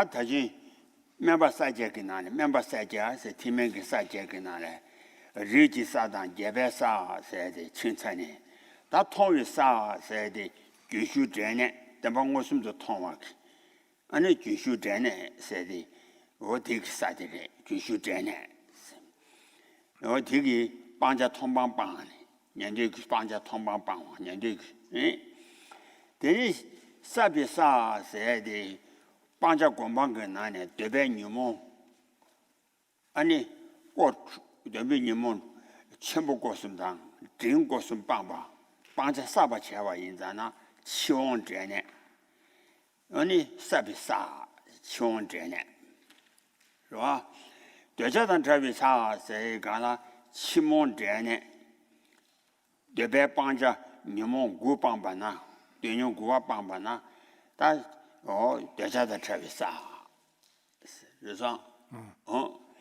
다지 member 사제기나네 member 사제아세 팀행기 사제기나네 리지 사단 예배사 세대 칭찬이 다 통위 사 세대 규슈전에 대방고심도 통화기 아니 규슈전에 세대 어디 사대래 규슈전에 어디기 방자 통방방하네 년대 방자 통방방 년대 대리 사비사 세대 방자 공방가 나네 대배님은 아니 꼭 대배님은 전부 고슴당 진 고슴 방바 방자 사바 제와 인자나 치원전에 아니 사비사 치원전에是吧 대자단 자비사 세가나 치원전에 대배 방자 님은 구방바나 대녀 구와 방바나 다 대자다 트라비사.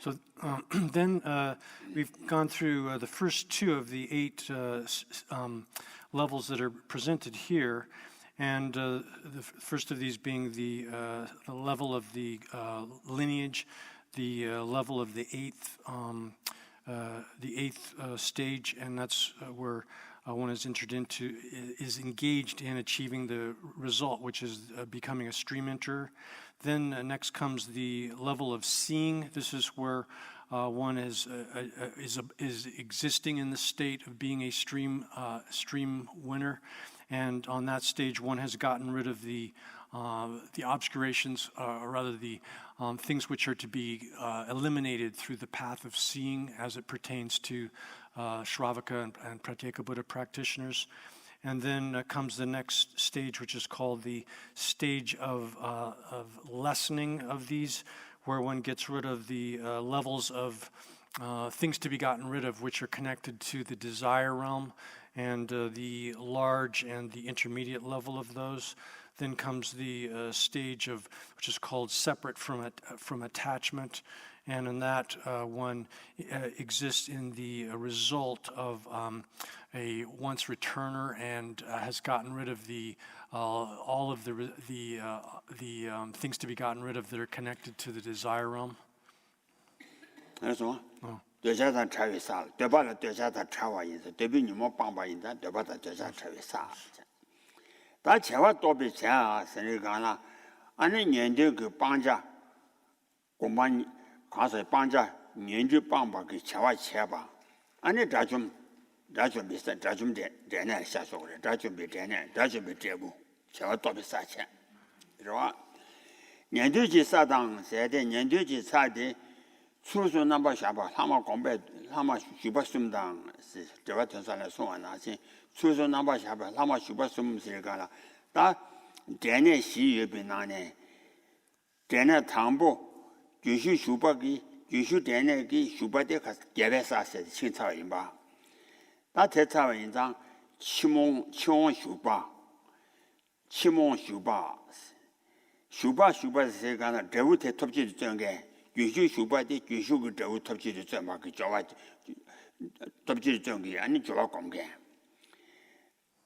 So then we've gone through the first two of the 8 levels that are presented here, and the first of these being the level of the lineage, the level of the eighth stage, and that's where one is engaged in achieving the result, which is becoming a stream enterer. Then next comes the level of seeing. This is where one is existing in the state of being a stream winner, and on that stage, one has gotten rid of the obscurations, or rather the things which are to be eliminated through the path of seeing, as it pertains to Shravaka and Pratyeka Buddha practitioners. And then comes the next stage, which is called the stage of lessening of these, where one gets rid of the levels of things to be gotten rid of, which are connected to the desire realm, and the large and the intermediate level of those. Then comes the stage of, which is called separate from attachment, and in that one exists in the result of a once returner, and has gotten rid of the all of the things to be gotten rid of that are connected to the desire realm. That's all. 대자다 트라비사. 대바라 대자다 트라와이서 대비님모 방바인다. 대바다 대자다 트라비사. 다 제와 또비자 선이가나 아니 년대 그 방자 공반 가서 방자 년주 방바 그 제와 제바 아니 다좀 비싸 다좀 되네下手了 다좀 되네 다좀 되고 제와 또비사체 그러와 년주지 사당 세대 년주지 사대 수수 넘버 샤바 하마 공배 하마 슈바숨당 제와 전산에 송하나지 수수 넘버 샤바 하마 슈바숨실가라 다 대내 시유비나네 대내 당부 규슈 슈바기 규슈 대내기 슈바데 가 개배사세 신차인바 다 대차인장 치몽 슈바 슈바세가나 대우테 톱지 정게 규슈 슈바데 규슈 그 대우 톱지 정마 그 저와 톱지 정게 아니 저와 공개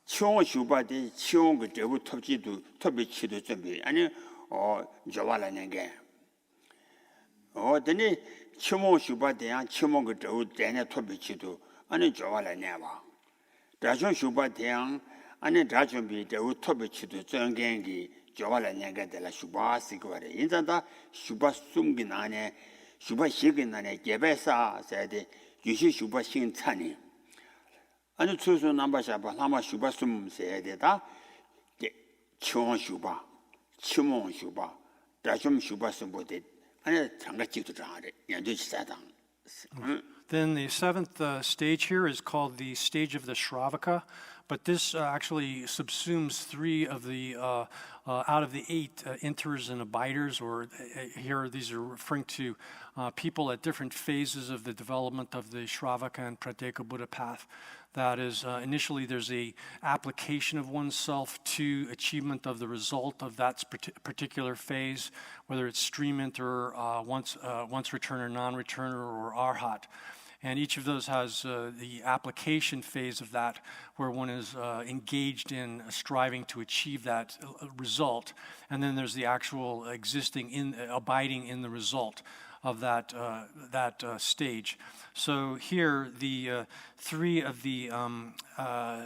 치용 슈바데 치용 그 대우 톱지도 톱비치도 준비 아니 저와라는 게 어더니 치모 슈바데야 치모 그 대우 대내 톱비치도 아니 저와라네 봐 다전 슈바데야 아니 다준비 대우 톱비치도 정gen기 저와라 내가들 슈바 시고래 인자다 슈바 숨긴 안에 슈바 시긴 안에 개배사 세대 유시 슈바 신찬이 아니 추수 남바샤바 라마 슈바 숨 세대다 총 슈바 치몽 슈바 다좀 슈바 숨보데 아니 장가직도 장하래 연주시 사당. Then the seventh stage here is called the stage of the Shravaka, but this actually subsumes three of the out of the eight enters and abiders, or here these are referring to people at different phases of the development of the Shravaka and Prateka Buddha path. That is, initially there's a application of oneself to achievement of the result of that particular phase, whether it's stream enter, once returner, non-returner, or arhat. And each of those has the application phase of that, where one is engaged in striving to achieve that result. And then there's the actual abiding in the result of that stage. So here, the three of the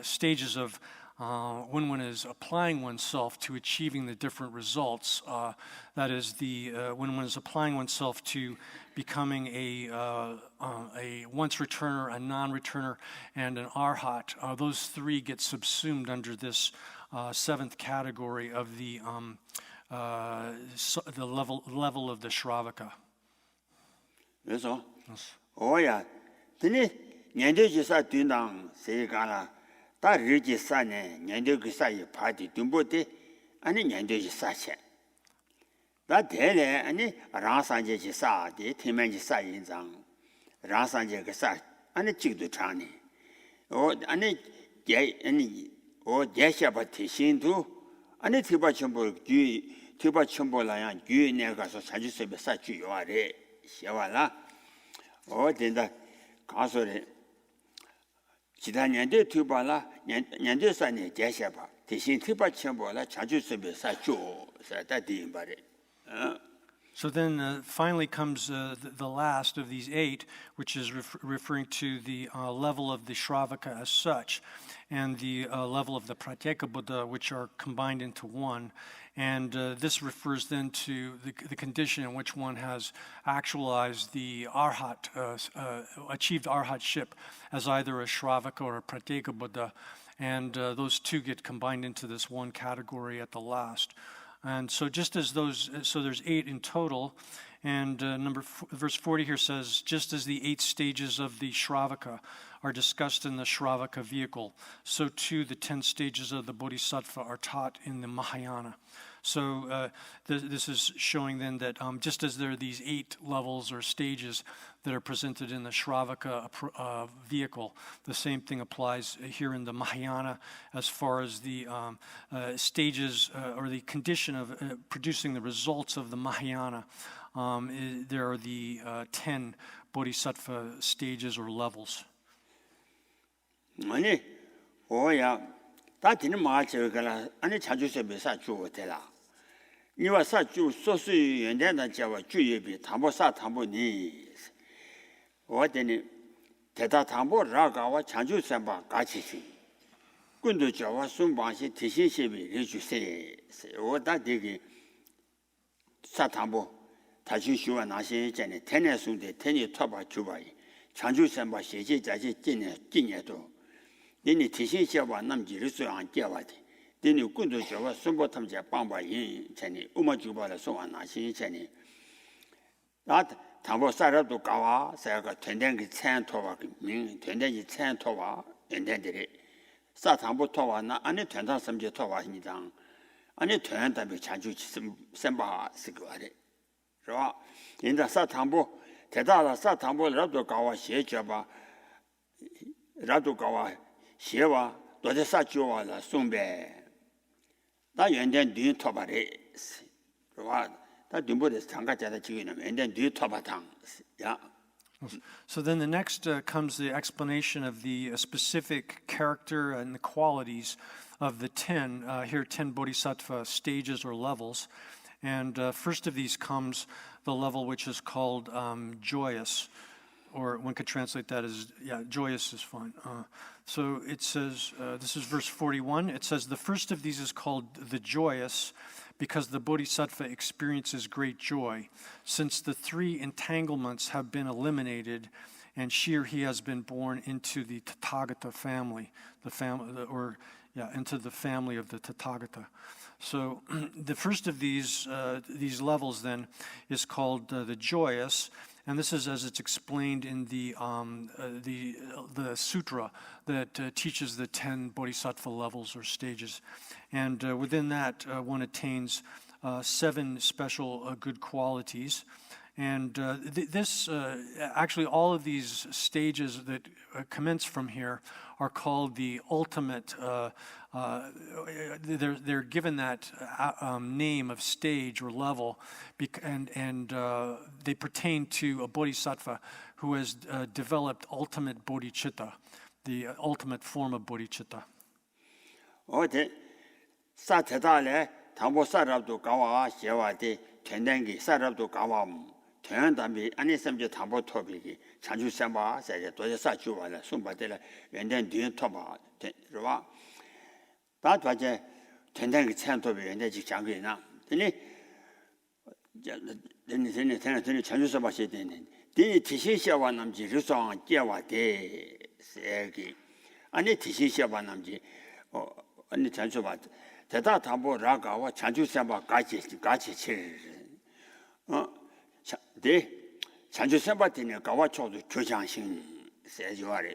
stages of when one is applying oneself to achieving the different results, that is, when one is applying oneself to becoming a once returner, a non-returner, and an arhat, those three get subsumed under this seventh category of the level of the Shravaka. 그래서 오야 드니 년도지사 뒤당 세가라 다 르지사네 년도기사의 파티 듬보데 아니 년도지사체 다 대래 아니 라산제지사데 태면지사 인장 라산제기사 아니 직도 차니 아니 제 아니 제샤바티 신도 아니 티바 첨보 첨보라야 규 내가서 자주세베 사주요아래 시와라 된다 가서래 지단년대 투발라 년대산에 제셔봐 대신 투바 첨보라 자주섭에 사주 사다디 말에 So then finally comes the last of these eight, which is referring to the level of the Shravaka as such, and the level of the Pratyeka Buddha, which are combined into one. And this refers then to the condition in which one has actualized the Arhat, achieved Arhatship as either a Shravaka or a Pratyeka Buddha. And those two get combined into this one category at the last. And so just as so there's eight in total, and verse 40 here says, just as the 8 stages of the Shravaka are discussed in the Shravaka vehicle, so too the 10 stages of the Bodhisattva are taught in the Mahayana. So this is showing then that just as there are these 8 levels or stages that are presented in the Shravaka vehicle, the same thing applies here in the Mahayana as far as the stages or the condition of producing the results of the Mahayana. There are the 10 Bodhisattva stages or levels. 아니 오야 다티는 마쳐가라 아니 자주세베 사주오테라 이와 사주 소수의 연대나 자와 주예비 담보사 담보니 어데니 대다 담보 라가와 자주세바 같이 군도 자와 순방시 대신세비 해주세 오다 되게 사담보 다시 쉬와 나시 전에 테네스데 테니 토바 주바이 자주세바 세제자지 진예도 니니 대신세바 남지를 소안 깨와디 니니 군도 저와 선보탐자 방바인 전에 우마주바라 소안 나시 전에 나 담보 사람도 가와 세가 된den기 찬토와 민 된den기 찬토와 엔덴들이 사담보 토와나 아니 된다 섬제 토와입니다 아니 된다비 자주 선바 쓰고래 저 인자 사담보 대다라 사담보라도 가와 시에줘봐 라도 가와 시에와 너네 사주와라 송배 나 연된 뒤 토바래 와 다 듬보데 상가자다 지기는 연된 뒤 토바탕 야 So then the next comes the explanation of the specific character and the qualities of the 10 bodhisattva stages or levels. And first of these comes the level which is called joyous, or one could translate that as, yeah, joyous is fine. So it says, this is verse 41. It says, the first of these is called the joyous, because the bodhisattva experiences great joy, since the three entanglements have been eliminated, and she or he has been born into the Tathagata family, into the family of the Tathagata. So the first of these levels then is called the joyous, and this is as it's explained in the sutra that teaches the 10 bodhisattva levels or stages. And within that, one attains 7 special good qualities. And actually, all of these stages that commence from here are called the ultimate. They're given that name of stage or level, and they pertain to a bodhisattva who has developed ultimate bodhicitta, the ultimate form of bodhicitta. 어때? 사태달에 담보 사람도 가와 제와데 전단기 사람도 가와 전담비 아니 섬제 담보 토비기 자주 삼바 세제 도제 사주와라 숨바데라 연된 뒤에 토바 되와 다 과제 전단기 찬토비 연대 직 장기나 되니 되니 자주 삼바시 되는 되니 티시샤와 남지 르상 제와데 세기 아니 티시샤와 남지 아니 자주 봐 대다 담보 라가와 자주 삼바 같이 칠 네, 자주 삼바티네 가와초도 교장신 세주아래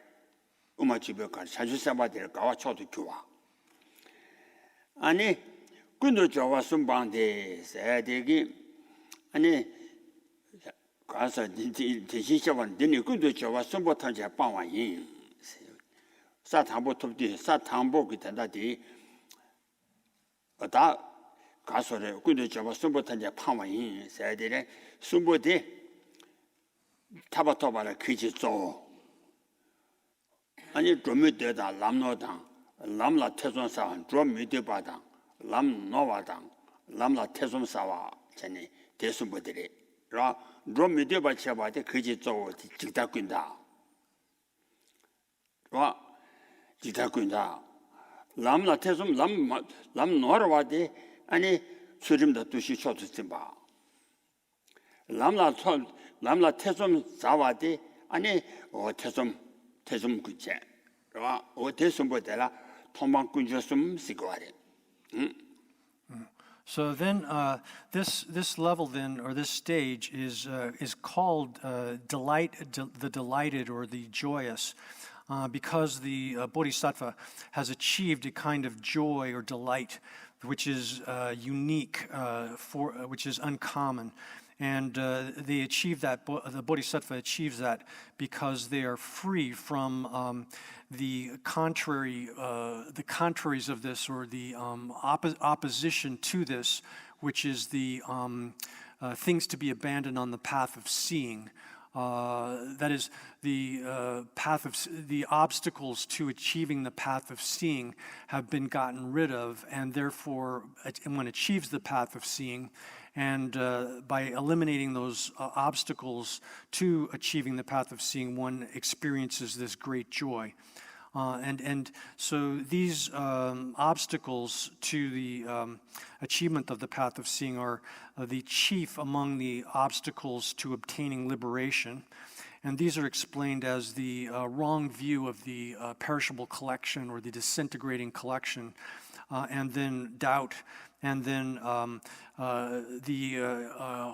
음악집에가 자주 삼바티네 가와초도 교와 아니 군도 좋아 숨방데 세대기 아니 가서 대시셔번 되니 군도 좋아 숨부터제 방와인 사탐보 톱디 사탐보 기타다디 다 가서래 군도 좋아 숨부터제 방와인 세대래 숨보대 타바토바라 키지조 아니 좀미데다 람노당 람라 태존사 좀미데바당 람노와당 람라 태존사와 전에 대숨보들이 라 좀미데바 쳐바데 키지조 직다꾼다 와 직다꾼다 람라 태존 람노와데 아니 수림다 두시 초트지 봐 람라 태좀 자와디 아니 태좀 그제 와 대숨보다라 통방꾼줬음 시고아래 So then this level then, or this stage is called the delighted or the joyous, because the bodhisattva has achieved a kind of joy or delight which is unique, which is uncommon. And they achieve that, the bodhisattva achieves that because they are free from the contraries of this, or the opposition to this, which is the things to be abandoned on the path of seeing. That is, the obstacles to achieving the path of seeing have been gotten rid of, and therefore, one achieves the path of seeing. And by eliminating those obstacles to achieving the path of seeing, one experiences this great joy. And so these obstacles to the achievement of the path of seeing are the chief among the obstacles to obtaining liberation. And these are explained as the wrong view of the perishable collection or the disintegrating collection, and then doubt, and then the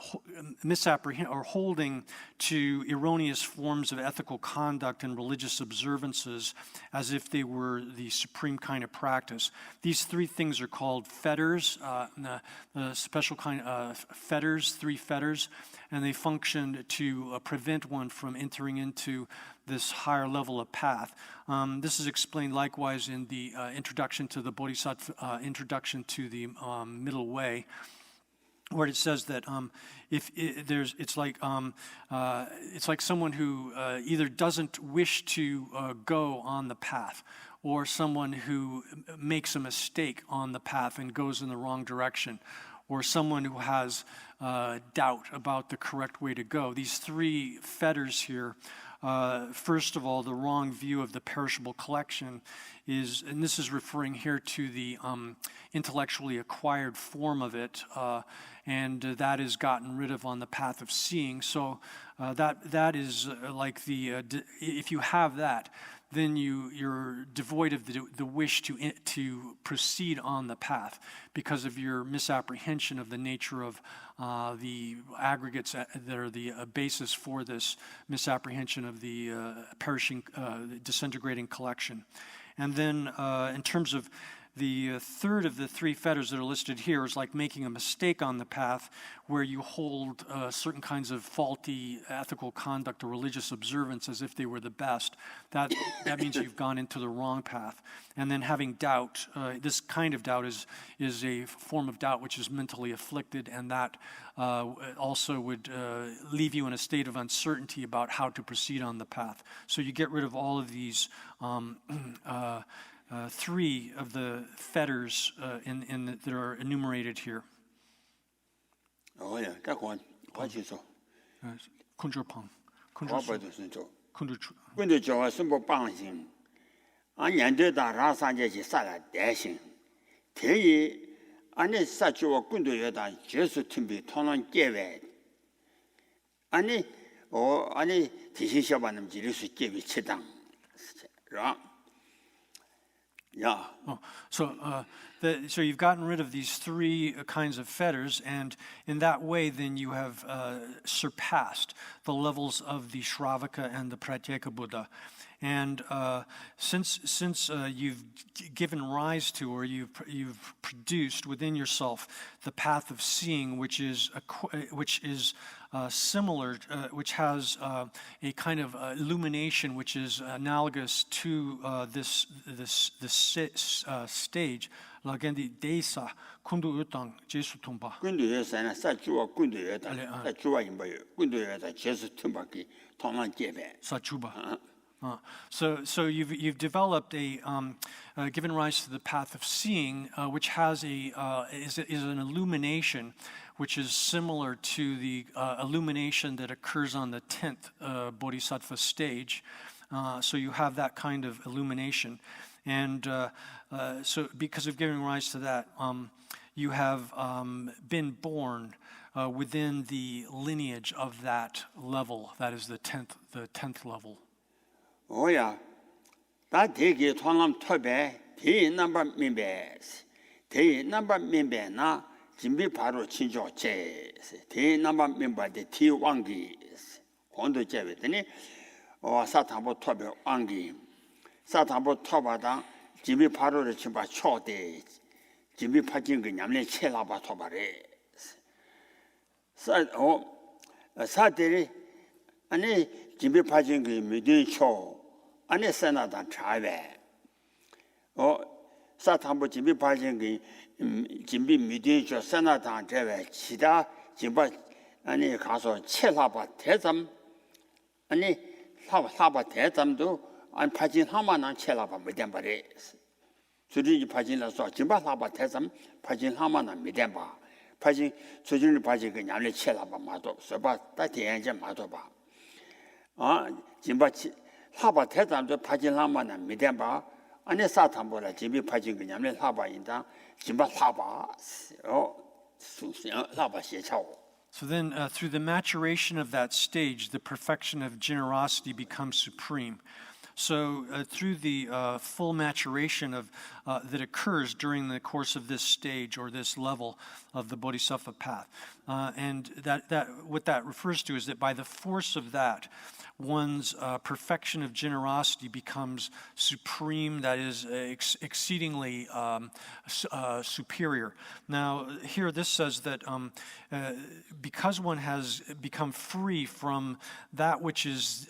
misapprehension or holding to erroneous forms of ethical conduct and religious observances as if they were the supreme kind of practice. These three things are called fetters, the special kind of fetters, 3 fetters, and they function to prevent one from entering into this higher level of path. This is explained likewise in the introduction to the Bodhisattva, introduction to the middle way, where it says that it's like someone who either doesn't wish to go on the path, or someone who makes a mistake on the path and goes in the wrong direction, or someone who has doubt about the correct way to go. These three fetters here, first of all, the wrong view of the perishable collection is, and this is referring here to the intellectually acquired form of it, and that is gotten rid of on the path of seeing. So that is like if you have that, then you're devoid of the wish to proceed on the path because of your misapprehension of the nature of the aggregates that are the basis for this misapprehension of the perishing, disintegrating collection. And then in terms of the third of the three fetters that are listed here is like making a mistake on the path where you hold certain kinds of faulty ethical conduct or religious observance as if they were the best. That means you've gone into the wrong path. And then having doubt, this kind of doubt is a form of doubt which is mentally afflicted, and that also would leave you in a state of uncertainty about how to proceed on the path. So you get rid of all of these three of the fetters that are enumerated here. Oh yeah, that one. What you saw? Kunjurpang. When the jaw is simple bouncing, I ended that Rasanji Sala dashing. Tell ye, and it's such a good than just to be torn gave it. Any or any Tishabanam Jilis gave it chitang. Yeah. Oh, so you've gotten rid of these three kinds of fetters, and in that way, then you have surpassed the levels of the Shravaka and the Pratyeka Buddha. And since you've given rise to, or you've produced within yourself the path of seeing, which is similar, which has a kind of illumination which is analogous to this stage. Lagendi desa kundu utang Jesu tumba. Kundu yesana sachuwa kundu yeta sachuwa imbayo kundu yeta Jesu tumba ki tongan jebe. Sachuba. So you've developed given rise to the path of seeing, which has is an illumination, which is similar to the illumination that occurs on the 10th Bodhisattva stage. So you have that kind of illumination, and so because of giving rise to that, you have been born within the lineage of that level. That is the 10th level. Oh yeah, that take it on tobe, T number members. T number member na Jimmy Paro Chinjo Chase, T number member the T Wangis, Hondo Javetini, or Satabo Tobe Wangi, Satabo Tobada, Jimmy Paro the Chimba Chote, Jimmy Pajing Yamle Chelaba Tobares. Saturday, and Jimmy Pajing Midin Cho. Ane Senadan Chave. Oh, Satambo Jimmy Pajing, Jimmy Midinjo, Senadan Chave, Chida, Jimba, Ane Caso, Chelaba Tesam, Ane Lava Tesam do, and Pajin Haman and Chelaba Midembares. Sudi Pajin La So, Jimba Lava Tesam, Pajin Haman and Midemba. Pajin, Sujin Pajin, Yamle Chelaba Mato, so but that the engine Matoba. Ah, Jimba. Haba 대담도 파진라마나 미대바 안에 사탐보라 집이 파진 그냐면 하바인다 집바 하바 하바 시차오. So then through the maturation of that stage, the perfection of generosity becomes supreme. So through the full maturation of that occurs during the course of this stage or this level of the Bodhisattva path, and that what that refers to is that by the force of that, one's perfection of generosity becomes supreme, that is exceedingly superior. Now, here this says that because one has become free from that which is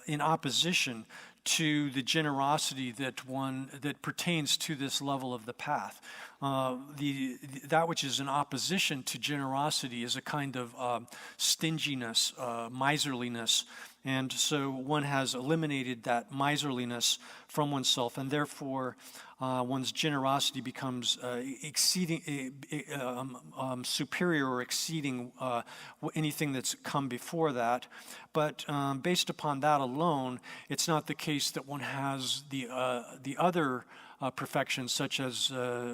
in opposition to the generosity that pertains to this level of the path, that which is in opposition to generosity is a kind of stinginess, miserliness. And so one has eliminated that miserliness from oneself, and therefore one's generosity becomes superior or exceeding anything that's come before that. But based upon that alone, it's not the case that one has the other perfections, such as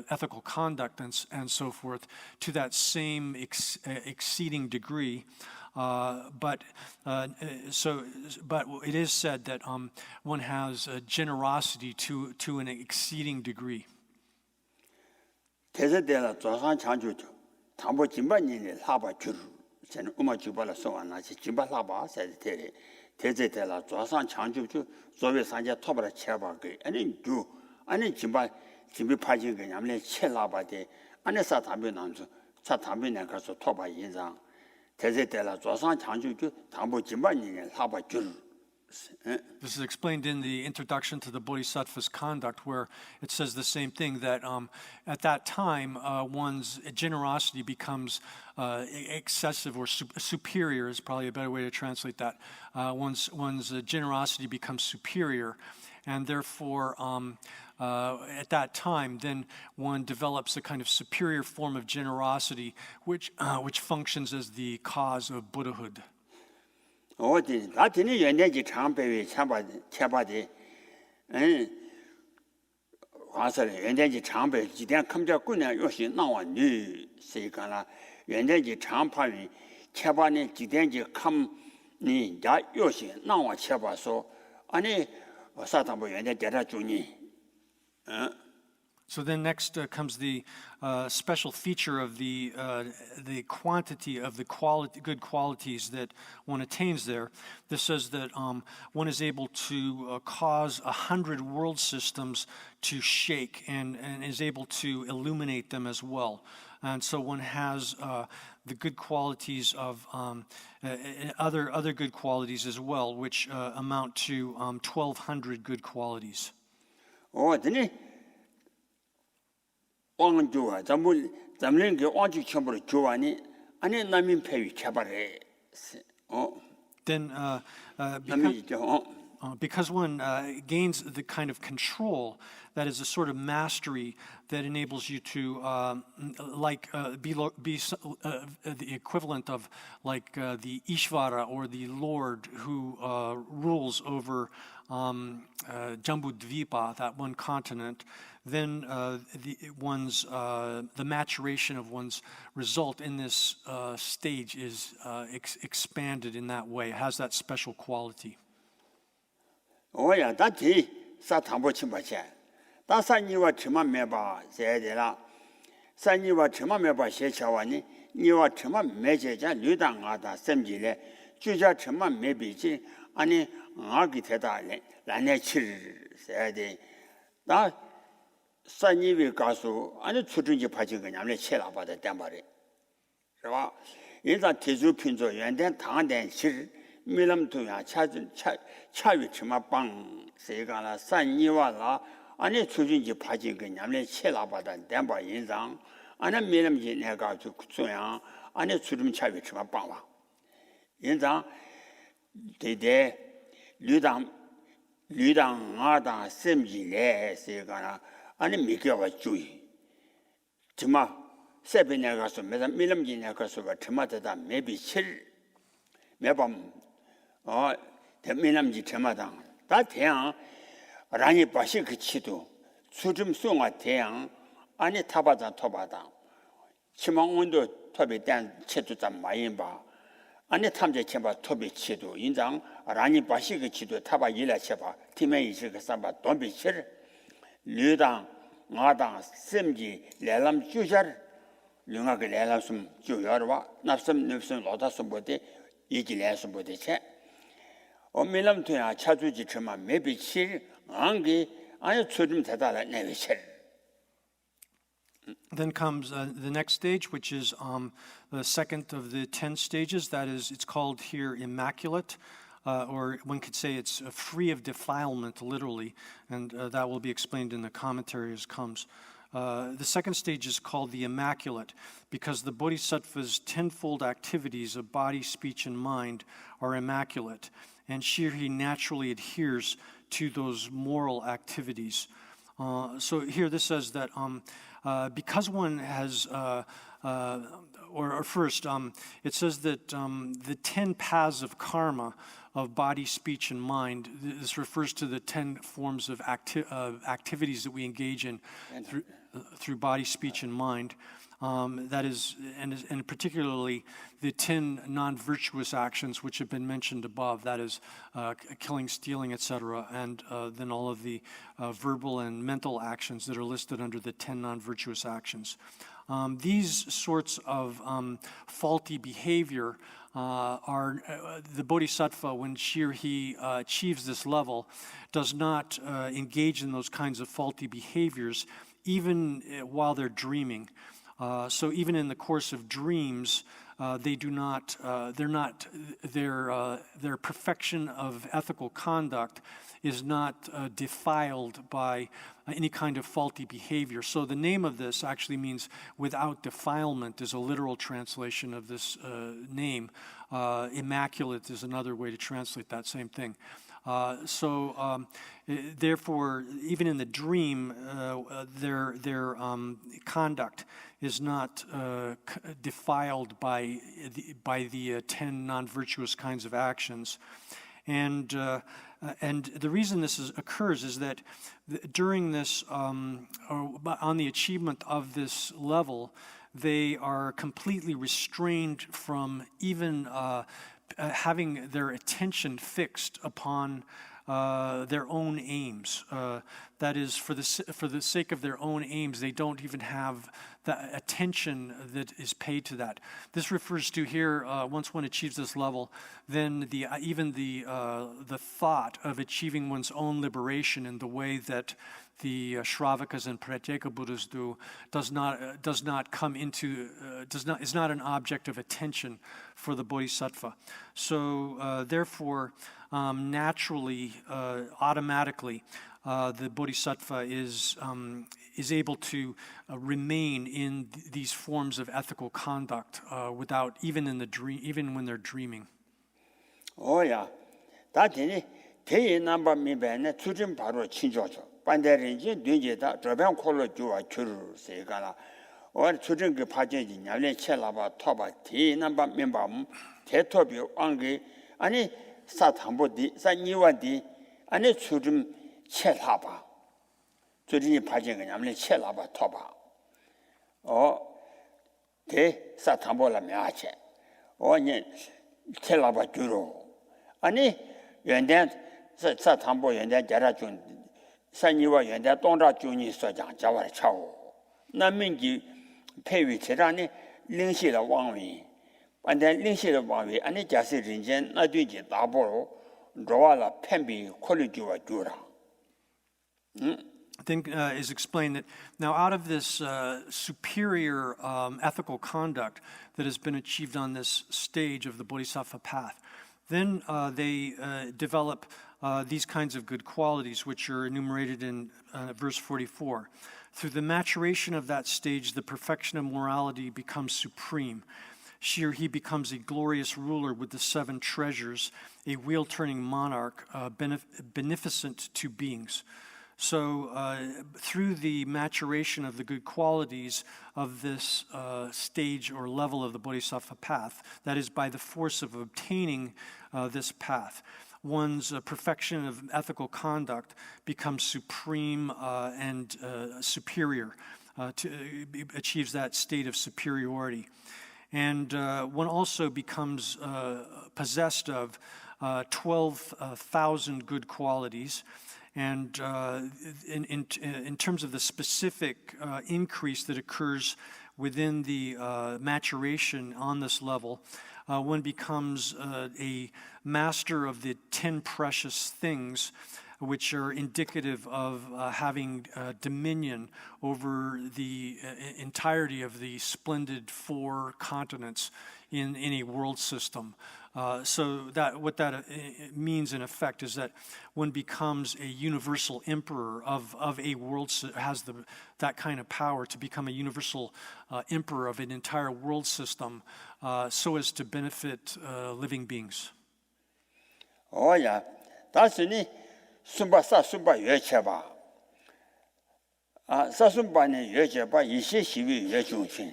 ethical conduct and so forth, to that same exceeding degree. But it is said that one has generosity to an exceeding degree. 대세대라 조상 창조죠. 담보 진반인의 하바 줄. 저는 음악 주발을 소환하지 진발 하바 세대 대세대라 조상 창조죠. 조회 산자 토바라 쳐바게 아니 진발 진비 파진 거 냠래 쳇라바데 안에서 담배 남서 차 담배 내가서 토바 인상 대세대라 조상 창조죠. 담보 진반인의 하바 줄. This is explained in the introduction to the Bodhisattva's conduct, where it says the same thing, that at that time, one's generosity becomes excessive or superior is probably a better way to translate that. One's generosity becomes superior, and therefore, at that time, then one develops a kind of superior form of generosity, which functions as the cause of Buddhahood. 어디 나한테는 연대지 장배에 쳐봐대 와서 연대지 장배 지대 컴자꾼이야 요시 나와 니 세가라 연대지 장파위 쳐봐네 지대지 컴니 자 요시 나와 쳐봐서 아니 사담보 연대 대라 주니 So then next comes the special feature of the quantity of the good qualities that one attains there. This says that one is able to cause 100 world systems to shake and is able to illuminate them as well. And so one has the good qualities of other good qualities as well, which amount to 1,200 good qualities. 왕은 좋아. 잠을 그 왕지 처벌 좋아하니 아니 남인 패위 쳐버려. Then because one gains the kind of control that is a sort of mastery that enables you to be the equivalent of like the Ishvara or the Lord who rules over Jambudvipa, that one continent, then the maturation of one's result in this stage is expanded in that way. It has that special quality. 오야 다티 사탐보 침바체. 다산이와 처만 매봐 세대라. 산이와 처만 매봐 셰차와니 니와 처만 매제자 류당하다 셈지래. 주자 처만 매비지 아니 아기 대다래. 라네 칠 세대. 나 산이위 가수 아니 추준지 파진 거냐면 쳇라바다 땜바래. 그봐 인자 대주 핀조 연된 당된 실 밀람도야 차위 치마빵 세가라 산이와라 아니 추준지 파진 거냐면 쳇라바다 땜바 인상 아니 밀람지 내가 주 구소야 아니 추준 차위 치마빵와 인상 대대 류당 셈지래 세가라 아니 미겨가 주의 정말 세변에 가서 매단 밀람진에 가서가 저마다 매비 칠 매밤 대민남지 저마다 다 태양 라니 바시 그치도 수좀 송아 태양 아니 타바다 토바다 치망원도 토비 단 치도 좀 많이 봐 아니 탐제 쳐봐 토비 치도 인장 라니 바시 그치도 타바 일라 쳐봐 팀에 있을 그 삼바 돈비 칠 류당 마당 셈지 레람 주절 류가게 레람숨 주여와 납섬 납섬 로다섬 보데 이기래섬 보데 체 밀람토야 차주지 처만 매비칠 안기 아니 초좀 대다라 내비칠. Then comes the next stage, which is the second of the 10 stages. That is, it's called here immaculate. Or one could say it's free of defilement, literally, and that will be explained in the commentary as comes. The second stage is called the immaculate, because the bodhisattva's tenfold activities of body, speech, and mind are immaculate, and he naturally adheres to those moral activities. So here this says that because one has, first, it says that the 10 paths of karma of body, speech, and mind, this refers to the 10 forms of activities that we engage in through body, speech, and mind. That is, and particularly the 10 non-virtuous actions which have been mentioned above, that is killing, stealing, etc., and then all of the verbal and mental actions that are listed under the 10 non-virtuous actions. These sorts of faulty behavior are the bodhisattva, when she or he achieves this level, does not engage in those kinds of faulty behaviors even while they're dreaming. So even in the course of dreams, they do not. Their perfection of ethical conduct is not defiled by any kind of faulty behavior. So the name of this actually means without defilement is a literal translation of this name. Immaculate is another way to translate that same thing. Therefore, even in the dream, their conduct is not defiled by the 10 non-virtuous kinds of actions. And the reason this occurs is that during this, on the achievement of this level, they are completely restrained from even having their attention fixed upon their own aims. That is, for the sake of their own aims, they don't even have the attention that is paid to that. This refers to here, once one achieves this level, then even the thought of achieving one's own liberation in the way that the Shravakas and Pratyeka Buddhas do is not an object of attention for the Bodhisattva. So therefore, naturally, automatically, the Bodhisattva is able to remain in these forms of ethical conduct without even when they're dreaming. Oh yeah, that is the number me bene tu진 바로 친조죠. 반대인지 뒤에다 저변 콜로 주와 줄을 세가라. 어 tu진 그 파제지 냐래 쳇라바 토바 디 넘버 멤버 대토비 왕게 아니 사탐보디 사니와디 아니 tu진 쳇라바. tu진이 파제가 냐래 쳇라바 토바. 대 사탐보라 мя체. 어니 쳇라바 주로. 아니 연대 사탐보 연대 자라준 산이와 연대 동자준이 소장 자와 차오 남민기 폐위체라니 링시의 왕위 반대 링시의 왕위 아니 자세人间 나뒤지 다보로 로와라 펜비 콜리지와 주라 Then is explained that now out of this superior ethical conduct that has been achieved on this stage of the Bodhisattva path, then they develop these kinds of good qualities, which are enumerated in verse 44. Through the maturation of that stage, the perfection of morality becomes supreme. She or he becomes a glorious ruler with the 7 treasures, a wheel-turning monarch, beneficent to beings. So through the maturation of the good qualities of this stage or level of the Bodhisattva path, that is by the force of obtaining this path, one's perfection of ethical conduct becomes supreme and superior, achieves that state of superiority. And one also becomes possessed of 12,000 good qualities. And in terms of the specific increase that occurs within the maturation on this level, one becomes a master of the 10 precious things, which are indicative of having dominion over the entirety of the splendid 4 continents in a world system. So what that means in effect is that one becomes a universal emperor of a world, has that kind of power to become a universal emperor of an entire world system, so as to benefit living beings. Oh yeah, that's ni sumba sa sumba yue cheba. Sa sumba ni yue cheba yi xie xi wi yue zhong qun.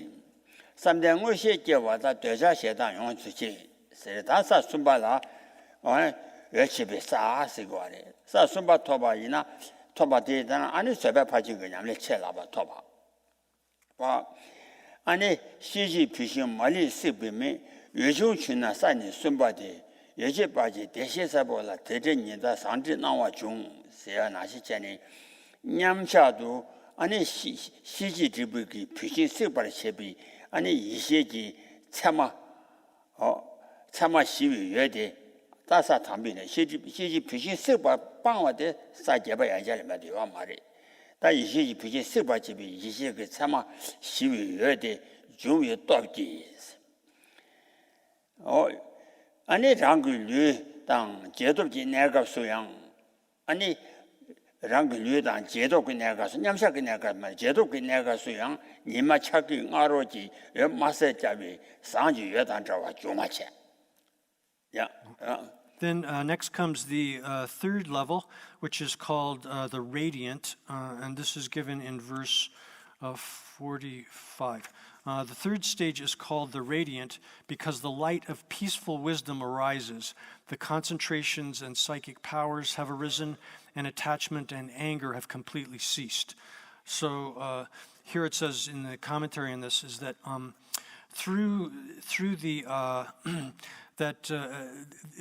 Samde ngo xie jie wa da de jia xie dan yong zu ji. Se da sa sumba la yue chebe sa se go le. Sa sumba toba ina toba de dan ani sebe pa ji ge nyam le che la ba toba. Wa ani xi ji pi xin ma li se be me yue zhong qun na sa ni sumba de 예제 바지 대시사보라 대전이다 상지 나와 중 세야 나시 전에 냠샤도 아니 시지 지부기 피시 세발 셰비 아니 이세지 참아 시위 여대 다사 담비네 시지 피시 세발 방와데 사제바 야자를 말이와 말이 다 이세지 피시 세발 집이 이세 그 참아 시위 여대 중에 또기 아니 랑글류 당 제도기 내가 소양 아니 랑글류 당 제도기 내가 냠샤기 내가 말 제도기 내가 소양 니마 차기 아로지 마세 잡이 상지 여단 저와 조마체 Then next comes the third level, which is called the radiant, and this is given in verse 45. The third stage is called the radiant because the light of peaceful wisdom arises. The concentrations and psychic powers have arisen, and attachment and anger have completely ceased. So here it says in the commentary on this is that through the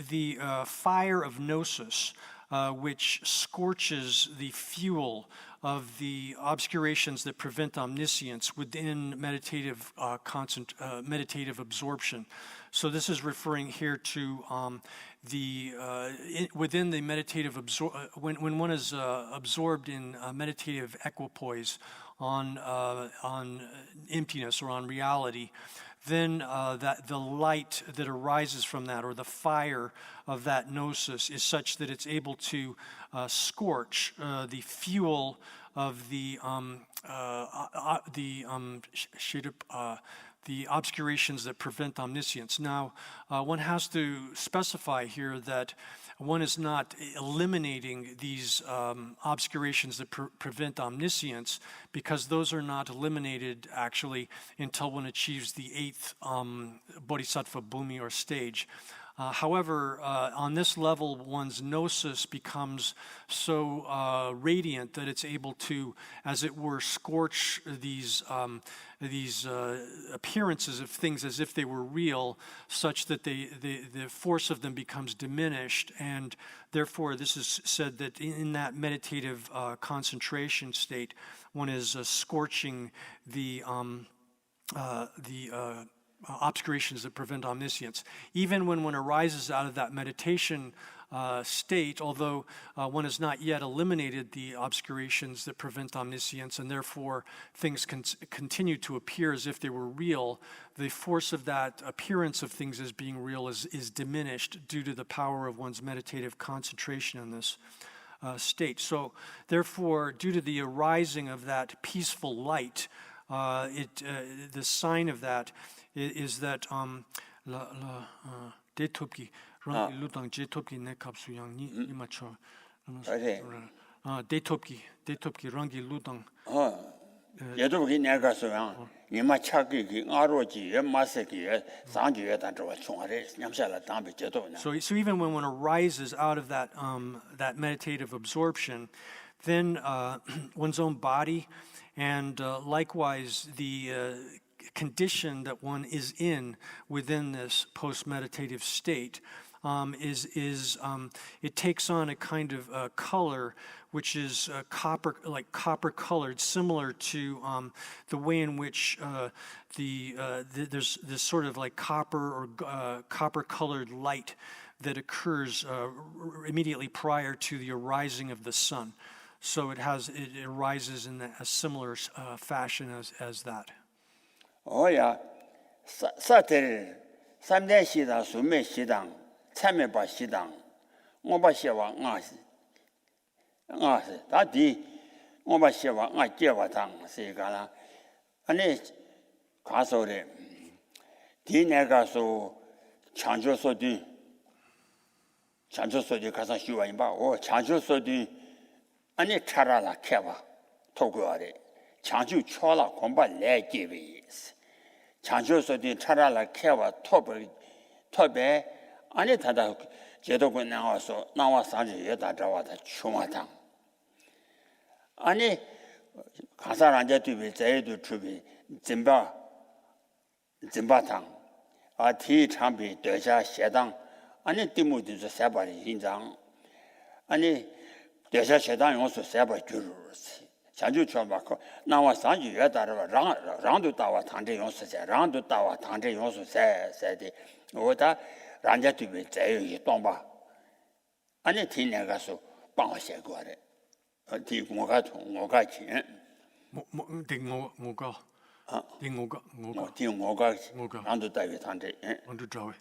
the fire of gnosis, which scorches the fuel of the obscurations that prevent omniscience within meditative absorption. So this is referring here to within the meditative when one is absorbed in meditative equipoise on emptiness or on reality, then that the light that arises from that, or the fire of that gnosis, is such that it's able to scorch the fuel of the obscurations that prevent omniscience. Now, one has to specify here that one is not eliminating these obscurations that prevent omniscience, because those are not eliminated actually until one achieves the 8th bodhisattva bhumi or stage. However, on this level, one's gnosis becomes so radiant that it's able to, as it were, scorch these appearances of things as if they were real, such that the force of them becomes diminished. And therefore, this is said that in that meditative concentration state, one is scorching the obscurations that prevent omniscience. Even when one arises out of that meditation state, although one has not yet eliminated the obscurations that prevent omniscience, and therefore things continue to appear as if they were real, the force of that appearance of things as being real is diminished due to the power of one's meditative concentration in this state. So therefore, due to the arising of that peaceful light, the sign of that is that detopki rangi lutang jetopki ne kapsu yang ni imacho detopki rangi lutang jetopki ne kapsu yang nima chaki ki ngaroji ye maseki ye sangji ye dan zwa chongare nyamshala dambe jetop na. So even when one arises out of that that meditative absorption, then one's own body and likewise the condition that one is in within this post-meditative state it takes on a kind of color which is copper colored, similar to the way in which there's this sort of like copper or copper colored light that occurs immediately prior to the arising of the sun. So it arises in a similar fashion as that. Oh yeah, 사ter 삼대 시당 수매 시당 참매바 시당 오바 시와 ngasi 다디 오바 시와 제와당 세가라 아니 가서래 디내가서 창조소디 가서 쉬와인바 오 창조소디 아니 차라라 캐봐 토고아래 창조 초라 공부 내기비스 창조소디 차라라 캐와 톱에 아니 다다 제도고 나와서 여다 잡아다 추마당 아니 가사란제 뒤에 제도 주비 진바당 아티 참비 대자 세당 아니 디모디서 세바리 인장 아니 대자 세당 용서 세바 주르스 자주 쳐봤고 나와서 여다라 랑도 따와 당제 용서세 랑도 따와 당제 용서 세세디 오다 란제 뒤에 제이 동바 아니 티내가서 방어세 거래 디 뭐가 치 뭐가 란도 따위 당제 언더 자위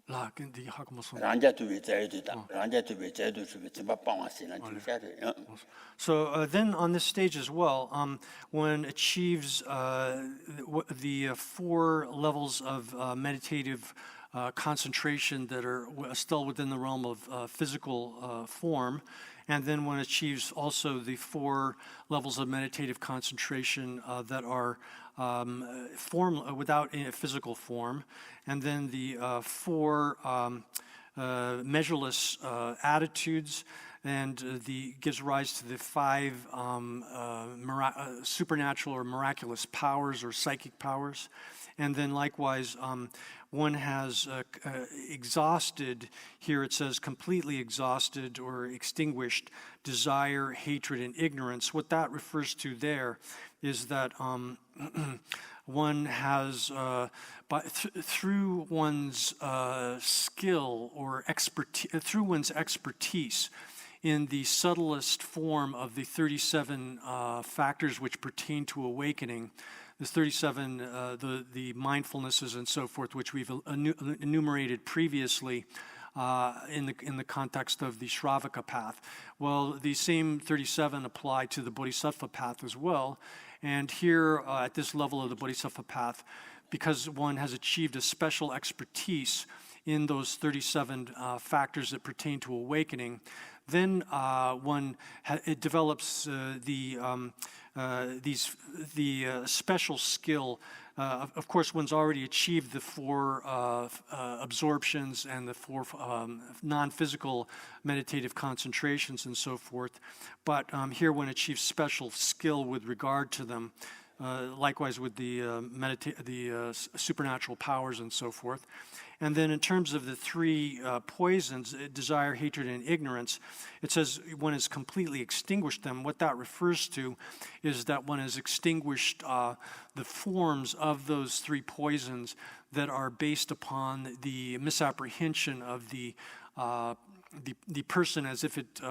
라 근데 하고 무슨 란제 뒤에 제이다 란제 뒤에 제도 주비 좀 방어세는 주셔야 So then on this stage as well, one achieves the 4 levels of meditative concentration that are still within the realm of physical form, and then one achieves also the 4 levels of meditative concentration that are form without a physical form, and then the 4 measureless attitudes, and gives rise to the 5 supernatural or miraculous powers or psychic powers. And then likewise, one has exhausted, here it says completely exhausted or extinguished desire, hatred, and ignorance. What that refers to there is that one has, through one's skill or expertise, through one's expertise, in the subtlest form of the 37 factors which pertain to awakening, the 37, the mindfulnesses and so forth, which we've enumerated previously in the context of the Shravaka path. Well, the same 37 apply to the Bodhisattva path as well. And here, at this level of the Bodhisattva path, because one has achieved a special expertise in those 37 factors that pertain to awakening, then it develops the special skill. Of course, one's already achieved the 4 absorptions and the 4 non-physical meditative concentrations and so forth. But here one achieves special skill with regard to them. Likewise with the supernatural powers and so forth. And then in terms of the 3 poisons, desire, hatred, and ignorance, it says one has completely extinguished them. What that refers to is that one has extinguished the forms of those 3 poisons that are based upon the misapprehension of the person as if it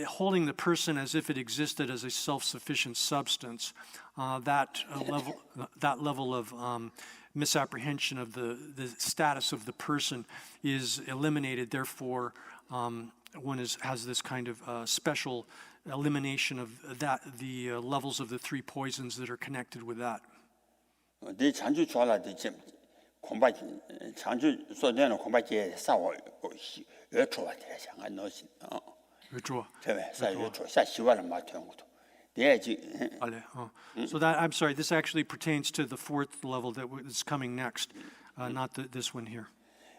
holding the person as if it existed as a self-sufficient substance, that level of misapprehension of the status of the person is eliminated. Therefore, one has this kind of special elimination of the levels of the 3 poisons that are connected with that. 공부 장주 소대는 공부에 싸워 여초한테 상관 넣지 여초 네 여초 사시와를 맞는 것도 대지 So that I'm sorry, this actually pertains to the 4th level that is coming next, not this one here.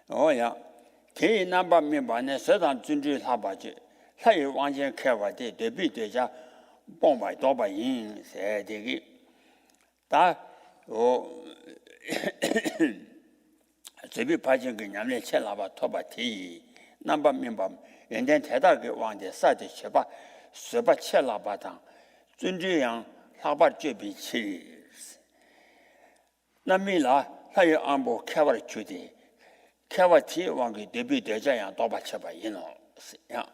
오야 개 넘버 멤버네 서단 준주 사바지 사이 완전 개와대 대비되자 봉바 도바 인 세대기 다 제비 파진 그 냠내 첼라바 토바티 남바 민밤 연된 대다게 왕제 사제 셔바 셔바 첼라바당 준지양 사바 제비 치 남미라 사이 안보 캐바르 주디 캐바티 왕게 데비 대자양 도바 쳐바 이노 야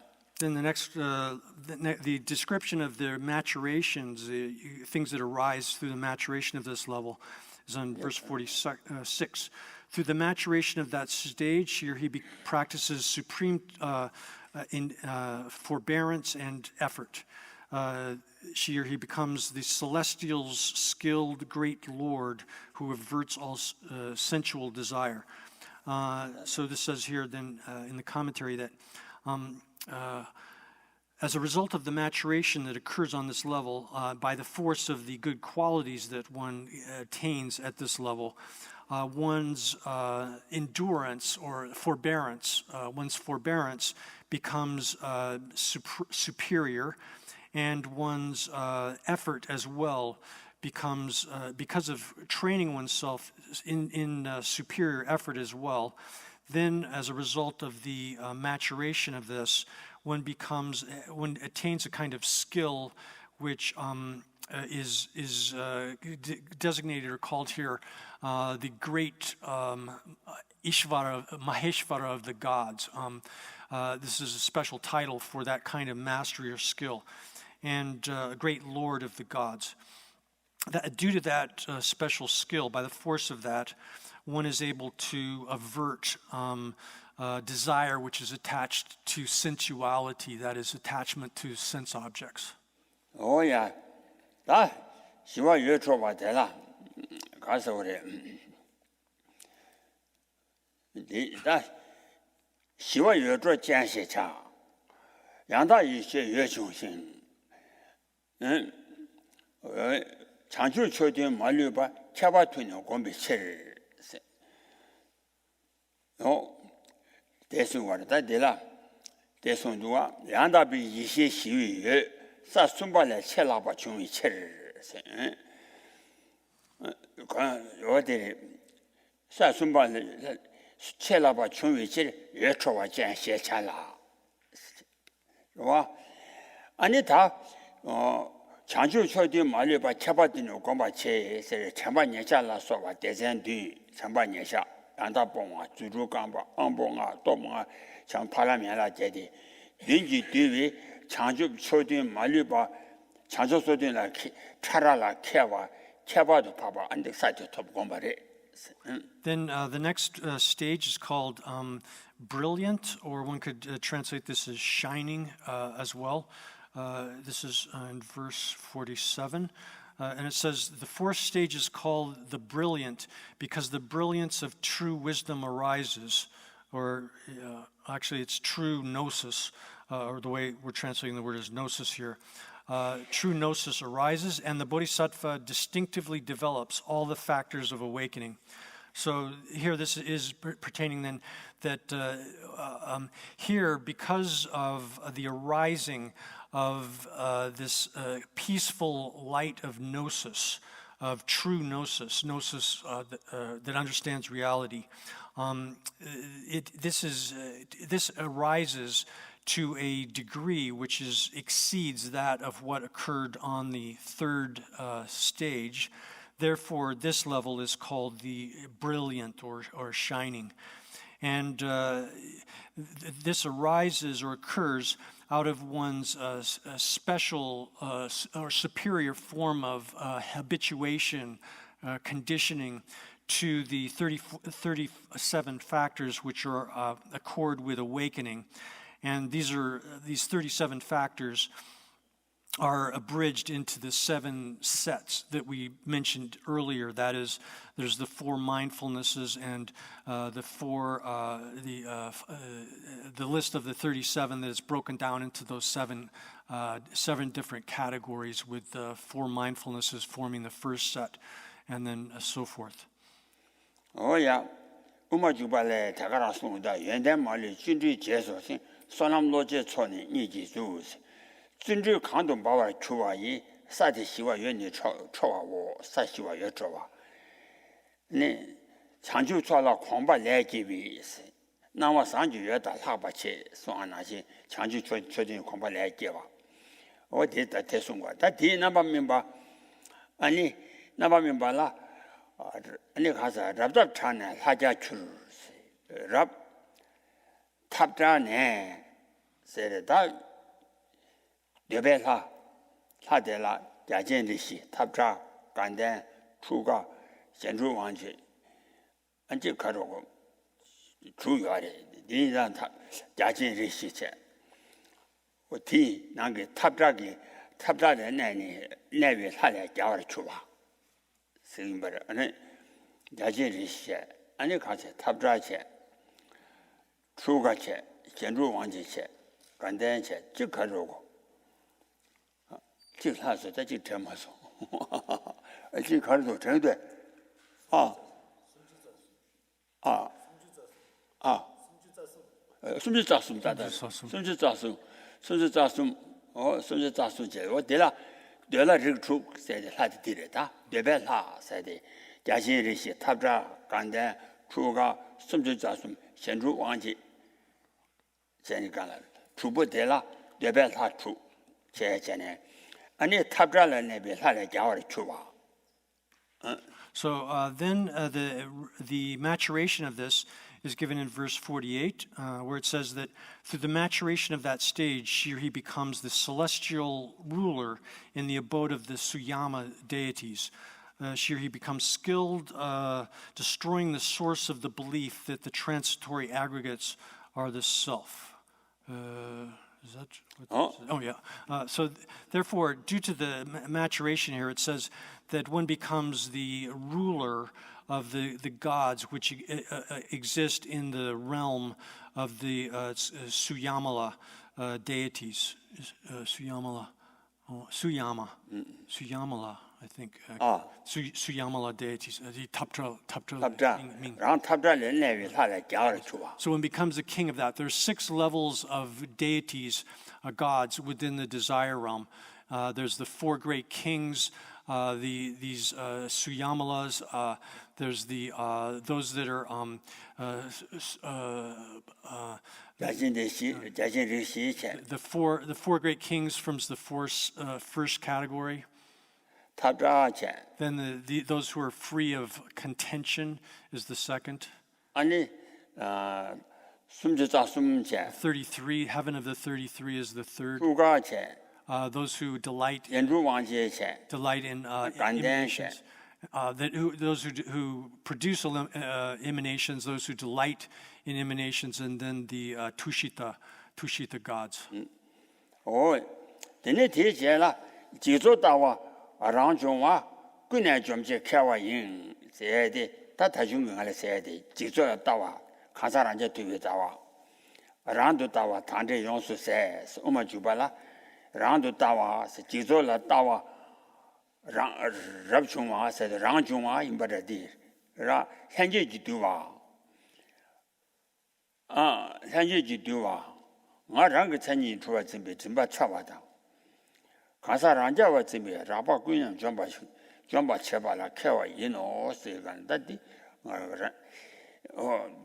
Then the next, the description of the maturations, the things that arise through the maturation of this level, is on verse 46. Through the maturation of that stage, here he practices supreme forbearance and effort. Here he becomes the celestial's skilled great Lord who averts all sensual desire. So this says here then in the commentary that as a result of the maturation that occurs on this level, by the force of the good qualities that one attains at this level, one's endurance or forbearance, one's forbearance becomes superior, and one's effort as well becomes, because of training oneself in superior effort as well, then as a result of the maturation of this, one attains a kind of skill which is designated or called here the great Ishvara, Maheshvara of the gods. This is a special title for that kind of mastery or skill, and a great lord of the gods. Due to that special skill, by the force of that, one is able to avert desire which is attached to sensuality, that is, attachment to sense objects. Oh, yeah. 다 시와 여초가 되라. 가서 그래. 다 시와 여초 짠시차. 양다 이些여중심. 장주 초된 말려봐 차바투는 공비체를 대승과다 되라 대승주와 양다비 이些시위에 사순발에 첼라바 중이 체를 어디 사순발에 첼라바 중이 체 예초와 짠시에 찰라 와 아니 다 장주 초된 말려봐 차바투는 공비체에 참반에 잘라서와 대전뒤 참반에 샤 안다봉아 주주강바 안봉아 또봉아 장 파라면라 제디 린지 뒤위 장주 초된 말리바 장주 초된라 차라라 캐와 캐바도 봐봐 안데 사이트 톱 공바래. Then the next stage is called brilliant, or one could translate this as shining as well. This is in verse 47. And it says, the fourth stage is called the brilliant because the brilliance of true wisdom arises, or actually it's true gnosis, or the way we're translating the word is gnosis here. True gnosis arises, and the bodhisattva distinctively develops all the factors of awakening. So here this is pertaining then that here, because of the arising of this peaceful light of gnosis, of true gnosis that understands reality, this arises to a degree which exceeds that of what occurred on the third stage. Therefore, this level is called the brilliant or shining. And this arises or occurs out of one's special or superior form of habituation, conditioning to the 37 factors which are accord with awakening. And these 37 factors are abridged into the 7 sets that we mentioned earlier. That is, there's the 4 mindfulnesses and the list of the 37 that is broken down into those 7 different categories, with the 4 mindfulnesses forming the first set, and then so forth. Oh yeah, umajubal에 다가라송다 연대 말이 진리 제소신 소남로제 촌이 니지 주스 尊重抗动把我出话一啥的希望愿你超我啥希望也超啊那长久做了狂把来给为是那么上就要打喇叭去算那些长久做进狂把来给吧我得太送过他第那把明白啊你那把明白了啊你看是รับรับชา呢他家去รับทับจา呢是的刘备他的了家境的事他家干的出个先出王去俺就看着我主要的你让他家境的事情我提那个他家的那位他来叫我去吧是不是俺家境的事俺看是他家去出个去先出王去干的去就看着我就他说他就这么说就看着真对孙子咋送的？孙子咋送去？我对了这个出在的他的地里的，对白他在的，家乡这些他这干的出个孙子咋送？先出忘记，现在干了，出不对了，对白他出，现呢，你他这了那边他来叫我出吧。So then the maturation of this is given in verse 48, where it says that through the maturation of that stage, here he becomes the celestial ruler in the abode of the Suyama deities. Here he becomes skilled, destroying the source of the belief that the transitory aggregates are the self. Is that what oh, yeah. So therefore, due to the maturation here, it says that one becomes the ruler of the gods which exist in the realm of the Suyamala deities. Suyamala, I think. Suyamala deities. The Taptra. So one becomes the king of that. There's 6 levels of deities, gods within the desire realm. There's the 4 great kings. These Suyamalas, there's those that are the four great kings from the first category. Then those who are free of contention is the second. 33, heaven of the 33 is the third. Those who delight in emanations, those who produce emanations, those who delight in emanations, and then the Tushita gods. Randu tawa se jizo la tawa rab chungwa se rang chungwa imbara di ra 현재 jiduwa 현재 jiduwa nga rang ge chanyi chuwa zimbe zimba chawa da kasa rangja wa zimbe raba kunyam jomba cheba la kewa yino se gan da di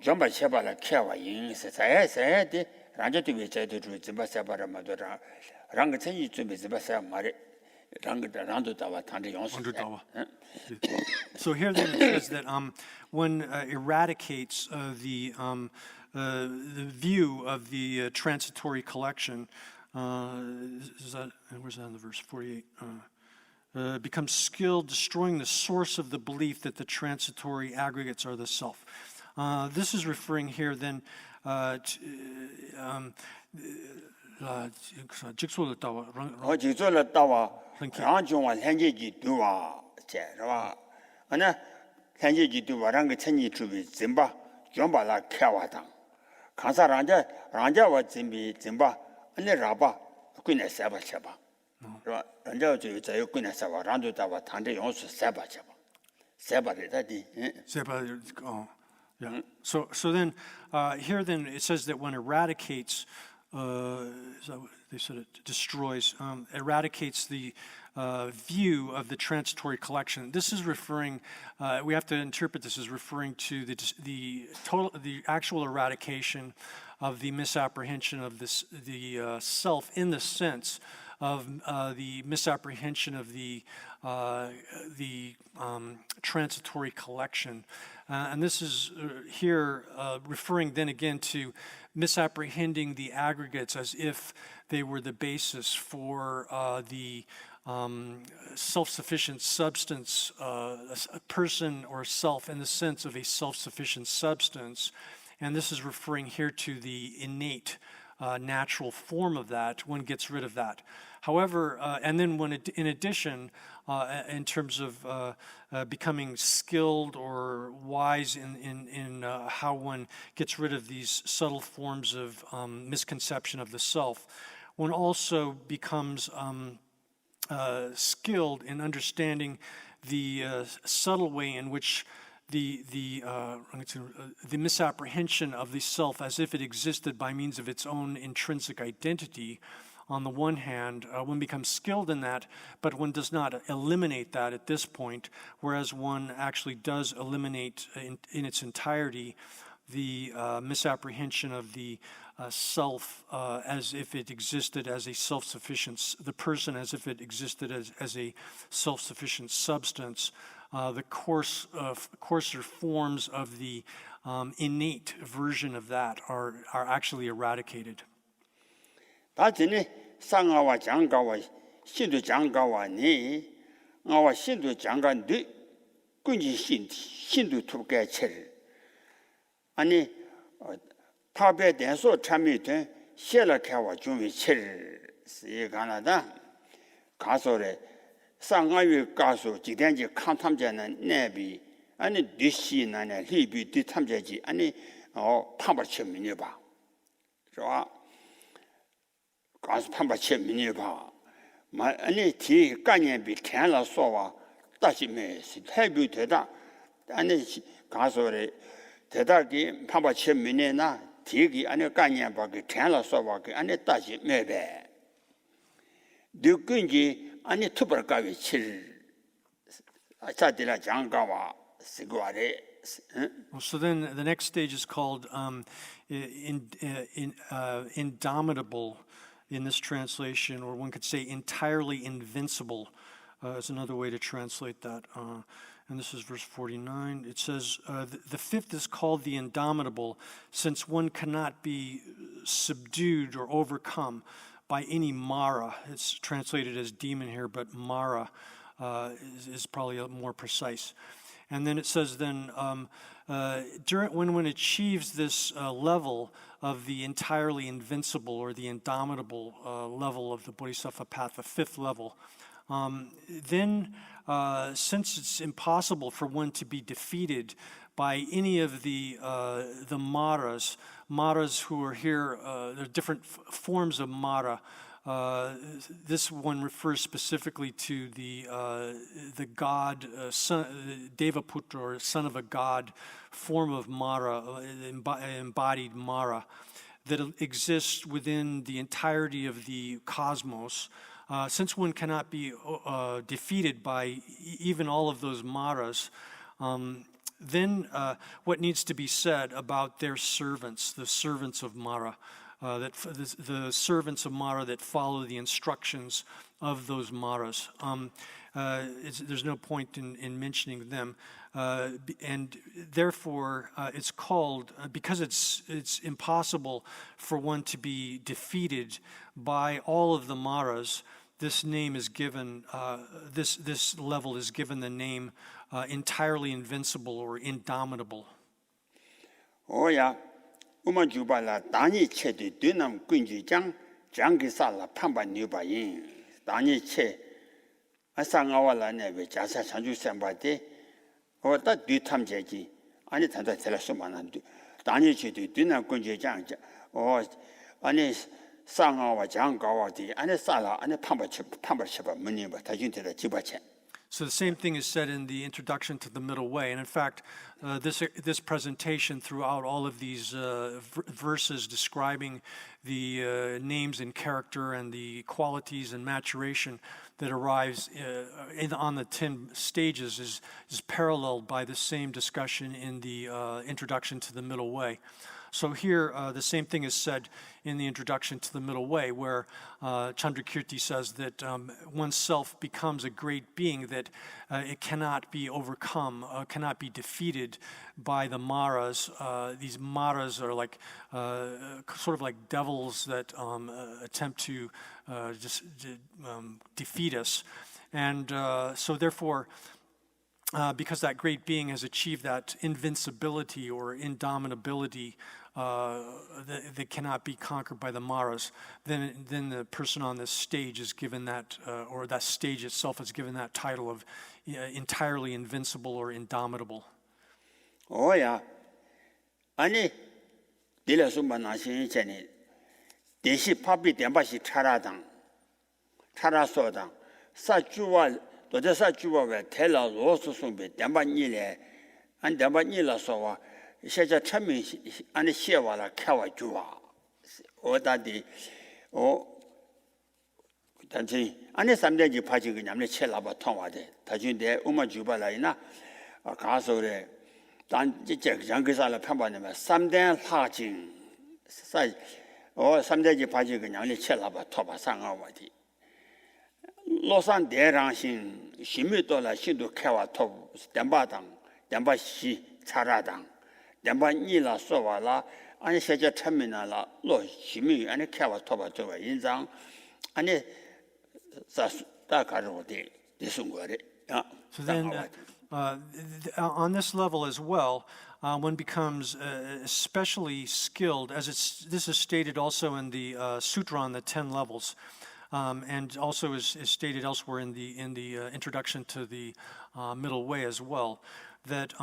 jomba cheba la kewa yin se saya di rangja tuwe chaydo chuwa zimba seba rama do ra So here then it says that one eradicates the view of the transitory collection. Where's that in the verse 48? Becomes skilled, destroying the source of the belief that the transitory aggregates are the self. This is referring here then 직소를 따와 직소를 따와 랑종와 현재지 두와 제가 하나 현재지 두와랑 그 천지 주비 짐바 좀바라 캐와다 간사랑자와 짐비 짐바 아니 라바 그네 세바 쳐봐 그봐 랑자 저 그네 세바 랑도 따와 단대 용수 세바 쳐봐 세바를 다디 세바 yeah. So then here then it says that one eradicates they said it destroys, eradicates the view of the transitory collection. This is referring, we have to interpret this as referring to the actual eradication of the misapprehension of the self, in the sense of the misapprehension of the transitory collection. And this is here referring then again to misapprehending the aggregates as if they were the basis for the self-sufficient substance, a person or self in the sense of a self-sufficient substance. And this is referring here to the innate natural form of that. One gets rid of that. However, and then in addition, in terms of becoming skilled or wise in how one gets rid of these subtle forms of misconception of the self, one also becomes skilled in understanding the subtle way in which the misapprehension of the self as if it existed by means of its own intrinsic identity. On the one hand, one becomes skilled in that, but one does not eliminate that at this point, whereas one actually does eliminate in its entirety the misapprehension of the self as if it existed as a self-sufficient, the person as if it existed as a self-sufficient substance. The coarser forms of the innate version of that are actually eradicated. 다지네 상아와 장가와 신도 장가와니 나와 신도 장가인데 군지 신도 투개체 아니 탑에 대해서 참여된 셰라카와 중위체 시간하다 가서래 상아위 가서 지단지 칸탐자는 내비 아니 뒤시나네 리비 뒤탐자지 아니 판바치면이 봐 좋아 가서 판바치 미니바 아니 뒤概念比 天了说话大些没是太不되다 아니 가서래 대다기 판바치 미니나 뒤기 아니 概念把给天了说话给 아니 大些没呗 느낀지 아니 투벌가위 칠 자들아 장가와 시고아래. So then the next stage is called indomitable in this translation, or one could say entirely invincible is another way to translate that. And this is verse 49. It says, the fifth is called the indomitable, since one cannot be subdued or overcome by any Mara. It's translated as demon here, but Mara is probably more precise. And then it says then, when one achieves this level of the entirely invincible or the indomitable level of the Bodhisattva path, the fifth level, then since it's impossible for one to be defeated by any of the Maras who are here, there are different forms of Mara. This one refers specifically to the god, Devaputra, or son of a god, form of Mara, embodied Mara, that exists within the entirety of the cosmos. Since one cannot be defeated by even all of those Maras, then what needs to be said about their servants, the servants of Mara, the servants of Mara that follow the instructions of those Maras. There's no point in mentioning them. And therefore, it's called, because it's impossible for one to be defeated by all of the Maras, this name is given, this level is given the name entirely invincible or indomitable. Oh yeah. 우마주발라 단위체도 뒤남 군지장 장기살라 판반뉴바인 단위체 아상아와라네 자사 산주 선바데 어다 뒤탐제지 아니 단다 텔라소만한 단위체도 뒤남 군지장 아니 상아와 장가와디 아니 살라 아니 판바체 문니바 다준테다 지바체. So the same thing is said in the introduction to the middle way. And in fact, this presentation throughout all of these verses describing the names and character and the qualities and maturation that arrives on the 10 stages is paralleled by the same discussion in the introduction to the middle way. So here, the same thing is said in the introduction to the middle way, where Chandrakirti says that oneself becomes a great being, that it cannot be overcome, cannot be defeated by the maras. These maras are like sort of like devils that attempt to defeat us. And so therefore, because that great being has achieved that invincibility or indomitability that cannot be conquered by the maras, then the person on this stage is given that, or that stage itself is given that title of entirely invincible or indomitable. Oh yeah, 아니 딜라 숨만 나신 전에 대시 파비 덴바시 차라당 차라소당 사주와 도대사 주와에 텔라 로스 숨베 덴바니레 안 덴바니라서와 세자 참미 아니 시와라 캬와 주와 어다디 단지 안에 삼대지 파지 그냥 첼라바 통화데 다준데 엄마 주발라이나 가서래 단 이제 장기사라 편반이면 삼대 하진 사이 삼대지 파지 그냥 첼라바 토바 상하와디 로산 대랑신 심미도라 신도 캐와 토 덴바당 덴바시 차라당 덴바니라 소와라 아니 세제 참미나라 로 심미 아니 캐와 토바 저와 인상 아니 사다 가르오데 되순거래 So then on this level as well, one becomes especially skilled, as this is stated also in the sutra on the 10 levels. And also is stated elsewhere in the introduction to the middle way as well, that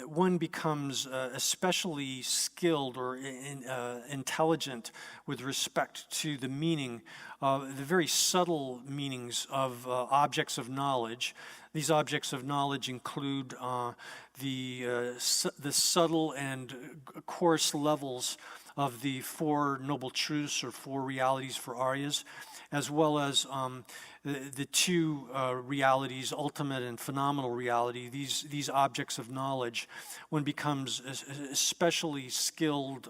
one becomes especially skilled or intelligent with respect to the meaning, the very subtle meanings of objects of knowledge. These objects of knowledge include the subtle and coarse levels of the four noble truths or four realities for Aryas, as well as the two realities, ultimate and phenomenal reality, these objects of knowledge. One becomes especially skilled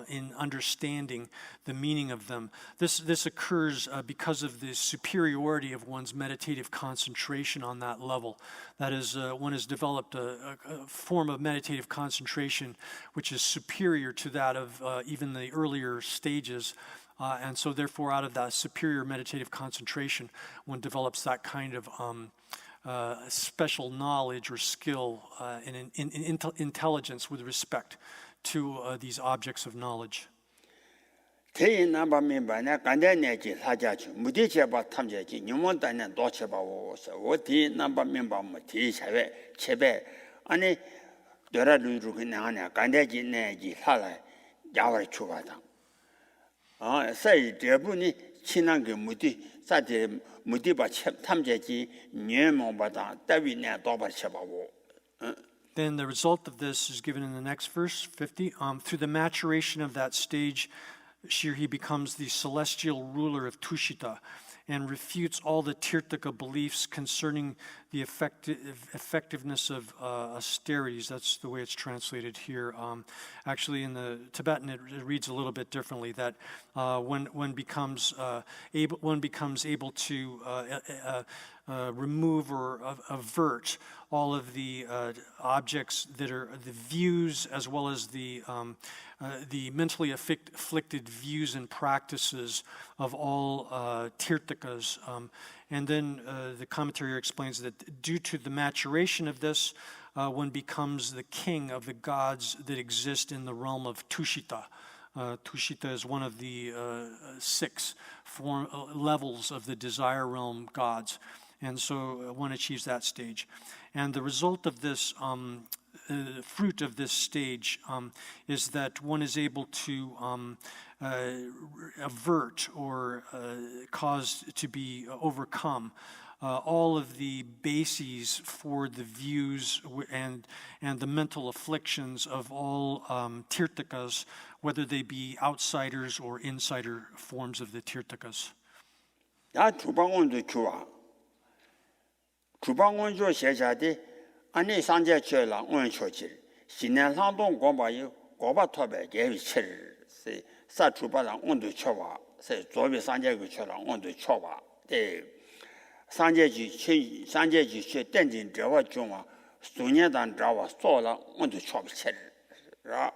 in understanding the meaning of them. This occurs because of the superiority of one's meditative concentration on that level. That is, one has developed a form of meditative concentration which is superior to that of even the earlier stages. And so therefore, out of that superior meditative concentration, one develops that kind of special knowledge or skill and intelligence with respect to these objects of knowledge. 사이 대부분이 친한 게 무디 사대 무디바 탐제지 녀몽바다 따위네 도바쳐바고. Then the result of this is given in the next verse 50. Through the maturation of that stage, he becomes the celestial ruler of Tushita and refutes all the Tirtaka beliefs concerning the effectiveness of austerities. That's the way it's translated here. Actually, in the Tibetan, it reads a little bit differently. That one becomes able to remove or avert all of the objects that are the views, as well as the mentally afflicted views and practices of all Tirthakas. And then the commentary explains that due to the maturation of this, one becomes the king of the gods that exist in the realm of Tushita. Tushita is one of the 6 levels of the desire realm gods. And so one achieves that stage. And the result of this, fruit of this stage, is that one is able to avert or cause to be overcome all of the bases for the views and the mental afflictions of all tirthakas, whether they be outsiders or insider forms of the tirthakas. 야 주방원도 좋아. 주방원조 세자데 안에 산재처라 원초질. 신년 상동 공바요 고바토베 예비칠. 사 주바랑 온도 쳐와. 세 조비 산재그 쳐라 온도 쳐와. 네. 산재지 최 땡진 저와 중화 수년단 저와 소라 온도 쳐비칠. 라.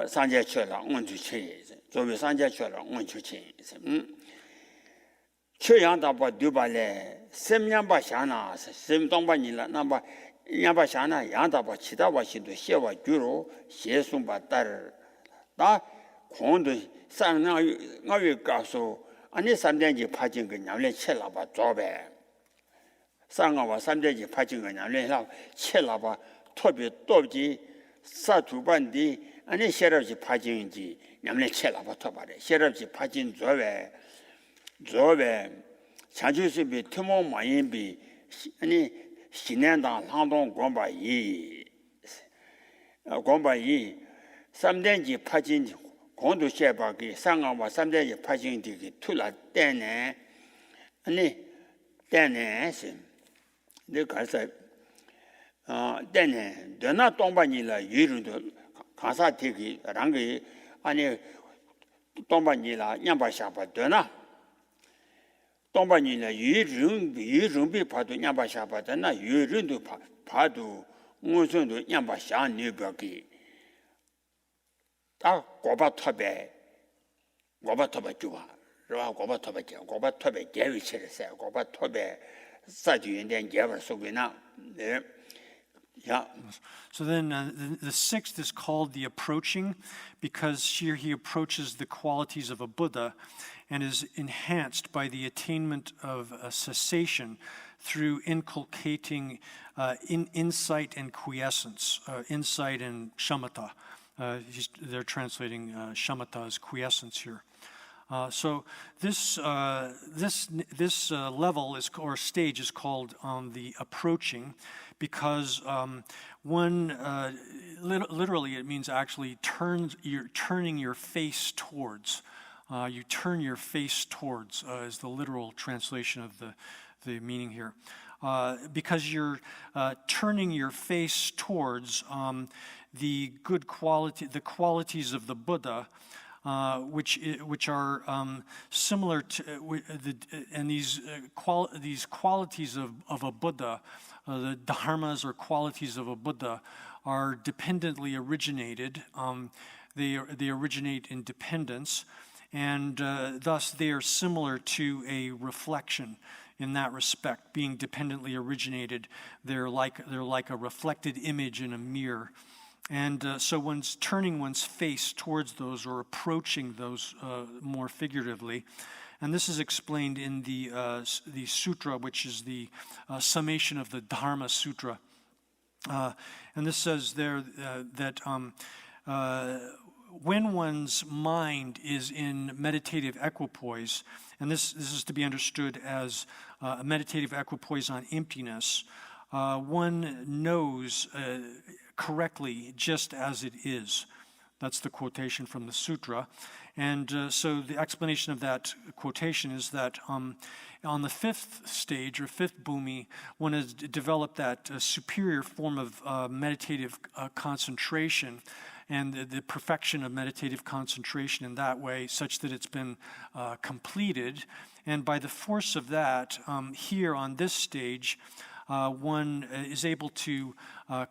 산재처라 온도 치. 조비 산재처라 온도 치. 최양다바 두발레 셈냥바 샤나 셈동바니라 나바 냐바 샤나 양다바 치다바 신도 셰와 주로 셰숨바 따르 나 콘도 상나 나위 가서 아니 삼대지 파진 거 냐래 쳇라바 조베 상가와 삼대지 파진 거 냐래 쳇라바 토비 또지 사두반디 아니 셰럽지 파진지 냐래 쳇라바 토바레 셰럽지 파진 조베 조베 자주스비 트모 마인비 아니 신년당 상동 공바이 공바이 삼대지 파진 공도 셰바기 상가와 삼대지 파진디 투라 때네 아니 때네 네 가서 때네 너나 동반이라 유르도 가사티기 랑게 아니 동반이라 냠바샤바 되나 동반이나 유릉비 파도 냠바샤바다 나 유릉도 파도 무슨도 냠바샤 네버기 다 고바토베 좋아 라 고바토베 개위치르세 고바토베 사주연된 개버 속이나 네 Yeah. So then the sixth is called the approaching, because here he approaches the qualities of a Buddha and is enhanced by the attainment of a cessation through inculcating insight and quiescence, insight and shamatha. They're translating shamatha as quiescence here. So this level or stage is called the approaching, because one literally it means actually turning your face towards. You turn your face towards is the literal translation of the meaning here, because you're turning your face towards the qualities of the Buddha. Which are similar to these qualities of a Buddha, the dharmas or qualities of a Buddha, are dependently originated. They originate in dependence, and thus they are similar to a reflection in that respect. Being dependently originated, they're like a reflected image in a mirror. And so one's turning one's face towards those or approaching those more figuratively. And this is explained in the sutra, which is the summation of the Dharma Sutra. And this says there that when one's mind is in meditative equipoise, and this is to be understood as a meditative equipoise on emptiness, one knows correctly just as it is. That's the quotation from the sutra. And so the explanation of that quotation is that on the fifth stage or fifth bhumi, one has developed that superior form of meditative concentration and the perfection of meditative concentration in that way, such that it's been completed. And by the force of that, here on this stage, one is able to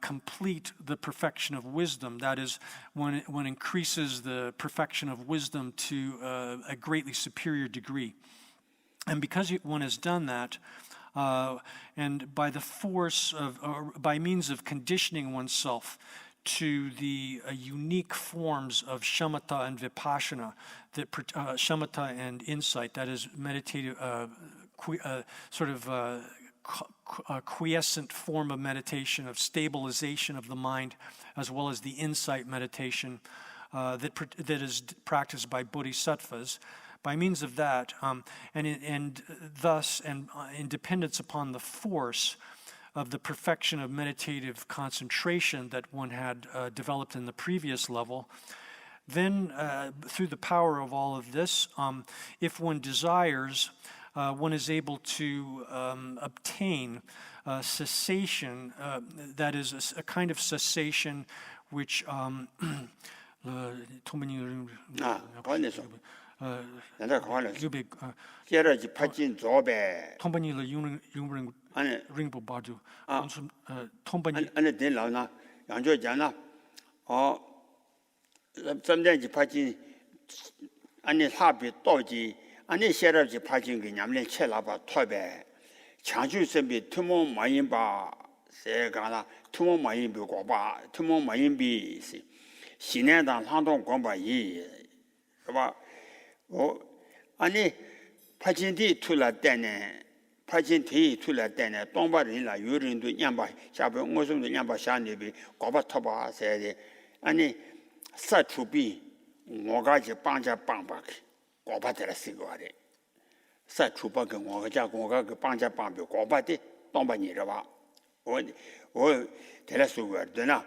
complete the perfection of wisdom. That is, one increases the perfection of wisdom to a greatly superior degree. And because one has done that, and by the force of, or by means of conditioning oneself to the unique forms of shamatha and vipassana, that shamatha and insight, that is meditative, a quiescent form of meditation, of stabilization of the mind, as well as the insight meditation that is practiced by bodhisattvas. By means of that, and thus, in dependence upon the force of the perfection of meditative concentration that one had developed in the previous level, then through the power of all of this, if one desires, one is able to obtain cessation, that is a kind of cessation which 내가 가는 제라지 파진 조배 아니 아니 될라나 양조잖아 점점지 파진 아니 사비 또지 아니 셰라지 파진 그 냠래 쳇라바 토배 장주선비 투모 마인바 세가나 투모 마인비 고바 투모 마인비 신내당 상동 공바이 봐 아니 파진디 출라때네 파진디 출라때네 동바리라 요린도 냠바 샤베 오송도 냠바 샤네비 고바 토바 세데 아니 사추비 뭐가지 빵자 빵박 고바데라 시고아데 사추바가 뭐가자 고가 그 빵자 빵비 고바데 동바니라 봐 오 데라수거드나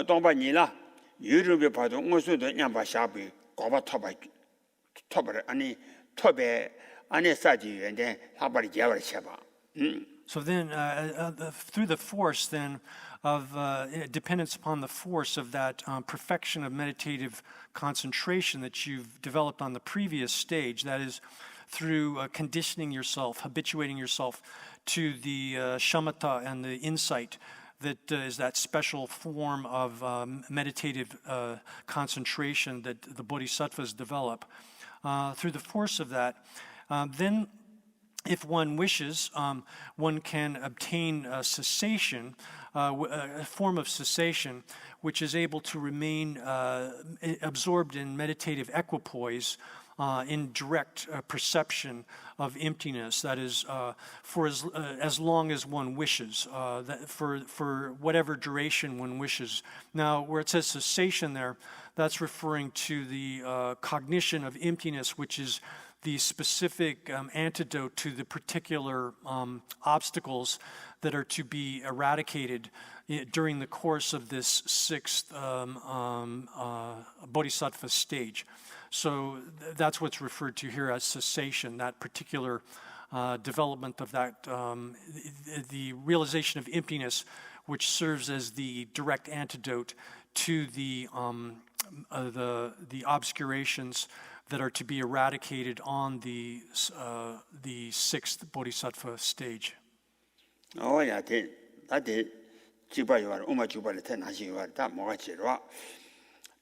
동바니라 요르베 봐도 오송도 냠바 샤비 고바 토바 토바 아니 토베 안에 사지연데 하바리 제발 쳐봐. So then, through the force then of dependence upon the force of that perfection of meditative concentration that you've developed on the previous stage, that is through conditioning yourself, habituating yourself to the shamatha and the insight that is that special form of meditative concentration that the bodhisattvas develop. Through the force of that, then if one wishes, one can obtain cessation, a form of cessation, which is able to remain absorbed in meditative equipoise, in direct perception of emptiness. That is, for as long as one wishes, for whatever duration one wishes. Now, where it says cessation there, that's referring to the cognition of emptiness, which is the specific antidote to the particular obstacles that are to be eradicated during the course of this sixth bodhisattva stage. So that's what's referred to here as cessation, that particular development of that, the realization of emptiness, which serves as the direct antidote to the obscurations that are to be eradicated on the sixth bodhisattva stage. Oh yeah, that jibayuar uma jubale tenashiuar that mogachirwa.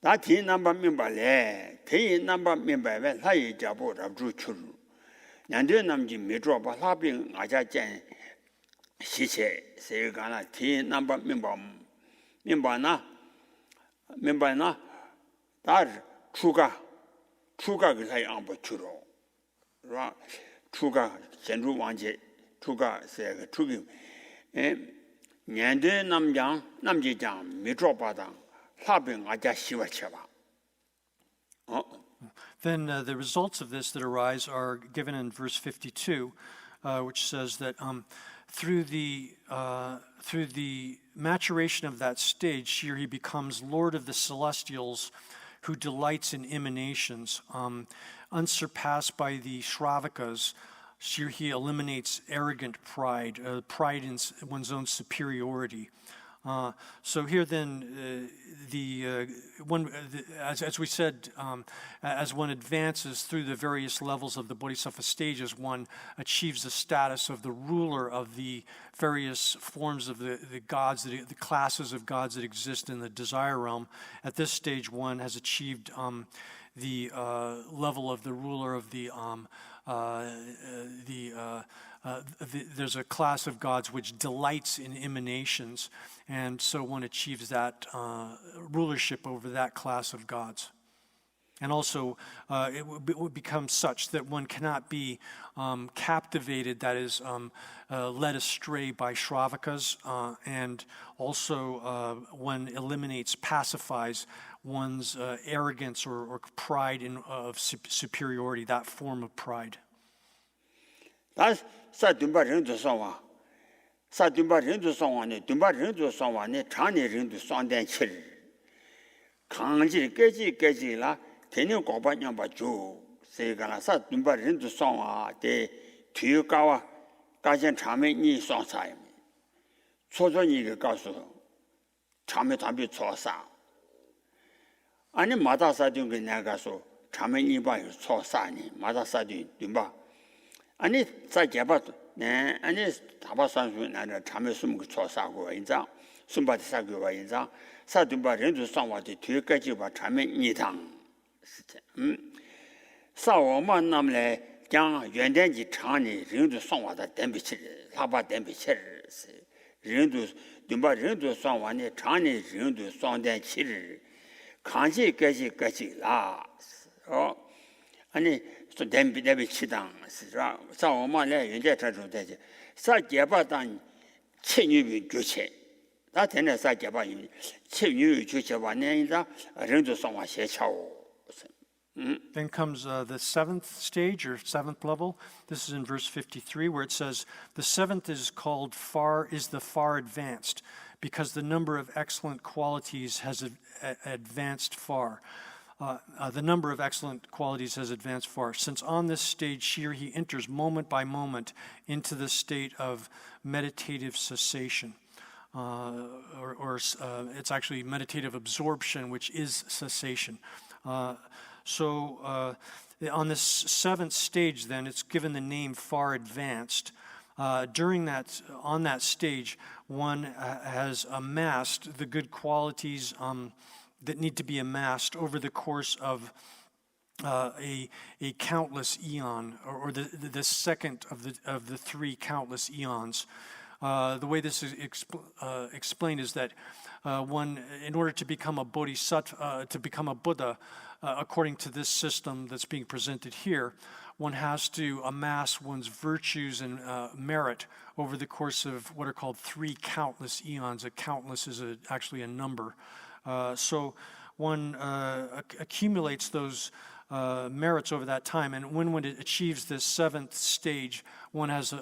That he number member le, he number member when I jabo of Druchuru. Nande namji metro balabing aja jen shiche, say gana tea number member na that chuga gusai ambo churo. Chuga Shenru wanje, chuga say chugi. Nande namji jam metro badang. Then the results of this that arise are given in verse 52, which says that through the maturation of that stage, here he becomes Lord of the celestials, who delights in emanations, unsurpassed by the Shravakas. Here he eliminates arrogant pride, pride in one's own superiority. So here then, as we said, as one advances through the various levels of the bodhisattva stages, one achieves the status of the ruler of the various forms of the gods, the classes of gods that exist in the desire realm. At this stage, one has achieved the level of the ruler of there's a class of gods which delights in emanations, and so one achieves that rulership over that class of gods. And also, it would become such that one cannot be captivated, that is, led astray by Shravakas, and also one eliminates, pacifies one's arrogance or pride of superiority, that form of pride. 다 사둔바 렌도 상와 사둔바 렌도 상와네 둔바 렌도 상와네 장내 렌도 상된 칠 강지 깨지라 대년 고반냥 봐줘 세가나 사둔바 렌도 상와 대 뒤가와 가전 참에 니 상사이 초전이 그 가서 참에 담비 초사 아니 마다사든 그 내가서 참에 니 봐요 초사니 마다사든 둔바 아니 자개바도 네 아니 다바산수 나는 참에 숨고 초사고 인자 숨바디 사고가 인자 사둔바 렌도 상와디 뒤까지 봐 참에 니당 사오만 남래 장 연대지 장니 렌도 상와다 댐비치 라바 댐비치 렌도 둔바 렌도 상와네 장니 렌도 상된치 간지 까지라 아니 또 댐비 치당 사오만래 연대 자주되지 사개바단 체뉴비 교체 다 되네 사개바 체뉴 교체 완내이다 렌도 상와 셰차오. Then comes the seventh stage or seventh level. This is in verse 53 where it says, the seventh is called the far advanced, because the number of excellent qualities has advanced far. The number of excellent qualities has advanced far. Since on this stage here he enters moment by moment into the state of meditative cessation. It's actually meditative absorption, which is cessation. So on this seventh stage, then, it's given the name far advanced. On that stage, one has amassed the good qualities that need to be amassed over the course of a countless eon, or the second of the three countless eons. The way this is explained is that one, in order to become a bodhisattva, to become a Buddha, according to this system that's being presented here, one has to amass one's virtues and merit over the course of what are called three countless eons. A countless is actually a number. So one accumulates those merits over that time, and when one achieves this seventh stage, one has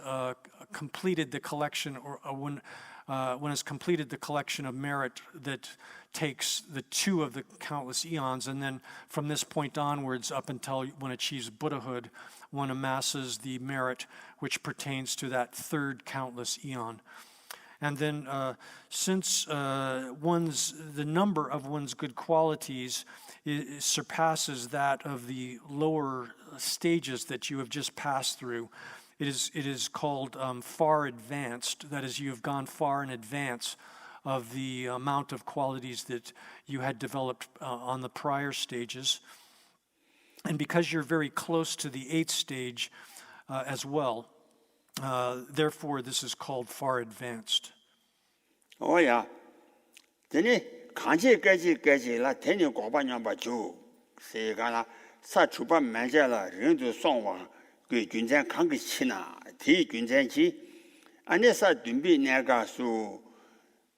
completed the collection, or one has completed the collection of merit that takes the two of the countless eons, and then from this point onwards, up until one achieves Buddhahood, one amasses the merit which pertains to that third countless eon. And then since the number of one's good qualities surpasses that of the lower stages that you have just passed through, it is called far advanced. That is, you have gone far in advance of the amount of qualities that you had developed on the prior stages. And because you're very close to the eighth stage as well, therefore this is called far advanced. Oh yeah. Then 간지까지 라 대니 고반냥 봐줘. 세가나 사추바 만자라 렌도 송와 그 군장 강기 치나 대 군장지 안에서 준비 내가 수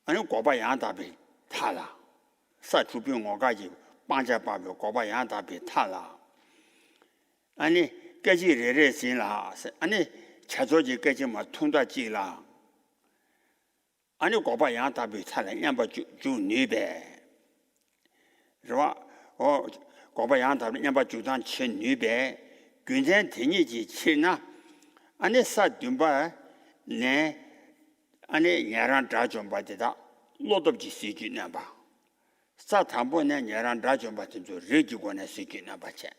아니 고바양 답이 타라. 사추병 오가지 방자 바비 고바양 답이 타라. 아니 깨지 레레신라. 아니 차조지까지 뭐 통다지라. 아니 고바양 답이 타라. 양바 주니베. 是吧？고바양 답이 양바 주단 친니베. 군전 대니지 치나. 아니 사둔바 네 아니 야란 자좀 받다. 로덥지 시기나 봐. 사탄보네 야란 자좀 받든 저 레기고네 시기나 봐체.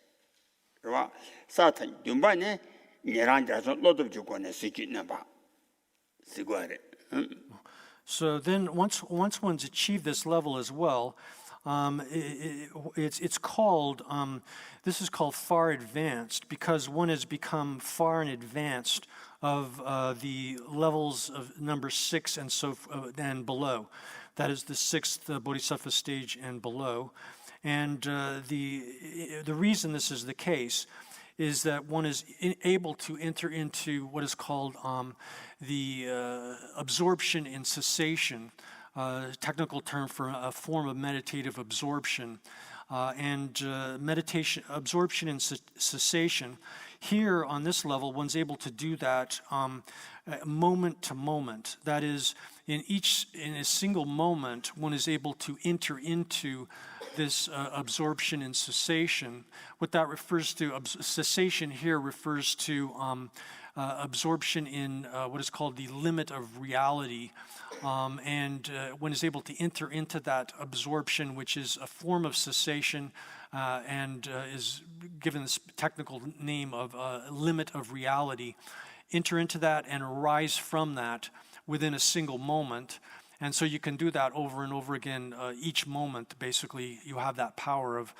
是吧? 사탄 둔바네 야란 자좀 로덥지고네 시기나 봐. 시고래. So then once one's achieved this level as well, it's called, this is called far advanced, because one has become far in advanced the levels of number 6 and below. That is the 6th Bodhisattva stage and below. And the reason this is the case is that one is able to enter into what is called the absorption in cessation, technical term for a form of meditative absorption. Meditation, absorption in cessation. Here on this level, one's able to do that moment to moment. That is, in a single moment, one is able to enter into this absorption in cessation. What that refers to, cessation here refers to absorption in what is called the limit of reality. One is able to enter into that absorption, which is a form of cessation and is given this technical name of limit of reality. Enter into that and arise from that within a single moment. And so you can do that over and over again each moment. Basically, you have that power of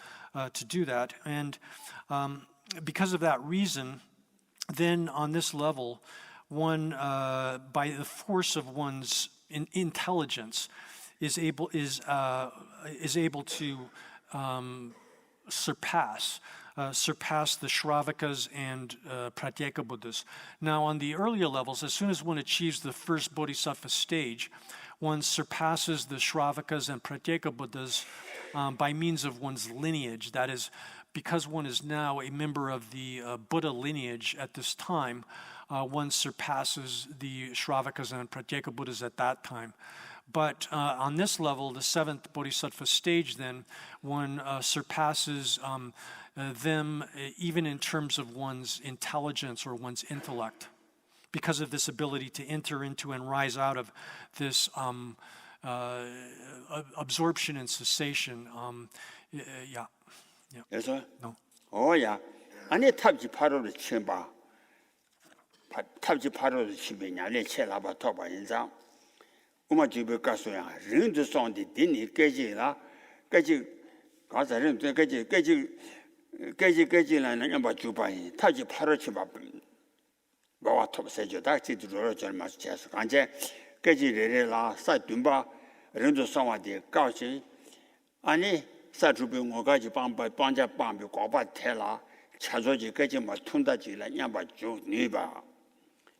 to do that. And because of that reason, then on this level, one, by the force of one's intelligence, is able to surpass the Shravakas and Pratyeka Buddhas. Now, on the earlier levels, as soon as one achieves the first Bodhisattva stage, one surpasses the Shravakas and Pratyeka Buddhas by means of one's lineage. That is, because one is now a member of the Buddha lineage at this time, one surpasses the Shravakas and Pratyeka Buddhas at that time. But on this level, the 7th Bodhisattva stage, then, one surpasses them even in terms of one's intelligence or one's intellect, because of this ability to enter into and rise out of this absorption and cessation. Yeah. 그래서 No. 오야 아니 탑지 파로를 쳐봐 탑지 파로를 치면야 내 쳐라봐 토바 인자 우마 집에 가서야 른도 손데 되니 깨지라 깨지 가서 른도 깨지라는 amba 주바이 탑지 파로 쳐봐 뭐와 톱세죠 다치도록 절 맞춰서 간제 깨지래라 사둔바 른도 손와데 가시 아니 사주병 오가지 방자 방비 고바 태라 차조지 깨지마 툰다지라 냠바 주 니바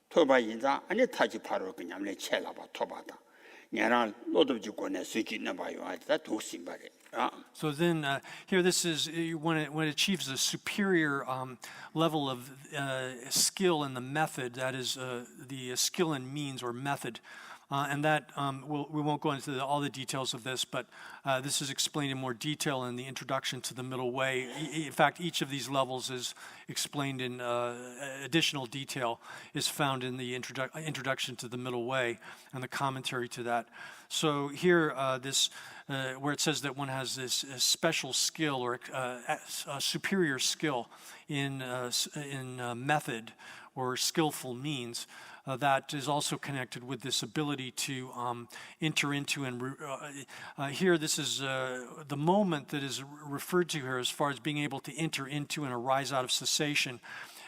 토바 인자 아니 타지 바로 그냥 내 첼라바 토바다 냐랑 로도지 권에 수지나 봐요 아다 도심바래 So then here this is when it achieves a superior level of skill in the method, that is the skill in means or method. And that, we won't go into all the details of this, but this is explained in more detail in the introduction to the middle way. In fact, each of these levels is explained in additional detail, is found in the introduction to the middle way and the commentary to that. So here, where it says that one has this special skill or a superior skill in method or skillful means, that is also connected with this ability to enter into and here this is the moment that is referred to here as far as being able to enter into and arise out of cessation.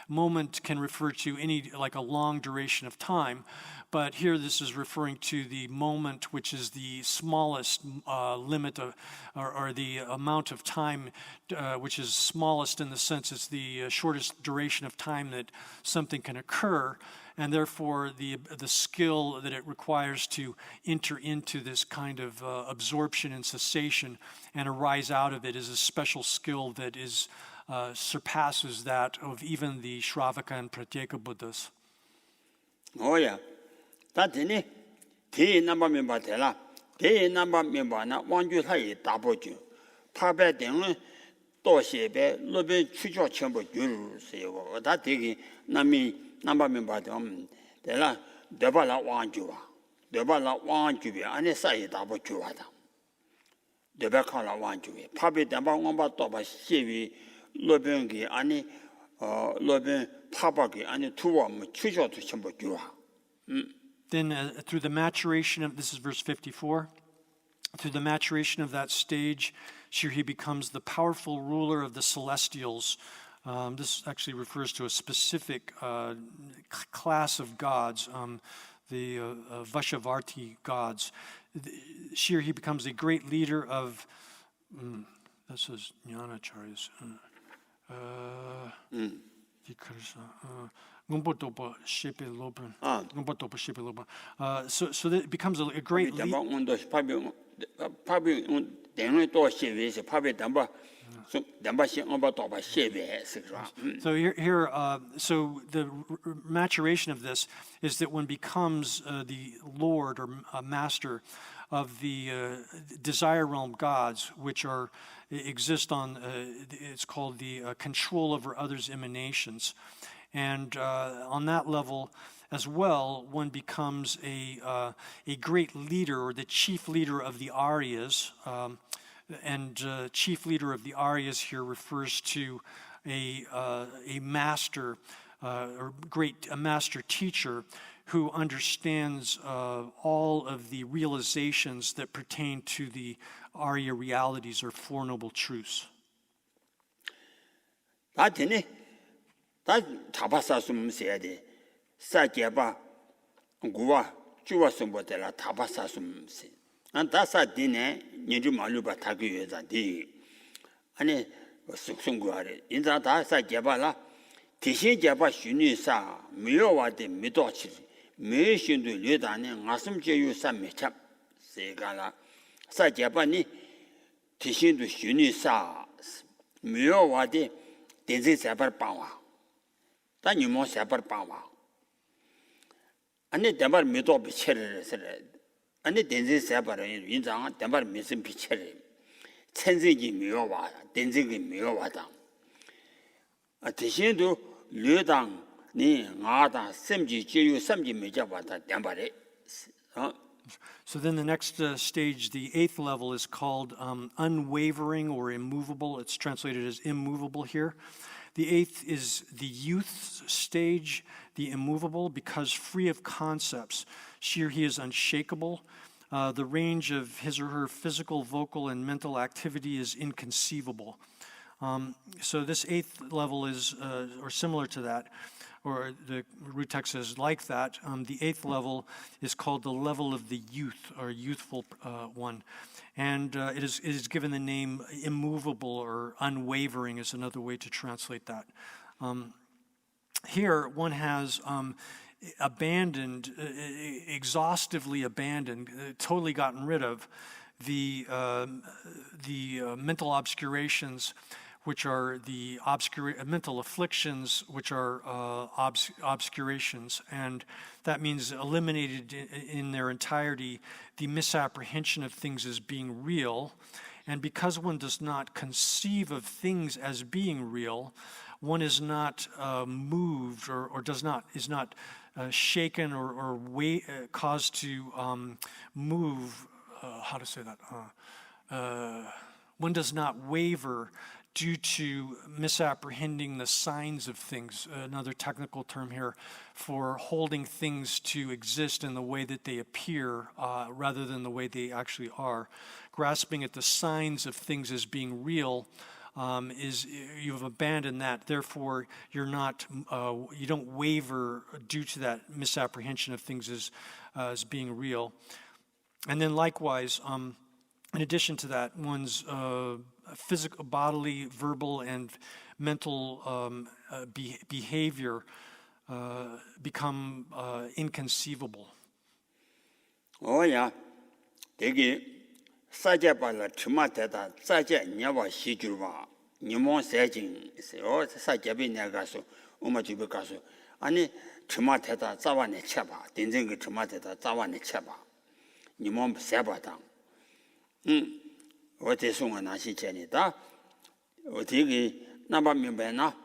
Moment can refer to any, like a long duration of time, but here this is referring to the moment which is the smallest limit of, or the amount of time which is smallest in the sense it's the shortest duration of time that something can occur, and therefore the skill that it requires to enter into this kind of absorption and cessation and arise out of it is a special skill that is surpasses that of even the Shravaka and Pratyeka Buddhas. Oh yeah, that any the number member tela, the number member na wanju hai daboju, pabe deng to xebe lobe chujo chenbo yuru seyo, that the nami number member dem tela debala wanju be ane sai daboju wada. Debakala wanju, pabe damba ngomba to ba xebi 로변기 아니 로변 파박이 아니 두원 추저도 전부 주와. Then through the maturation of, this is verse 54, through the maturation of that stage, here he becomes the powerful ruler of the celestials, This actually refers to a specific class of gods, the Vashavarti gods. Here he becomes a great leader of, this is Jnanacharyas. So that it becomes a great leader. So here, so the maturation of this is that one becomes the lord or master of the desire realm gods, which exist on, it's called the control over others' emanations. And on that level as well, one becomes a great leader, or the chief leader of the Aryas. And chief leader of the Aryas here refers to a master, a master teacher who understands all of the realizations that pertain to the Arya realities or Four Noble Truths. Dasa dine nyindu maluba tagu yoza di ane suksunguare inza dasa jeba la tishin jeba shunu sa miyo wade mido chiri miyo shindu lyodane ngasum jeyu sa mechap segala sa jeba ni tishindu shunu sa miyo wade denzi sebar pawa ta nyumo sebar pawa ane debar mido bicheri sere 아니 denzi 세바를 인장 담발 미슨 비체를 천지기 미워와 denzi기 미워와다 아 대신도 류당 니 나다 샘지 제유 샘지 메자와다 담발에 So then the next stage, the eighth level, is called unwavering or immovable. It's translated as immovable here. The eighth is the youth stage, the immovable, because free of concepts. Here he is unshakable. The range of his or her physical, vocal, and mental activity is inconceivable. So this eighth level is, or similar to that, or the root text says like that. The eighth level is called the level of the youth, or youthful one. And it is given the name immovable or unwavering is another way to translate that. Here one has abandoned, exhaustively abandoned, totally gotten rid of the mental obscurations, which are the mental afflictions, which are obscurations, and that means eliminated in their entirety the misapprehension of things as being real. And because one does not conceive of things as being real, one is not moved or is not shaken or caused to move. How to say that? One does not waver due to misapprehending the signs of things, another technical term here for holding things to exist in the way that they appear rather than the way they actually are. Grasping at the signs of things as being real is you've abandoned that. Therefore, you don't waver due to that misapprehension of things as being real. And then likewise, in addition to that, one's physical, bodily, verbal, and mental behavior become inconceivable. Oh yeah, 되게 사제발라 주마테다 사제 냐와 시주와 니모 세진 어 사제비 내가서 엄마집에 가서 아니 주마테다 자완에 쳐봐 된쟁이 주마테다 자완에 쳐봐 니모 세바다 어디 송은 아시잖니다 어디기 나바 명배나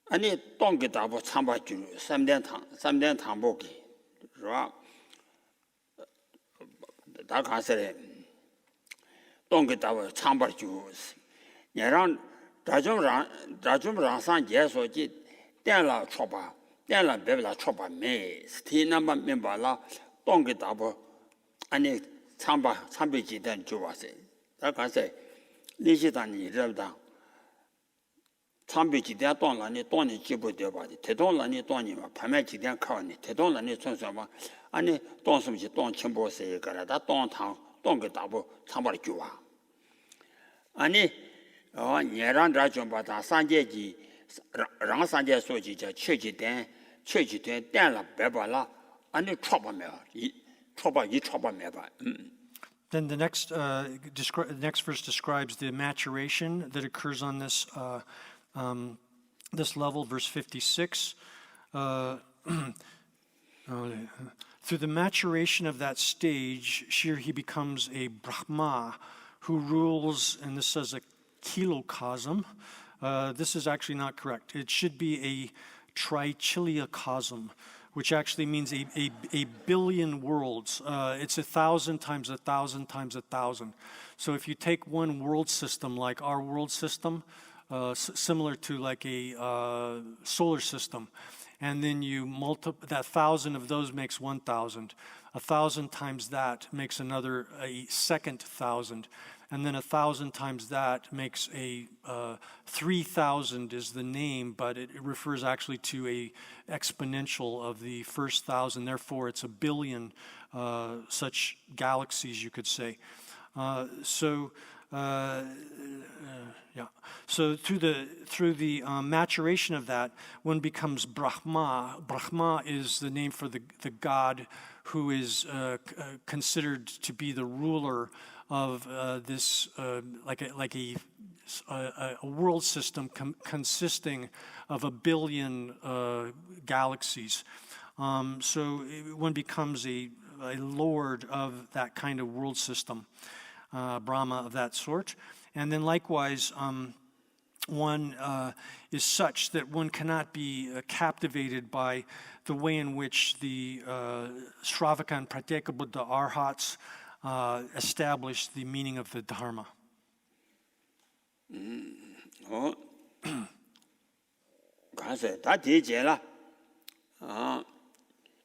아니 동기다고 참바주 3년 당보기 그러 다 가서래 동기다고 참바주 얘랑 다좀랑 제소지 때라 쳐봐 때라 배라 쳐봐 매 스티나만 멤버라 동기다고 아니 참배지단 좋았어요. 다 가서 리시단이 이러다 참비 지대 돈란이 돈이 지부되어 봐지 대돈란이 돈이면 판매 지대 카니 대돈란이 천서마 아니 돈숨지 돈 첨보세 거라다 돈탕 돈게 다부 참바리 주와 아니 예란자 좀 받아 산제지 랑 산제 소지 저 최지된 된라 배발라 아니 초바며 이 초바며 봐 Then the next verse describes the maturation that occurs on this this level, verse 56. Through the maturation of that stage, here he becomes a Brahma who rules, and this says a kilocosm. This is actually not correct. It should be a trichiliocosm, which actually means a billion worlds. It's 1,000 times 1,000 times 1,000. So if you take one world system like our world system, similar to like a solar system, and then you multiply that 1,000 of those makes 1,000. 1,000 times that makes another a second 1,000. And then 1,000 times that makes a 3,000 is the name, but it refers actually to a exponential of the first 1,000. Therefore, it's a billion such galaxies, you could say. So through the maturation of that, one becomes Brahma. Brahma is the name for the God who is considered to be the ruler of this like a world system consisting of a billion galaxies. So one becomes a lord of that kind of world system, Brahma of that sort. And then likewise, one is such that one cannot be captivated by the way in which the Shravaka and Pratyeka Buddha Arhats establish the meaning of the Dharma. 가서 다 되제라.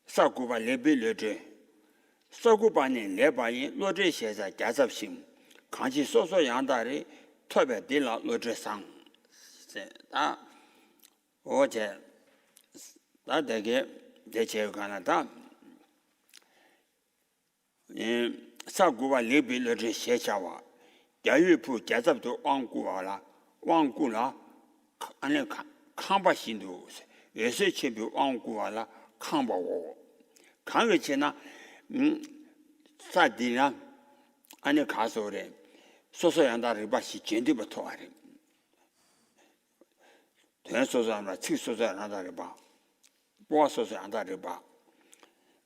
사구바 레베 레제. 사구바니 레바이 로제 셰자 자섭심. 강시 소소 양다리特别 되라 로제상. 다 어제 다 되게 대체 가나다. 사구바 레베 레제 셰자와 야유부 자섭도 왕구와라. 왕구라 아니 칸바신도 예세체비 왕구와라 칸바오 칸게체나 사디나 아니 가서래 소소양다를 바시 젠디부터 와래 대소자나 치소자나다를 봐 보아소자나다를 봐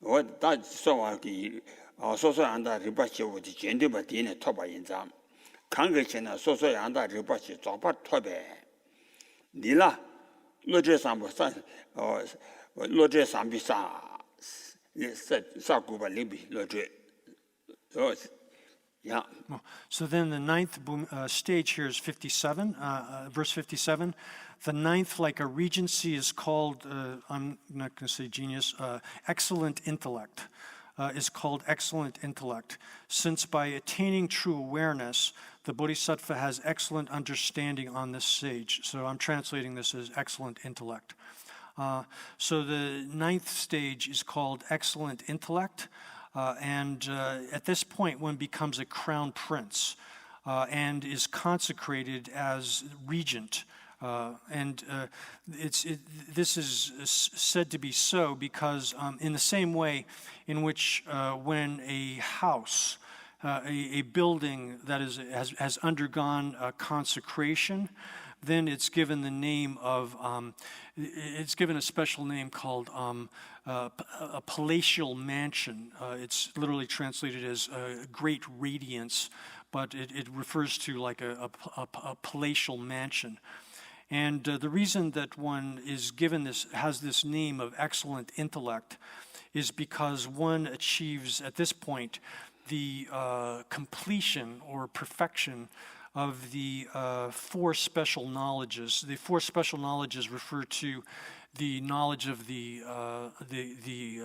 어다 소와기 소소양다를 바시 오지 젠디부터 토바 인자 칸게체나 소소양다를 바시 쪼바 토베 니라 로제 삼보산 로제 삼비사 사구바 리비 로제 yeah. So then the ninth stage here is 57, verse 57. The ninth, like a regency, is called, I'm not going to say genius, excellent intellect, is called excellent intellect. Since by attaining true awareness, the Bodhisattva has excellent understanding on this stage. So I'm translating this as excellent intellect. So the ninth stage is called excellent intellect. And at this point, one becomes a crown prince and is consecrated as regent. This is said to be so because in the same way in which when a house, a building that has undergone consecration, then it's given the name of, it's given a special name called a palatial mansion. It's literally translated as great radiance, but it refers to like a palatial mansion. And the reason that one is given this, has this name of excellent intellect, is because one achieves at this point the completion or perfection of the four special knowledges. The four special knowledges refer to the knowledge of the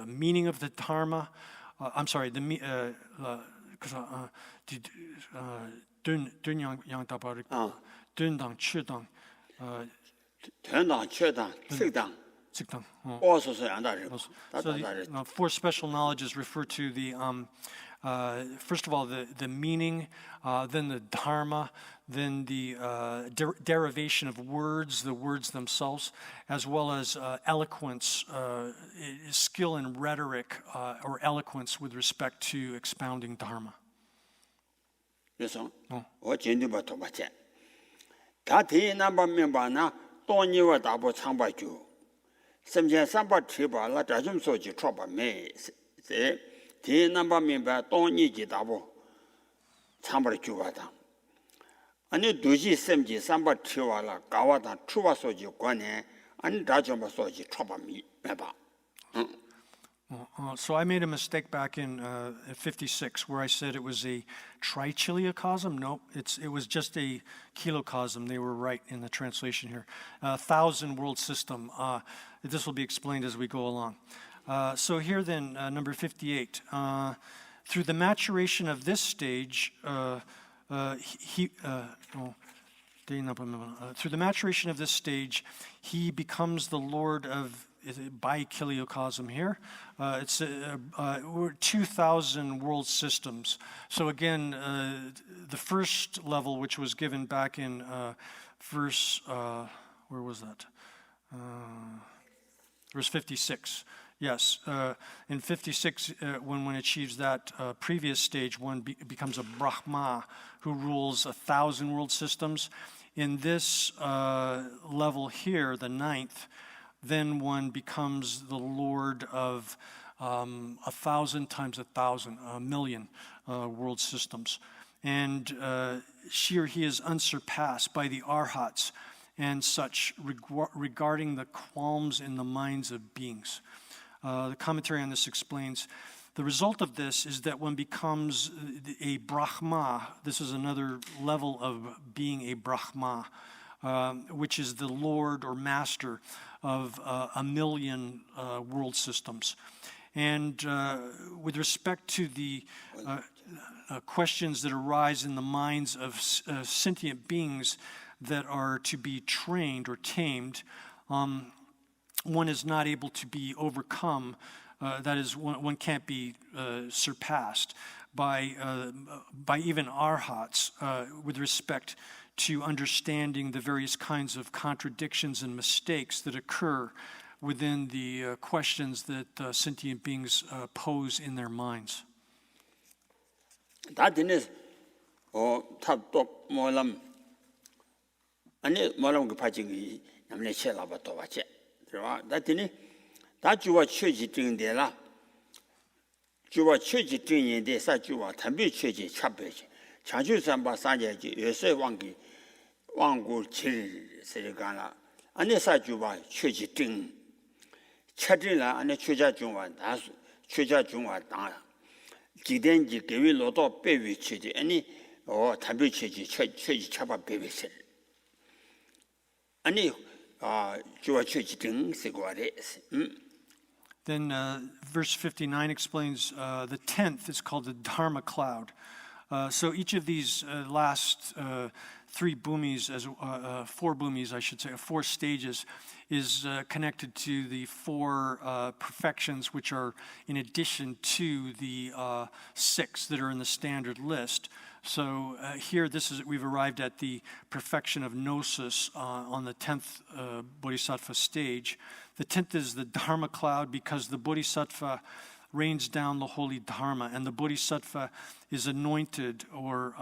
meaning of the Dharma. I'm sorry, 전당, 최당, 특당, 직당. 어서서 양다를. So the four special knowledges refer to the, first of all, the meaning, then the dharma, then the derivation of words, the words themselves, as well as eloquence, skill in rhetoric or eloquence with respect to expounding dharma. 그래서 전두부 도바체. 다 대남바 멤버나 돈이와 다보 창바주. 섬제 삼바 트바라 자좀 소지 초바메. 대남바 멤버 돈이지 다보 창바를 주와다. 아니 두지 섬지 삼바 트와라 가와다 추와 소지 관에 아니 자좀 소지 초바미 매바. So I made a mistake back in 56 where I said it was a trichiliocosm. Nope, it was just a kilocosm. They were right in the translation here. 1,000 world system. This will be explained as we go along. So here then, number 58. Through the maturation of this stage, through the maturation of this stage, he becomes the Lord of bi-kiliocosm here. It's 2,000 world systems. So again, the first level, which was given back in verse, where was that? Verse 56. Yes, in 56, when one achieves that previous stage, one becomes a Brahma who rules 1,000 world systems. In this level here, the ninth, then one becomes the Lord of 1,000 times 1,000, a million world systems. And here he is unsurpassed by the arhats and such regarding the qualms in the minds of beings. The commentary on this explains, the result of this is that one becomes a Brahma. This is another level of being a Brahma, which is the Lord or Master of a million world systems. And with respect to the questions that arise in the minds of sentient beings that are to be trained or tamed, one is not able to be overcome. That is, one can't be surpassed by even arhats with respect to understanding the various kinds of contradictions and mistakes that occur within the questions that sentient beings pose in their minds. 다들 탑도 몰람 아니 몰람 그 파징이 남네 쳇라바 또 와체 들어와 다들 다 주와 최지 등데라 주와 최지 등인데 사주와 담비 최지 차배지 자주산바 사제지 예세 왕기 왕고 질세가나 아니 사주와 최지 등 차들라 아니 최자 중와 다수 최자 중와 다 기den지 개위로도 배위치지 아니 담비치지 최지 차바 배위세 아니 주와 최지 등 세고아레 Then verse 59 explains the 10th is called the Dharma cloud. So each of these last three bhumis, four bhumis, I should say, four stages, is connected to the four perfections, which are in addition to the six that are in the standard list. So here, we've arrived at the perfection of gnosis on the 10th bodhisattva stage. The 10th is the Dharma cloud because the bodhisattva rains down the holy Dharma, and the bodhisattva is anointed, or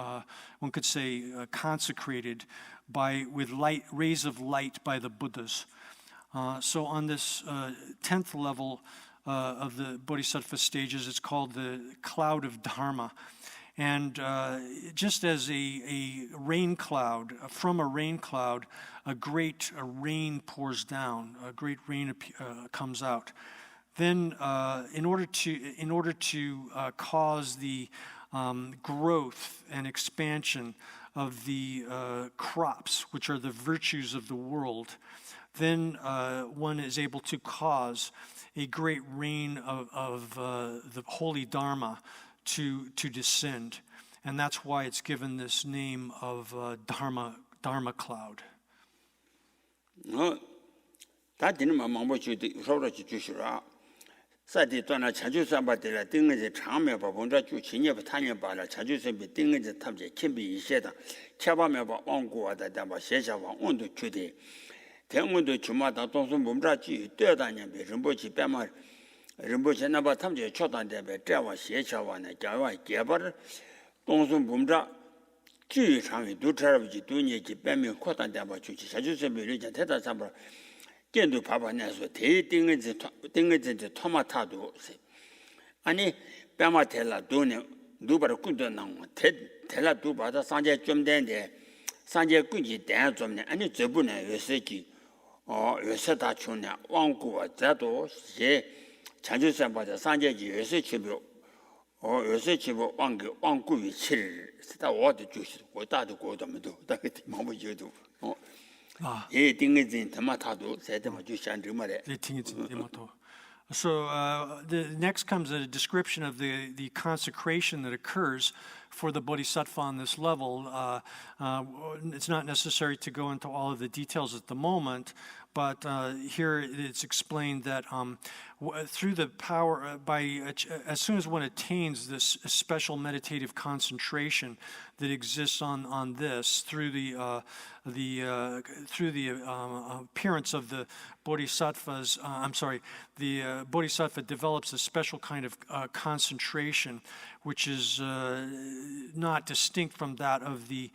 one could say consecrated, with rays of light by the Buddhas. So on this 10th level of the bodhisattva stages, it's called the cloud of Dharma. And just as a rain cloud, from a rain cloud, a great rain pours down, a great rain comes out. Then, in order to cause the growth and expansion of the crops, which are the virtues of the world, then one is able to cause a great rain of the holy Dharma to descend, and that's why it's given this name of Dharma cloud. 다 되는 망보 주디 서로 주시라. 사디 또나 자주산바들 등의 장면 보본자 주 진입 탄년 바라 자주선비 등의 탐제 kim비 이세다. 차바면 봐 왕고와다 담바 세샤와 온도 주디. 대문도 주마다 동선 몸자지 되다냐 rem보지 빼말 rem보지 나바 탐제 초단대배 자와 세샤와나 자와 개발 동선 몸자 지상의 두차르지 두니지 빼면 코단대바 주지 자주선비 리자 대다 삼바 견도 바바내서 대등의 토마타도 아니 뺨아텔라 돈에 누바를 꾸더나고 텔라 두바다 상제 좀 된데 상제 꾸지 대 좀네 아니 저분에 요새기 요새다 추네 왕구와 자도 제 자주선 바다 상제지 요새 집으로 요새 집으로 왕구 위치를 다 어디 주시 고다도 고도면도 다 그때 뭐 줘도 예 등의 토마타도 세대마 주시한테 말에 So the next comes a description of the consecration that occurs for the bodhisattva on this level. It's not necessary to go into all of the details at the moment, but here it's explained that through the power, as soon as one attains this special meditative concentration that exists on this through the appearance of the bodhisattvas, the bodhisattva develops a special kind of concentration, which is not distinct from that of the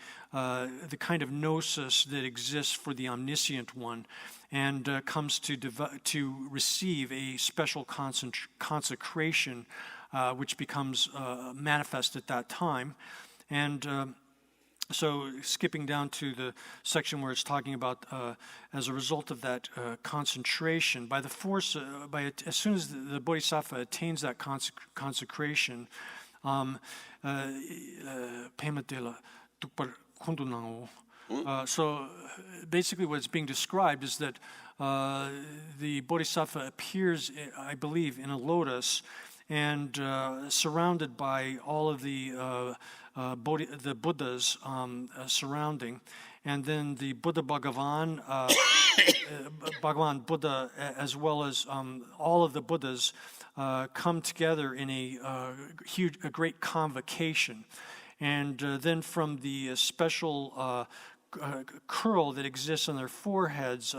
kind of gnosis that exists for the omniscient one, and comes to receive a special consecration, which becomes manifest at that time. And so skipping down to the section where it's talking about as a result of that concentration, by the force, as soon as the bodhisattva attains that consecration, so basically what's being described is that the bodhisattva appears, I believe, in a lotus and surrounded by all of the Buddhas surrounding, and then the Buddha Bhagavan, Bhagavan Buddha, as well as all of the Buddhas come together in a great convocation, and then from the special curl that exists on their foreheads,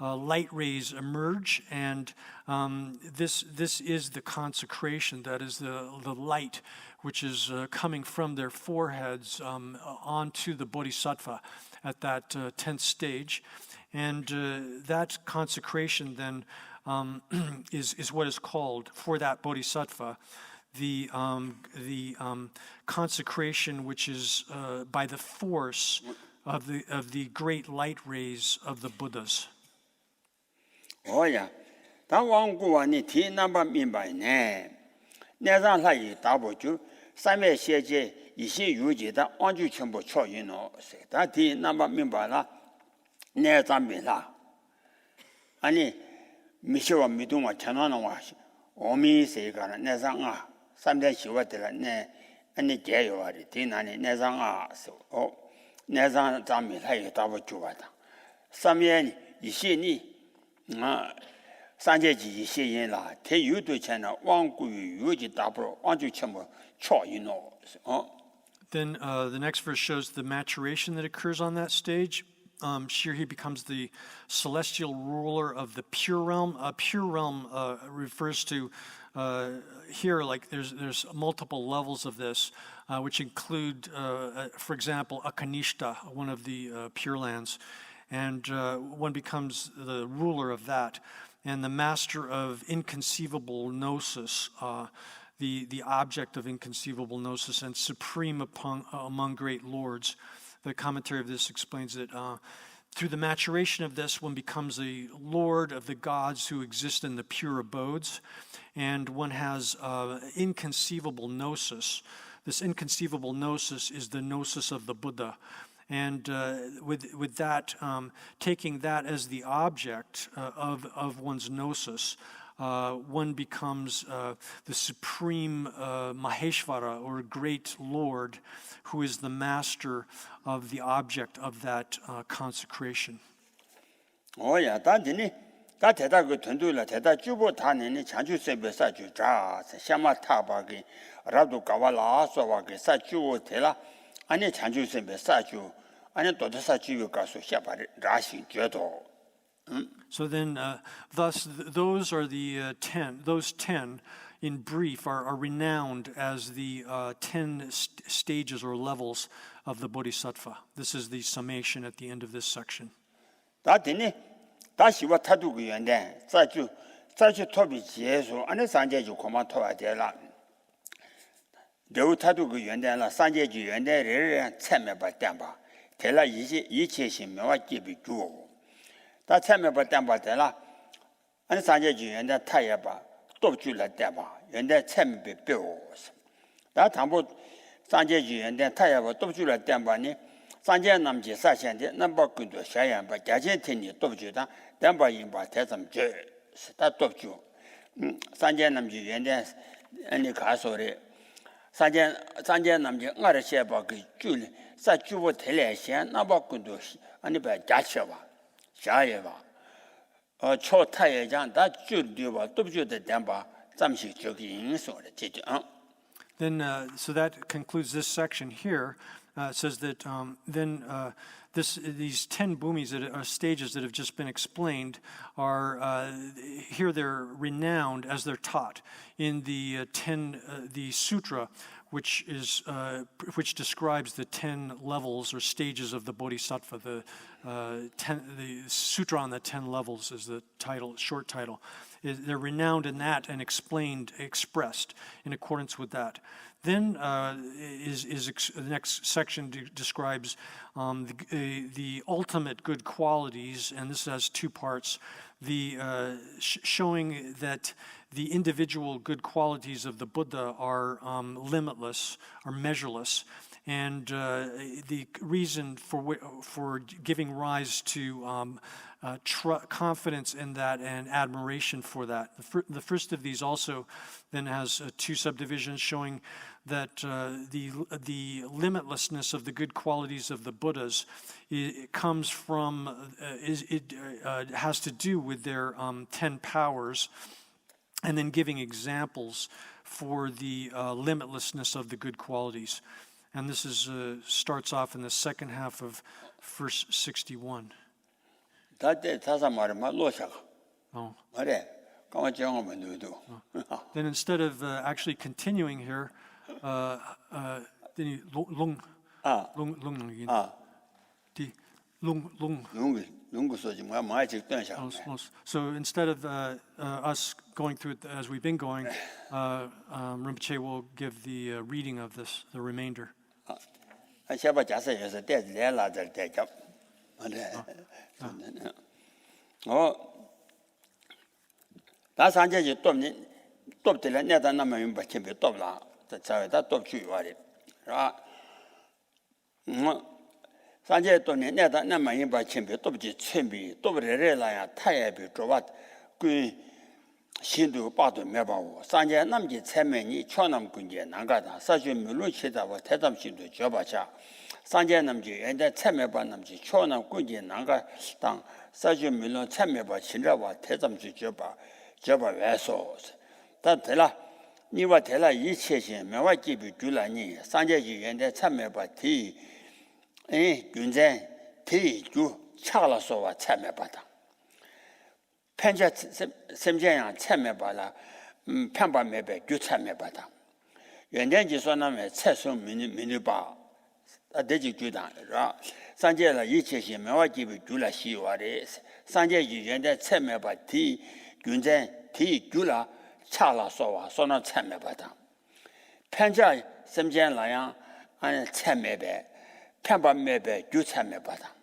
light rays emerge, and this is the consecration. That is the light which is coming from their foreheads onto the bodhisattva at that 10th stage. And that consecration then is what is called, for that bodhisattva, the consecration which is by the force of the great light rays of the Buddhas. Oh yeah, that one go on it. He number mean by name. 내장 사이 다보주 삼회 세제 이시 유지다 안주 전부 초인어 다디 남바 민바라 내장 민라 아니 미셔와 미동와 전화노와 오미세가나 내장아 삼대 시와들 내 아니 제요와리 디나니 내장아 내장 잠이 사이 다보주와다 삼회 이시니 산제지 이시인라 대유도 전에 왕구유 유지 답으로 안주 전부 초인어 Then the next verse shows the maturation that occurs on that stage. Here he becomes the celestial ruler of the pure realm. Pure realm refers to here, like there's multiple levels of this, which include, for example, Akanishta, one of the pure lands, and one becomes the ruler of that, and the master of inconceivable gnosis. The object of inconceivable gnosis and supreme among great lords. The commentary of this explains that through the maturation of this, one becomes a lord of the gods who exist in the pure abodes, and one has inconceivable gnosis. This inconceivable gnosis is the gnosis of the Buddha. And with that, taking that as the object of one's gnosis, one becomes the supreme Maheshvara, or great Lord, who is the master of the object of that consecration. 오야 단디니 다 대다 그 돈도라 대다 주보 타는 장주 세베 사주 자 샤마 타바기 라도 가발라 소바기 사주 대라 아니 장주 세베 사주 아니 또도 사주 가서 샤바 라시 줘도 So then, thus, those are the 10. Those 10, in brief, are renowned as the 10 stages or levels of the Bodhisattva. This is the summation at the end of this section. 다디니 다시와 타두고 연대 사주 토비 지에서 안에 산제주 고마 토와데라 려 타두고 연대라 산제주 연대를 참여바 담바 대라 이체신 명화 기비 주 다 참여바 담바 대라 안에 산제주 연대 타야바 또줄라 담바 연대 참여비 뼈스 다 담보 산제주 연대 타야바 또줄라 담바니 산제 남지 사시한테 남바군도 샤양바 자제테니 또주다 담바인바 대zam제 다 또주 산제 남지 연대 아니 가소리 산제 남지 응아르셰바 그 줄 사주보 텔레시아 남바군도 아니 바 자셔바 샤예바 초타예장 다 줄디바 또주다 담바 잠시 저기 인소를 제죠 Then, so that concludes this section here. It says that these 10 bhumis that are stages that have just been explained are here. They're renowned as they're taught in the the sutra, which describes the 10 levels or stages of the Bodhisattva. The sutra on the 10 levels is the title, short title. They're renowned in that and expressed in accordance with that. Then the next section describes the ultimate good qualities, and this has two parts. Showing that the individual good qualities of the Buddha are limitless, are measureless, and the reason for giving rise to confidence in that and admiration for that. The first of these also then has two subdivisions showing that the limitlessness of the good qualities of the Buddhas comes from has to do with their 10 powers, and then giving examples for the limitlessness of the good qualities. And this starts off in the second half of verse 61. Oh. Then instead of actually continuing here, so instead of us going through it as we've been going, Rinpoche will give the reading of the remainder. 다 산제지 톱들에 내다 남면 받침에 톱라 자다 톱주와리 라 산제 돈에 내다 남면 받침에 톱지 쳔비 톱레레라야 타야비 조와 그 신도 빠도 매바고 산제 남지 체면이 초남 군제 나가다 사주 물론 치다와 대담신도 줘봐자 산제 남지 엔데 체매바 남지 초남 군제 나가 당 사주 물론 체매바 신라와 대담주 줘봐 저봐 왜서 다들라 니와 들라 이체신 매와 기비 줄라니 산제지 연대 참매바 티 군제 티주 차라서와 참매바다 편자 샘제양 참매바라 편바매배 주 참매바다 연대지 소나매 최소 민유바 아대지 주다라 산제라 이체신 매와 기비 줄라 시와레 산제지 연대 참매바 티 군제 티 줄라 차라서와 소나 참매바다 편자 샘제라양 안 참매배 편바매배 주 참매바다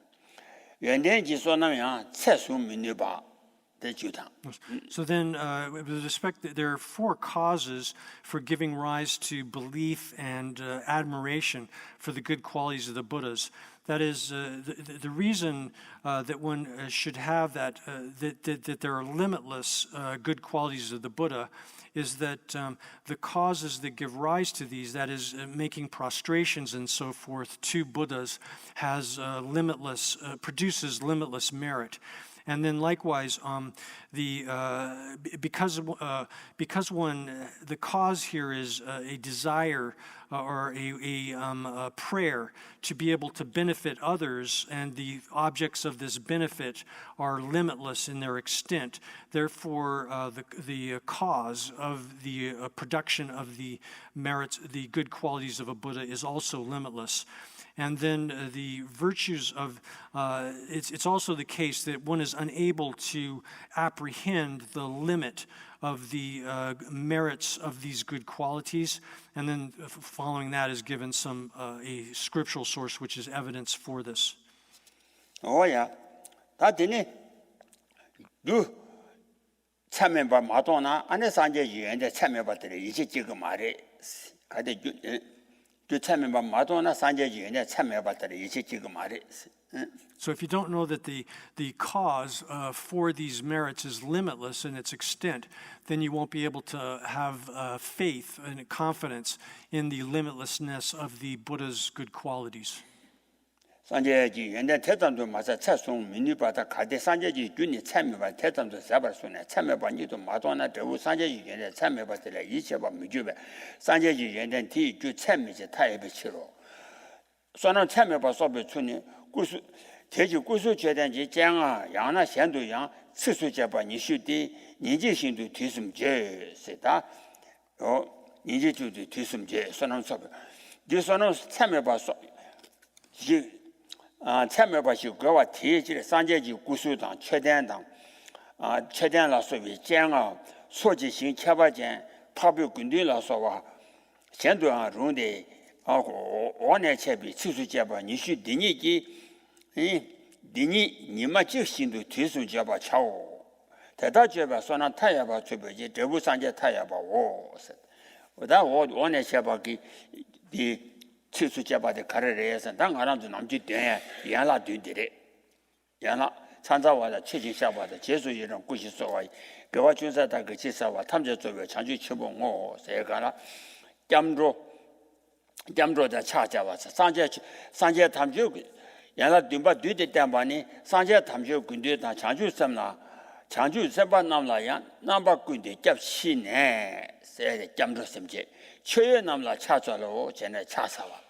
연대지 소나면 최소 민유바 So then, with respect, there are 4 causes for giving rise to belief and admiration for the good qualities of the Buddhas. That is, the reason that one should have that there are limitless good qualities of the Buddha is that the causes that give rise to these, that is, making prostrations and so forth to Buddhas, produces limitless merit. And then likewise, because the cause here is a desire or a prayer to be able to benefit others, and the objects of this benefit are limitless in their extent. Therefore, the cause of the production of the merits, the good qualities of a Buddha is also limitless. And then the virtues of, it's also the case that one is unable to apprehend the limit of the merits of these good qualities. And then following that is given a scriptural source which is evidence for this. Oh yeah, that didn't do. 참여바 마도나 안에 산제 유엔데 참여바들이 이제 지금 말에 가대 그 참여바 마도나 산제 유엔데 참여바들이 이제 지금 말에. So if you don't know that the cause for these merits is limitless in its extent, then you won't be able to have faith and confidence in the limitlessness of the Buddha's good qualities. 산제지 유엔데 대담도 맞아 차송 민니바다 가대 산제지 균이 참여바 대담도 잡아서네 참여바니도 마도나 대우 산제지 유엔데 참여바들이 이체바 미주베 산제지 유엔데 뒤주 참여지 타입이 치로 소는 참여바 소베 추니 구수 대지 구수 제단지 장아 양나 현도 양次数제바 니슈디 니지신도 뒤숨제 세다 니지주도 뒤숨제 소는 소베 뒤소는 참여바 소 참여바시 그와 대지 산제지 구수당 최대당 최대한라서위 장아 소지신 처바전 파비 군들라서와 현도아 룬데 하고 원의 채비 추수제바 니슈 디니기 디니 니마지 신도 뒤수제바 차오 대다제바 소나 타야바 주베지 대부산제 타야바 오 오다 원의 채바기 디 추수제바데 가르레에서 당 하나도 남지 돼 야라 뒤들이 야라参자와다 최지샤바다 제수 이런 구시 소와 그와 준사다 그 지사와 탐제 쪽에 장주 치봉오 세가라 짬로다 차자와서 산제 탐주 야라 dimba 뒤대 때만이 산제 탐주 군대다 장주 섬나 장주 섬바 남라야 남바 군대 잡시네 세 짬로 섬제 최에 남라 차자로 전에 차사와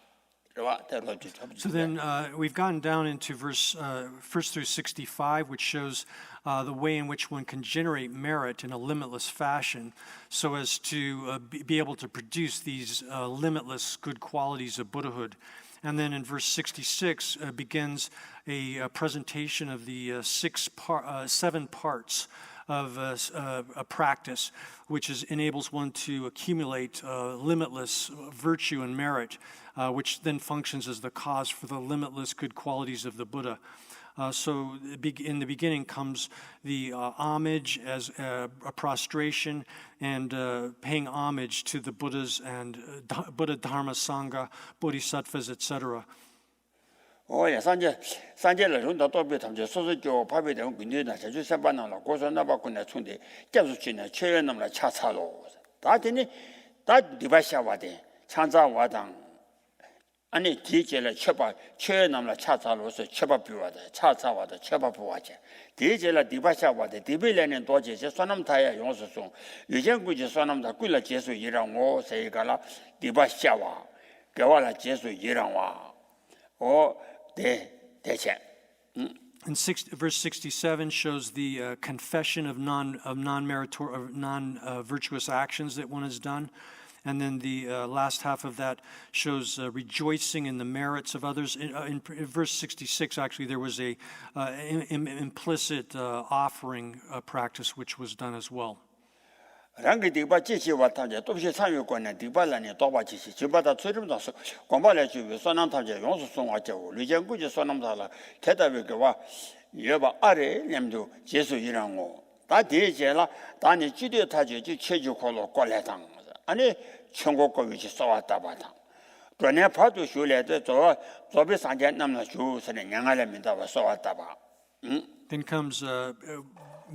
So then we've gotten down into verse 1 through 65, which shows the way in which one can generate merit in a limitless fashion so as to be able to produce these limitless good qualities of Buddhahood. And then in verse 66 begins a presentation of the 7 parts of a practice, which enables one to accumulate limitless virtue and merit, which then functions as the cause for the limitless good qualities of the Buddha. So in the beginning comes the homage as a prostration and paying homage to the Buddhas and Buddha, Dharma, Sangha, Bodhisattvas, etc. 오야 산제를 run다 또비 탐제 소소교 밥에 대한 군대나 제주 선반나라 고선나 바꾼나 총대 잡수치나 최연남라 차차로 다더니 다 디바샤와데 찬자와당 아니 디제를 쳐봐 최연남라 차차로서 쳐봐 비와다 차차와다 쳐봐 보와제 디제라 디바샤와데 디빌레는 도제제 소남타야 용서송 유전구지 소남다 꿀라 제수 이랑오 세가라 디바샤와 겨와라 제수 이랑와 And verse 67 shows the confession of non-virtuous actions that one has done. And then the last half of that shows rejoicing in the merits of others. In verse 66, actually, there was a implicit offering practice which was done as well. 랑게 디바 지시와 탐제 또시 참여권에 디발라니 도바 지시 지바다 처림도 공발해 주고 소남 탐제 용수 송화죠 리젠구지 소남달라 대답에가 여바 아래 냠도 제수 이랑고 다 대제라 다니 지대 타제지 체주콜로 꼴래당 아니 천국거 위치 써왔다 바다 그러네 파도 쇼래도 저 저비 상제 남나 주스네 양알입니다 써왔다 봐 Then comes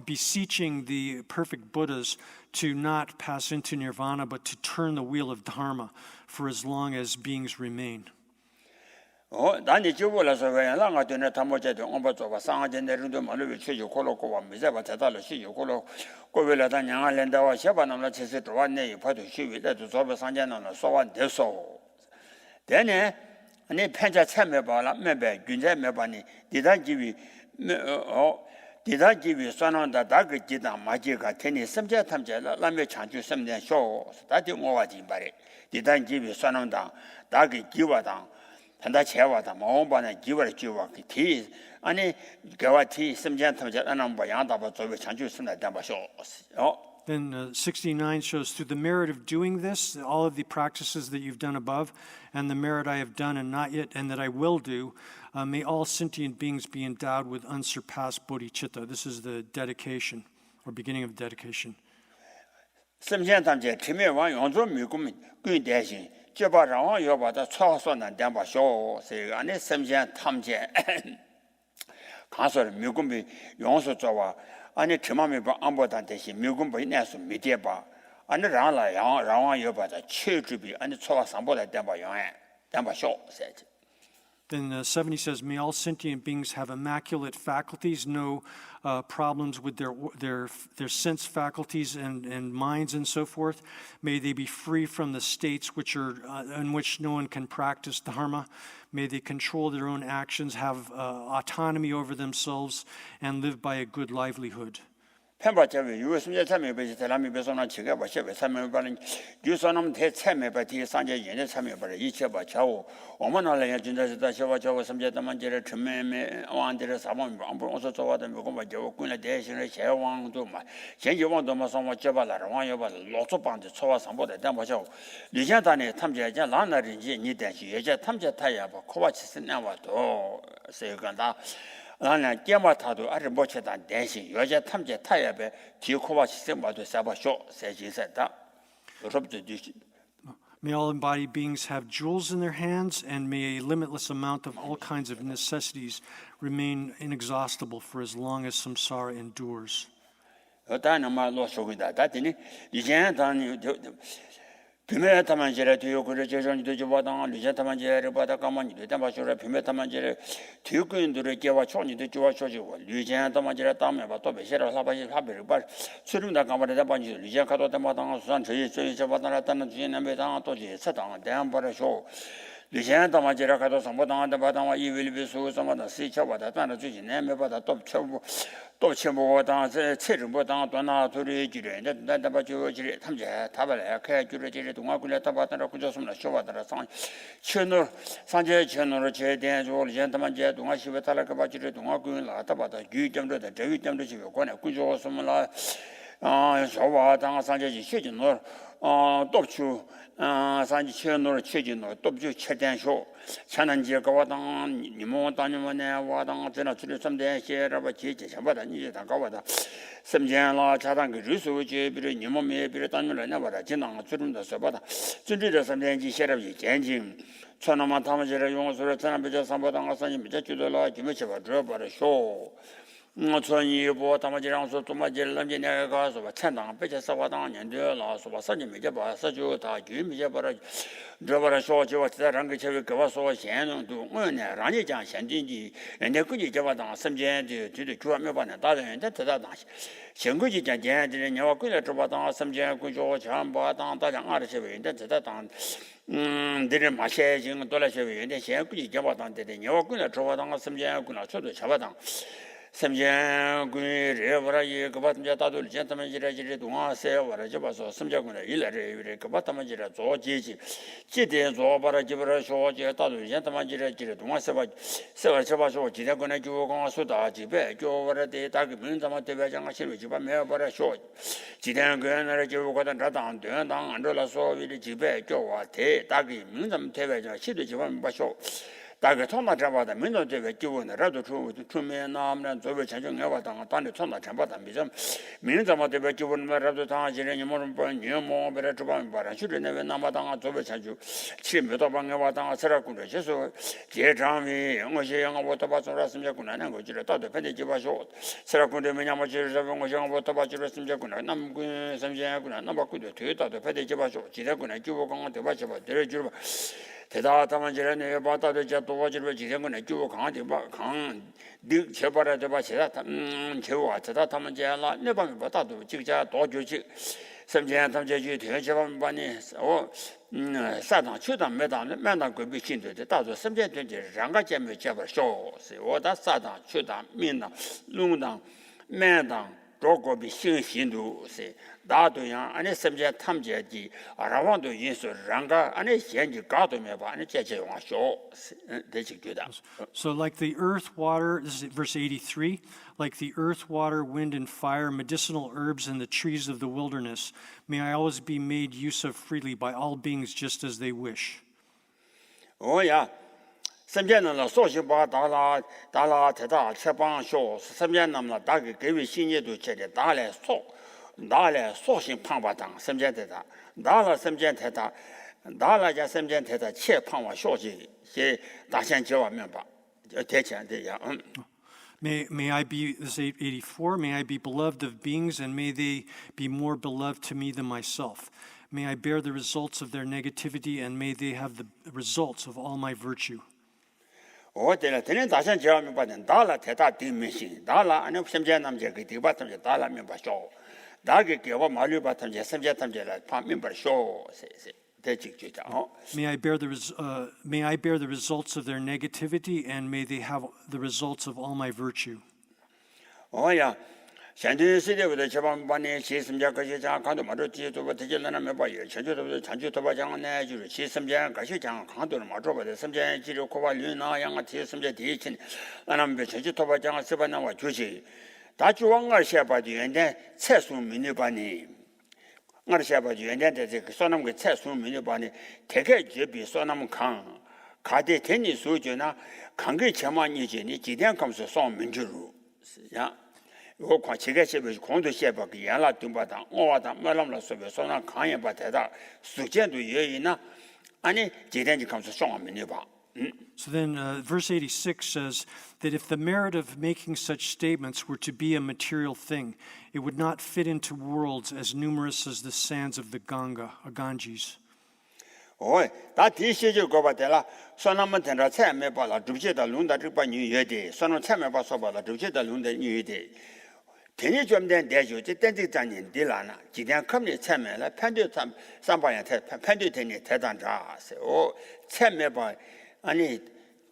beseeching the perfect Buddhas to not pass into nirvana, but to turn the wheel of dharma for as long as beings remain. 나니 지고라서 왜 나가 되네 담모제도 엄버줘봐 상하제 내려도 말을 취지 콜로코와 미자바 대달로 시지 콜로 고벨라다 냥알렌다와 샤바나나 체세 도왔네 파도 시위다도 저버 상자나나 소완 됐어 되네 아니 편자 참여 봐라 매배 균제 매바니 디다지비 디다지비 선한다 다그 지다 마지가 테니 섬제 탐제라 라메 창주 섬내 쇼 다디 모와지 바리 디다지비 선한다 다그 기와다 한다 제와다 마음반에 기वर 기와 티 아니 가와티 심장 탐자 안한 바양다 바 저베 창주 쓴다 담바쇼 Then 69 shows through the merit of doing this, all of the practices that you've done above, and the merit I have done and not yet, and that I will do, may all sentient beings be endowed with unsurpassed bodhicitta. This is the dedication, or beginning of dedication. 심장 탐제 팀에와 용조 미금 그 대신 제바랑 여바다 차선난 담바쇼 세 안에 심장 탐제 가서 미금비 용서 저와 아니 저맘이 봐 안보다 대신 미금비 내서 미대봐 아니 라라 양랑 여바다 체주비 아니 초와 상보다 담바 양에 담바쇼 세 Then 70 says, may all sentient beings have immaculate faculties, no problems with their sense faculties and minds and so forth. May they be free from the states which are in which no one can practice dharma. May they control their own actions, have autonomy over themselves, and live by a good livelihood. 펜바체베 유스미제 참여베지 사람이 배송나 지가 바셰베 참여바는 유선음 대참여바 뒤에 산제 연에 참여바를 이체바 좌우 어머나래 진짜다 셔바 저거 섬제다만 제를 첨매매 왕들의 사범 안부 어서 저와도 먹고 맞죠 군의 대신에 제왕도 막 전제왕도 마성와 제발라 왕여바 로초방지 초와 상보다 담보죠 리자단에 탐제자 라나린지 니대시 예제 탐제 타야바 코바치스 나와도 세간다 나는 깨마타도 아주 못했다 대신 여자 탐제 타협에 디코바 시스템과도 사바쇼 세진세다. May all embodied beings have jewels in their hands, and may a limitless amount of all kinds of necessities remain inexhaustible for as long as samsara endures. 어떤 말로 속이다. 다더니 이제 단이 비메 타만제라 뒤요 그래 제전도 저바당 리제 타만제를 받아 가만히 되다 마셔라 비메 타만제를 뒤고인들의 개와 촌이도 좋아 쇼지고 리제 타만제라 담에 봐또 베셔라 사바시 하베를 봐 수름다 가마다 반지 리제 가도 담마당 수산 저희 저바당 따는 주인의 매당 또지 사당 대한 버려쇼 리제 타만제라 가도 상보당한테 바당와 이윌비수 상보다 시쳐바다 따는 주인 내매 받아 또 쳐보 또 쳐보다 체르보다 또나 둘이 지래 나다 봐줘 지래 탐제 타발에 그 주를 지래 동아군에 타바다라 구조스나 쇼바다라 상 채널 산제 채널을 제대한 조를 젠타만 제 동아시베 탈라가 봐지래 동아군 라타바다 규점도 대위점도 지고 권에 구조스나 쇼바당 산제지 시진노 dobchu sanji chenor chejino dobchu chedansho chananje gawadang nimo tanimone wadang zena chule samde sheraba cheje chabada ni da gawada samjen la chadang ge rusu je bi nimo me bi tanimle na bada jinang churumda sabada chunjide samden ji sheraba jenjin chonama tamajere yongso chana beja sambadang asani beja chudola jimechaba drobara sho 천이 뭐 담아지랑서 도마질 남제 내가 가서 찬당 배제 사와당 년도 나서 와서니 미제 봐서 다 주미제 봐라 저봐라 쇼지와 대단한 게 저기 가서 현능도 뭐냐 라니 장 현진지人家 그지 저봐당 섬제지 뒤도 주하며 봐나 다른데 대다당 현거지 장제들이 내가 그래 저봐당 섬제 그죠 참바당 다장 아르셔인데 대다당 들을 마셔 지금 돌아셔인데 현거지 저봐당데 내가 그래 저봐당 섬제 그나 저도 잡아당 삼장 군이 레버라이 그바든지 다들 젠타면 지레지레 동아세 와라지 봐서 삼장군에 일레레 이래 그바다만 지레 조지지 지대 조바라 지브라 쇼지 다들 젠타만 지레지레 동아세 봐 세와 잡아서 지대군에 주고가 수다 집에 교와라데 다그 민자만 대배장아 실비 집에 매버라 쇼 지대군에 주고가 다당 되당 안들라서 위리 집에 교와대 다그 민자만 대배장 실비 집에 봐쇼 다가 통마 잡아다 민노제가 기본이라도 주면 남는 저거 전쟁해와 당 단에 통마 잡아다 미점 민자마데 기본이라도 당하지는 뭐는 번 녀모 베라 주방 바라 주르네 남아당 저거 자주 치매도 방해와 당 서라군데 제소 제장이 영어시 영어부터 봐서라스면 군하는 거지라 다도 편지 봐서 서라군데 뭐냐마지 잡은 거 영어부터 봐주었으면 군하 남군 삼제군하 남바군데 되다도 편지 봐서 지라군에 기본강한테 봐서 들어주고 대다 담아지라네 바다도 저 도와주려 지생거네 쭉 강한테 강 제발에 봐 제가 제와 대다 담아지라 내 방에 바다도 직자 도주지 섬전 담제주 대제방 반이 사당 추당 매당 매당 그 비신도 다도 섬전 된지 랑가 제메 제발 쇼스 오다 사당 추당 민당 롱당 매당 조고비 신신도 세 다도야 아니 섬전 탐제지 아라wan도 인수 랑가 아니 현지 가도메 봐 아니 제제와 쇼 대직되다. So like the earth, water, this is verse 83, like the earth, water, wind, and fire, medicinal herbs, and the trees of the wilderness, may I always be made use of freely by all beings just as they wish. 오야 섬전은 소시바 달라 대다 체방 쇼 섬전남나 다게 개위 신예도 제대 달래 소신 방바당 섬전대다 달라 섬전대다 달라자 섬전대다 체 방와 쇼지 제 다신 저와 면바 대체한데야 May I be, this is 84, may I be beloved of beings, and may they be more beloved to me than myself. May I bear the results of their negativity, and may they have the results of all my virtue. 어때라 되는 다신 저와 면바는 달라 대다 뒷면신 달라 아니 섬전남제 그 뒤바텀제 달라 면바쇼 나게 개와 말류 바텀제 섬전탐제라 면바쇼 대직주자 May I bear the results of their negativity, and may they have the results of all my virtue. 오야 현재 시대부터 저반반에 시스템자 것이 장 강도 마루 지도부 대전하는 members 전주도부 전주도부 장은 내주로 시스템자 것이 장 강도를 마주보다 심장 지료 고발 윤나 양아 시스템자 대신 나는 전주도부 장을 쓰바나와 주시 다주왕을 시아바디 연대 최수 민유반이 어르샤바지 연대한테 그 소남 그 최수 민유반이 대개 제비 소남 강 가대 대니 수주나 강게 제만이지니 지대한 감소 소 민주로 야 요 과치가 세베 공도 세바 그 연라 dum바다 오와다 말람라 소베 소나 강에 바다다 수전도 여이나 아니 지대한 감소 소 민유바 So then verse 86 says that if the merit of making such statements were to be a material thing, it would not fit into worlds as numerous as the sands of the Ganges. 오이 다 디시죠 거바텔라 소나만 텐라 참에 봐라 두제다 룬다 르바 뉴여데 소나 참에 봐서 봐라 두제다 룬다 뉴여데 대니 좀된 대주 땡땡장님 딜라나 지단 컴니 참에라 판도 참 삼바야 판도 되니 대단자세 오 참에 봐 아니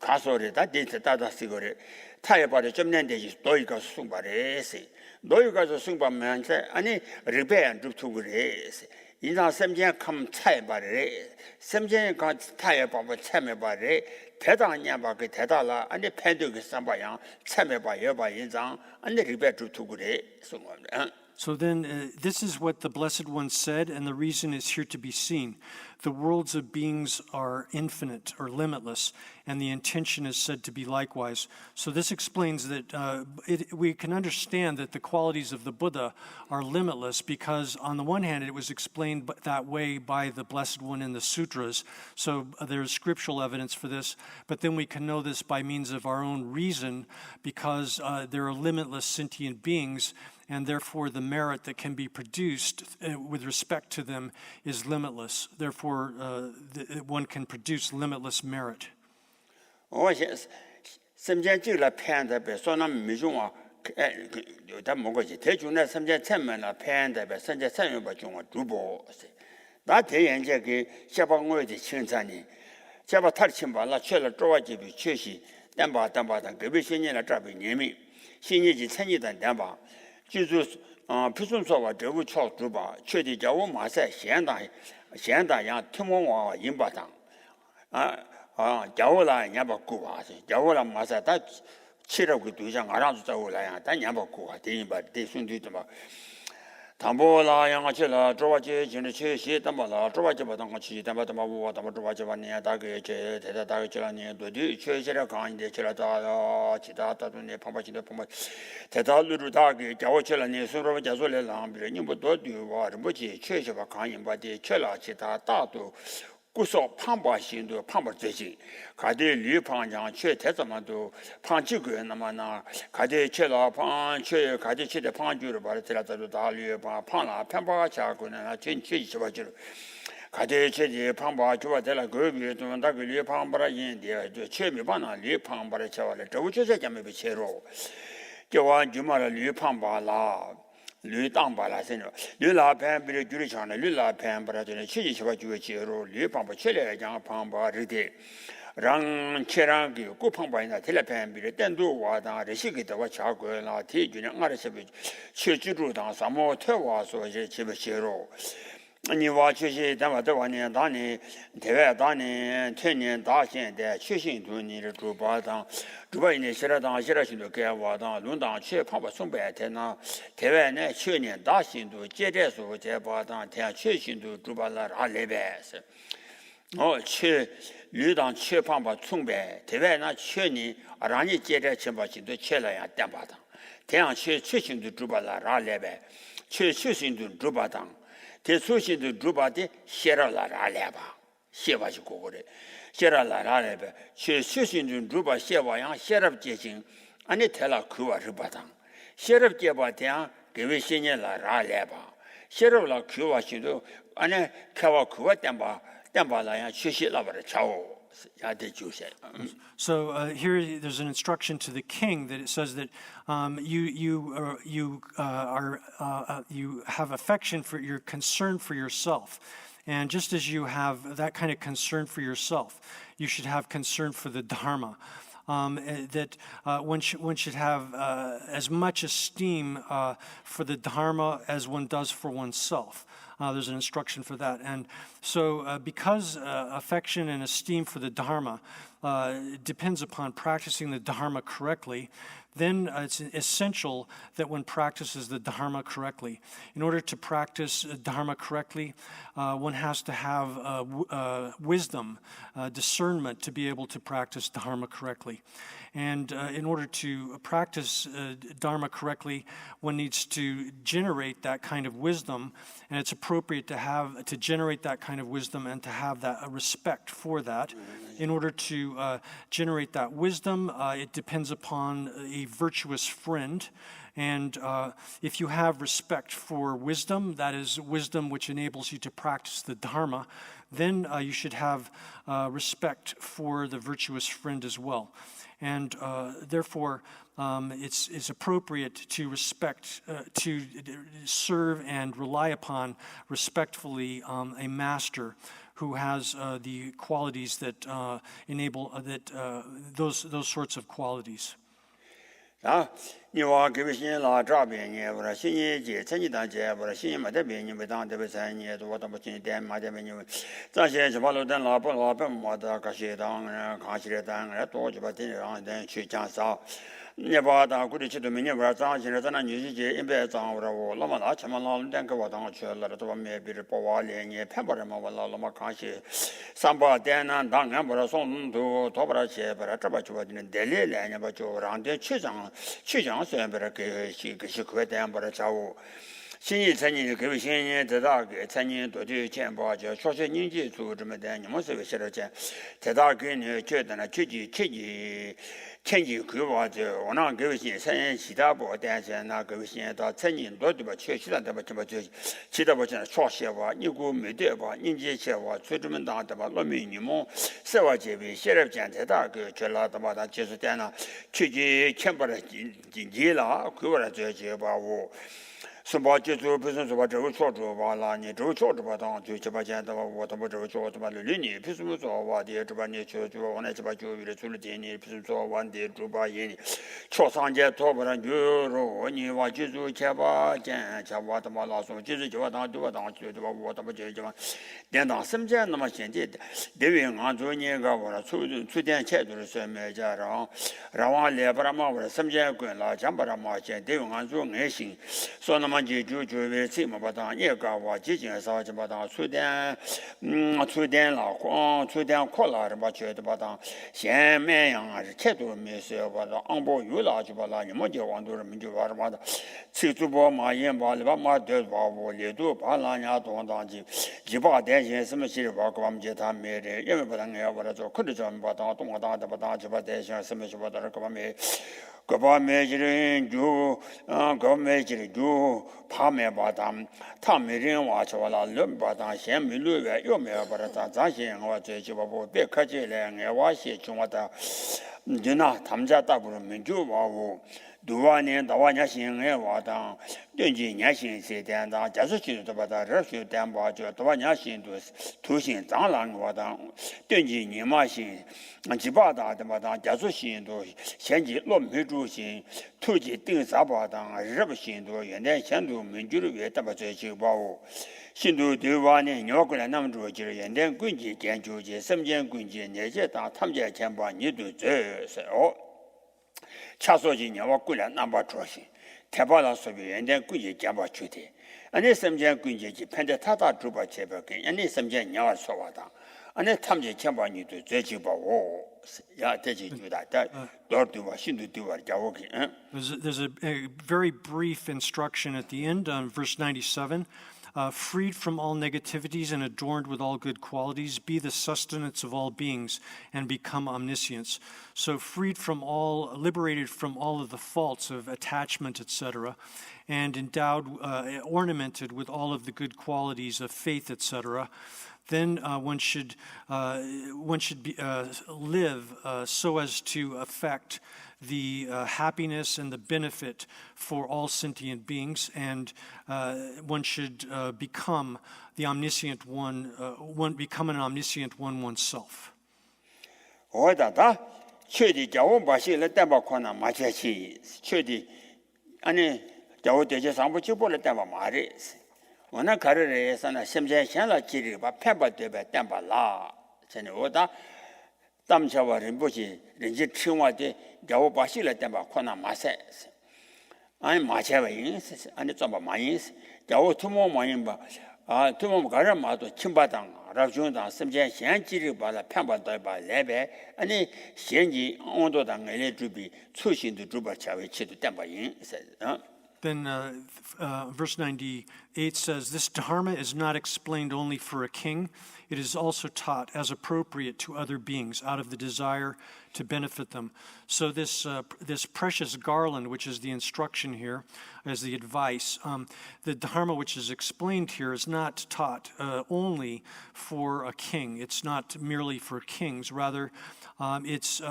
가소리다 데이터다 쓰고래 타이바를 좀 낸데지 너희가 승바래세 너희가 승바면 아니 리베안 두투그래세 인상 섬전 컴 타이바래 섬전 가 타이바바 참에바래 대단하냐 바그 대단라 아니 팬도그 삼바야 참에바 여바 인상 아니 리베 두투그래 승원다 So then, this is what the Blessed One said, and the reason is here to be seen. The worlds of beings are infinite or limitless, and the intention is said to be likewise. So this explains that we can understand that the qualities of the Buddha are limitless because, on the one hand, it was explained that way by the Blessed One in the sutras. So there's scriptural evidence for this, but then we can know this by means of our own reason because there are limitless sentient beings, and therefore the merit that can be produced with respect to them is limitless. Therefore, one can produce limitless merit.就是批准说话这个桥主吧，确定叫我马赛现代样听我话引把当叫我来人把顾啊，叫我来马赛他起了个对象，俺让是找我来呀，但人把顾啊，对吧？对兄弟的嘛。谈不啦，让我去了，主要就今日去写，谈不啦，主要就把当我去，谈不我，谈不主要就把年大概去，大概去了年多的，去些了刚一点去了到其他大多年旁边去的旁边，到路路大概叫我去了年，所以说家说来浪比你不多对哇，这不去，去些把刚一把的去了其他大多。不少旁边行动，旁边执行，看的旅旁讲去太怎么都旁几个人那么呢？看的去了旁去，看的去的旁就是把这来这都打旅旁了，旁下过呢，去去吧就是。 가대체지 방바 주와텔라 거비도 다그 리 방바라 인데 저 체미바나 리 방바라 차와래 저우체제 잠에 비체로 저와 주마라 리 방바라 리 땅바라 세노 리라 팬비리 주리창네 리라 팬바라전에 치지시바 주웨치로 리 방바 체레 장 방바르데 랑 체랑기 고팡바이나 텔레팬비리 땐도 와다 레시기다와 차고나 티주냐 아르세비 체주루다 사모 퇴와서 이제 집에시로你ว่า确实咱们这玩意当年台湾当年去年大选的确信图你的主办党主办呢写了当写了许多给我当论当去旁边送白天呢台湾呢去年大选图接着说在把当天确信图主办了哪里呗是去绿党去旁边送白台湾呢去年让你接着去把信图去了呀点把当天上去确信图主办了哪里呗去确信图主办党대소신도 주바데 셰라라라레바 셰바지 고고래 셰라라라레바 최소신도 주바 셰바양 셰랍제신 아니 텔라 그와르 바당 셰랍제바대야 개외신이라라레바 셰랍라 그와신도 아니 카와 그와 땜바라야 최시라바를 차오 So here there's an instruction to the king that it says that you have affection for your concern for yourself, and just as you have that kind of concern for yourself, you should have concern for the Dharma. That one should have as much esteem for the Dharma as one does for oneself. There's an instruction for that. And so because affection and esteem for the Dharma depends upon practicing the Dharma correctly, then it's essential that one practices the Dharma correctly. In order to practice Dharma correctly, one has to have wisdom, discernment to be able to practice Dharma correctly. And in order to practice Dharma correctly, one needs to generate that kind of wisdom, and it's appropriate to generate that kind of wisdom and to have that respect for that. In order to generate that wisdom, it depends upon a virtuous friend. And if you have respect for wisdom, that is wisdom which enables you to practice the Dharma, then you should have respect for the virtuous friend as well. And therefore, it's appropriate to respect, to serve and rely upon respectfully a master who has the qualities that enable those sorts of qualities. 你话给新拉这边呢，我说新年节、春节档节，我说新年没得别你们当这边3年多，都不今天没得别你们，咱现在把路灯拉不没得，个些当看起来当多就把电让人去讲啥。你把当过去都明年不涨，现在咱那女婿节100涨，我说我那么拿钱嘛，拿2个我当去了，都把没别的包瓦连年骗不人嘛，我那么看些300点呢，当然不是送都多不了钱，不是这把就把那代理来呢，把就让的去涨虽然不是给些块钱不是找我。新年3年给新年得大给3年多的钱吧，就说是年纪做这么的，你们是不是了钱？得大给呢，觉得呢，前几个吧，就我那给新3年其他不，但是那给新到3年多对吧？确实的吧，这么就其他不讲说些吧，你估没得吧？年纪些吧，做这么大的吧，老美你们社会这边现在讲得大个，就拉的吧，他就是在那，去钱不了经济了，给我来这些吧我。是吧？就是不是说把这个做着吧？那你这个做着吧，当就7、8千的吧，我他妈这个做的吧，6年，凭什么做完的？这把你就我那7、8、9月的做了10年，凭什么做完的？做把1年，做3年做不了牛你话就是7、8千，7、8他妈老说，就是就当对吧？当就对吧？我他妈就嘛，电当什么钱那么现在的，因为俺做那个我说出点钱就是什么家，然后来不然嘛，我说什么钱滚了，讲不然嘛钱，因为俺做爱心，说那么。就为这么把当也搞我基金上就把当出点扩了把觉得把当先买样还是太多没事把当安保有了就把那你们就往多人就把把的吃主播嘛也把里把嘛的把我里头把那家东当去一把担心什么事把我们接他没的因为不当要把它做可能就把当东当的把当就把担心什么就把它给我们个把没人就个没人就 pa me ba dam ta me ren wa cho la le ba da xian mi lu we yo me ba da za xian wa zhe ji ba bo be ka ji le nge wa xie chung wa da de na tam jia da bu men ju wa wo du wa nian da wa nya xin nge wa da den ji nya xin se dian da jia su qi de ba da re xue dian ba jo da wa nya xin du tu xin zang lang wa da den ji ni ma xin ji ba da de ba da jia su xin du xian ji lo me zhu xin tu ji ding sa ba da re ba xin du yan dian xian du men ju le da ba zhe ji ba wo xin du de wa ne nyo gu le nam zhu ji yan dian gun ji jian ju ji sem jian gun ji ne jie da tam jie qian ba ni du zhe se o cha so ji nyo gu le nam ba zhuo xin te ba la so bi yan dian gun ji jian ba chu de ani sem jian gun ji ji pen de ta da zhu ba che ba ge ani sem jian nyo so wa da ani tam jie qian ba ni du zhe ji ba wo ya de ji ju da da do du wa xin du wa jia wo ge There's a very brief instruction at the end on verse 97. Freed from all negativities and adorned with all good qualities, be the sustenance of all beings and become omniscience. So freed from all, liberated from all of the faults of attachment, etc., and endowed, ornamented with all of the good qualities of faith, etc., then one should live so as to affect the happiness and the benefit for all sentient beings, and one should become the omniscient one, become an omniscient one oneself. 我的他确定叫我把些来担保可能马前去，确定，安尼叫我这些上不就不来担保马的，我那看着人啥呢？现在现在几里把骗把对吧？担保啦，现在我da咱们小娃人不是人家听我的，叫我把些来担保可能马赛，俺马前为人是，俺的做把马人是，叫我土木马人吧，啊，土木个人马都清巴当。 然后就当什么叫先几里把它骗把对吧？来呗，俺那先几我都当俺来准备，出行的准备车位去的担保人是啊。 Then verse 98 says, This dharma is not explained only for a king. It is also taught as appropriate to other beings out of the desire to benefit them. So this precious garland, which is the instruction here, as the advice, the dharma which is explained here is not taught only for a king. It's not merely for kings. Rather, it's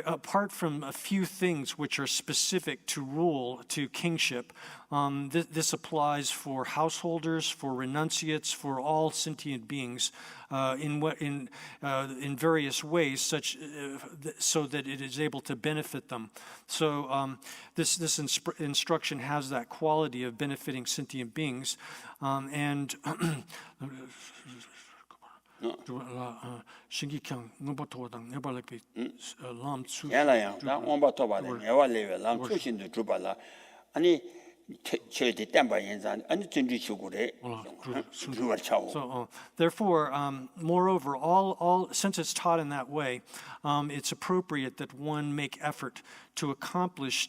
apart from a few things which are specific to rule, to kingship, this applies for householders, for renunciates, for all sentient beings in various ways, such so that it is able to benefit them. So this instruction has that quality of benefiting sentient beings, and. Therefore, moreover, all since it's taught in that way, it's appropriate that one make effort to accomplish,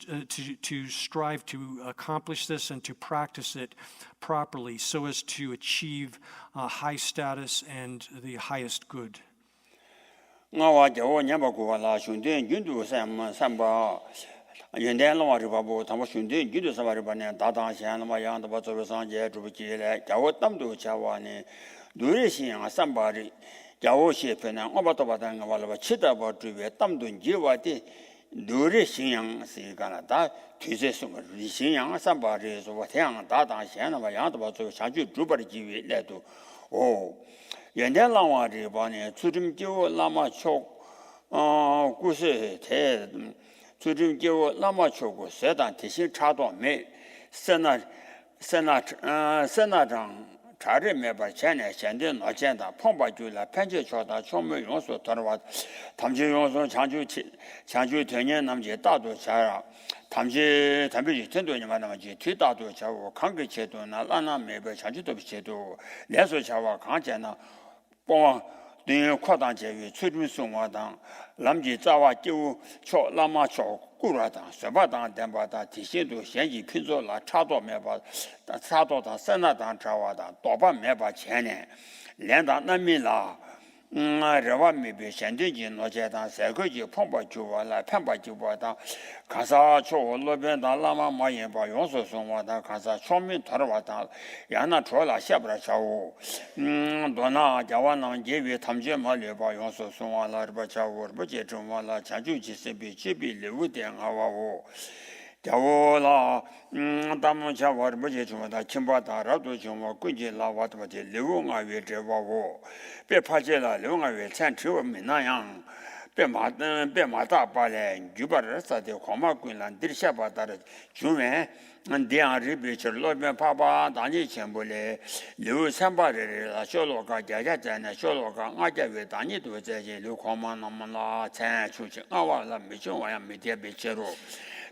to strive to accomplish this and to practice it properly, so as to achieve high status and the highest good. rewa mibi shendenji noche dan sekoji pongpa juwa la penpa juwa dan kansa cho loben dan lama ma yinpa yonso songwa dan kansa chomin tarwa dan yana chola xebra chawo dona jawa nang jewe tamje ma leba yonso songwa la riba chawo riba je chungwa la chanchu chi sebi chibi lewu de ngawa wo jawo la damu chawa riba je chungwa da chimba da rado chungwa kunji la watwa de lewu nga we jewa wo 别怕这了，另外为产出没那样，别马大把嘞，就把这啥的黄马滚了，底下把他的军员，这样日别去那边怕当年全部嘞，六三八人了，小老家家在那，小老家俺家为当年都在这六黄马那么啦，产出去，俺娃了没讲话呀，没点别切入。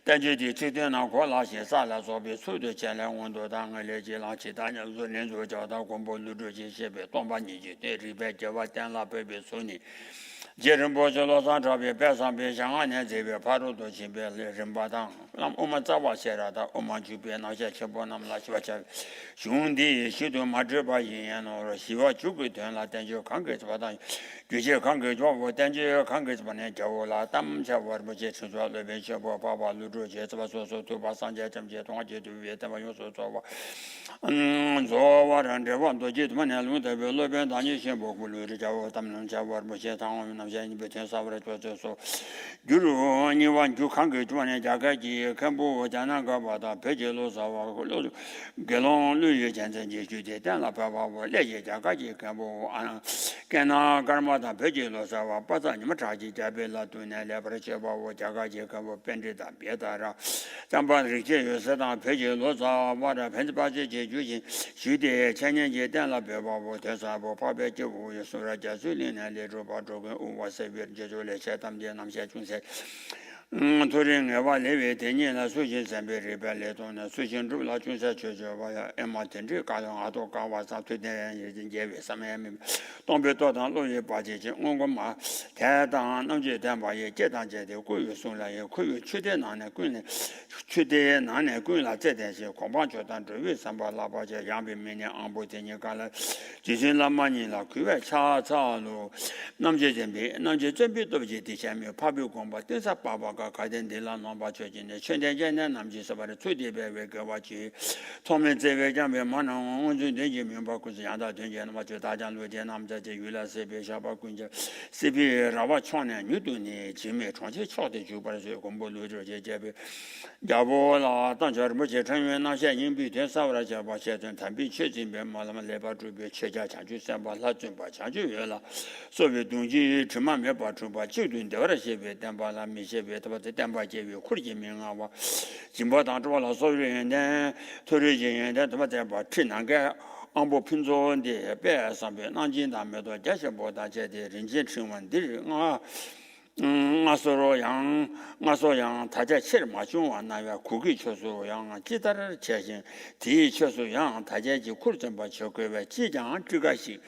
但是的，这点那过那些啥来说，比速度前来温度大，我了解那其他人说连做教导广播录制这些别东把年纪对这边叫我点了别别说你。 接人包就老上这边边上边像俺年这边爬着都去边来人巴当，那我们早晚些了的，我们就别那些吃饱那么那些吃，兄弟许多嘛这把营养了，希望就给团了，但就看给这把当，这些看给做我，但就看给这把人叫我了，咱们吃我不去吃做那边小包爸爸路住去，这把说都把上街这么些同学都别，但把有时候做我，做我让这往多去他妈年路特别那边当年先不顾路这叫我，他们能叫我不些当我们。 那些你不听啥话做就说，比如你往就看个做人家个去，看不我家那个把他别接路啥话，路给弄旅游签证去的，但那爸爸我那些家个去看不俺跟那干嘛他别接路啥话，把咱你们查去这边了对呢，来把这把我家个去看不编制的别的了，咱把这些有适当别接路啥，我这平时把这些就行，兄弟前年去但那别把我听啥不怕别接我，说人家水里呢来着把这个。 我这边就做了些他们的那些军事，突然我把那边今年呢，水性三百这边来动呢，水性主了军事确实我要嘛停止搞上多搞完啥推荐已经结尾上面没，东北到当6月8节我嘛，台当那就单把也接当接的，贵于送来也贵于去的哪呢贵呢，去的哪呢贵了这点些恐怕就当周围3把喇叭节杨北明年安保今年干了，就是那么年了，贵外查路，那么就准备，那就准备都去地下面发表广播，等啥爸爸个。 开店的了，哪把确定的？全天间呢，那么就是把这最低别为给我去，他们这个讲别马上我就年纪明白，故事讲到天间，那么就大家路见，那么在这娱乐设备下把工作，设备让我创呢，牛顿呢，前面长期敲的就把这公布录制这边，要不啦，当前目前成员那些人比天少了，就把现在谈比确诊别嘛，那么来把准备切家强就三把他准备强就完了，所谓东西起码没把出把就顿掉了些别，但把那没些别，他把。 单把节约苦的命啊！我金宝当初老所有人呢，脱离人员的他妈在把吃那个安保品种的别上边，南京大没多这些包大家的人间成问题人啊。我说让大家吃嘛凶啊，那个苦给确实让其他的切心，第一确实让大家就苦真把吃归外，即将这个行。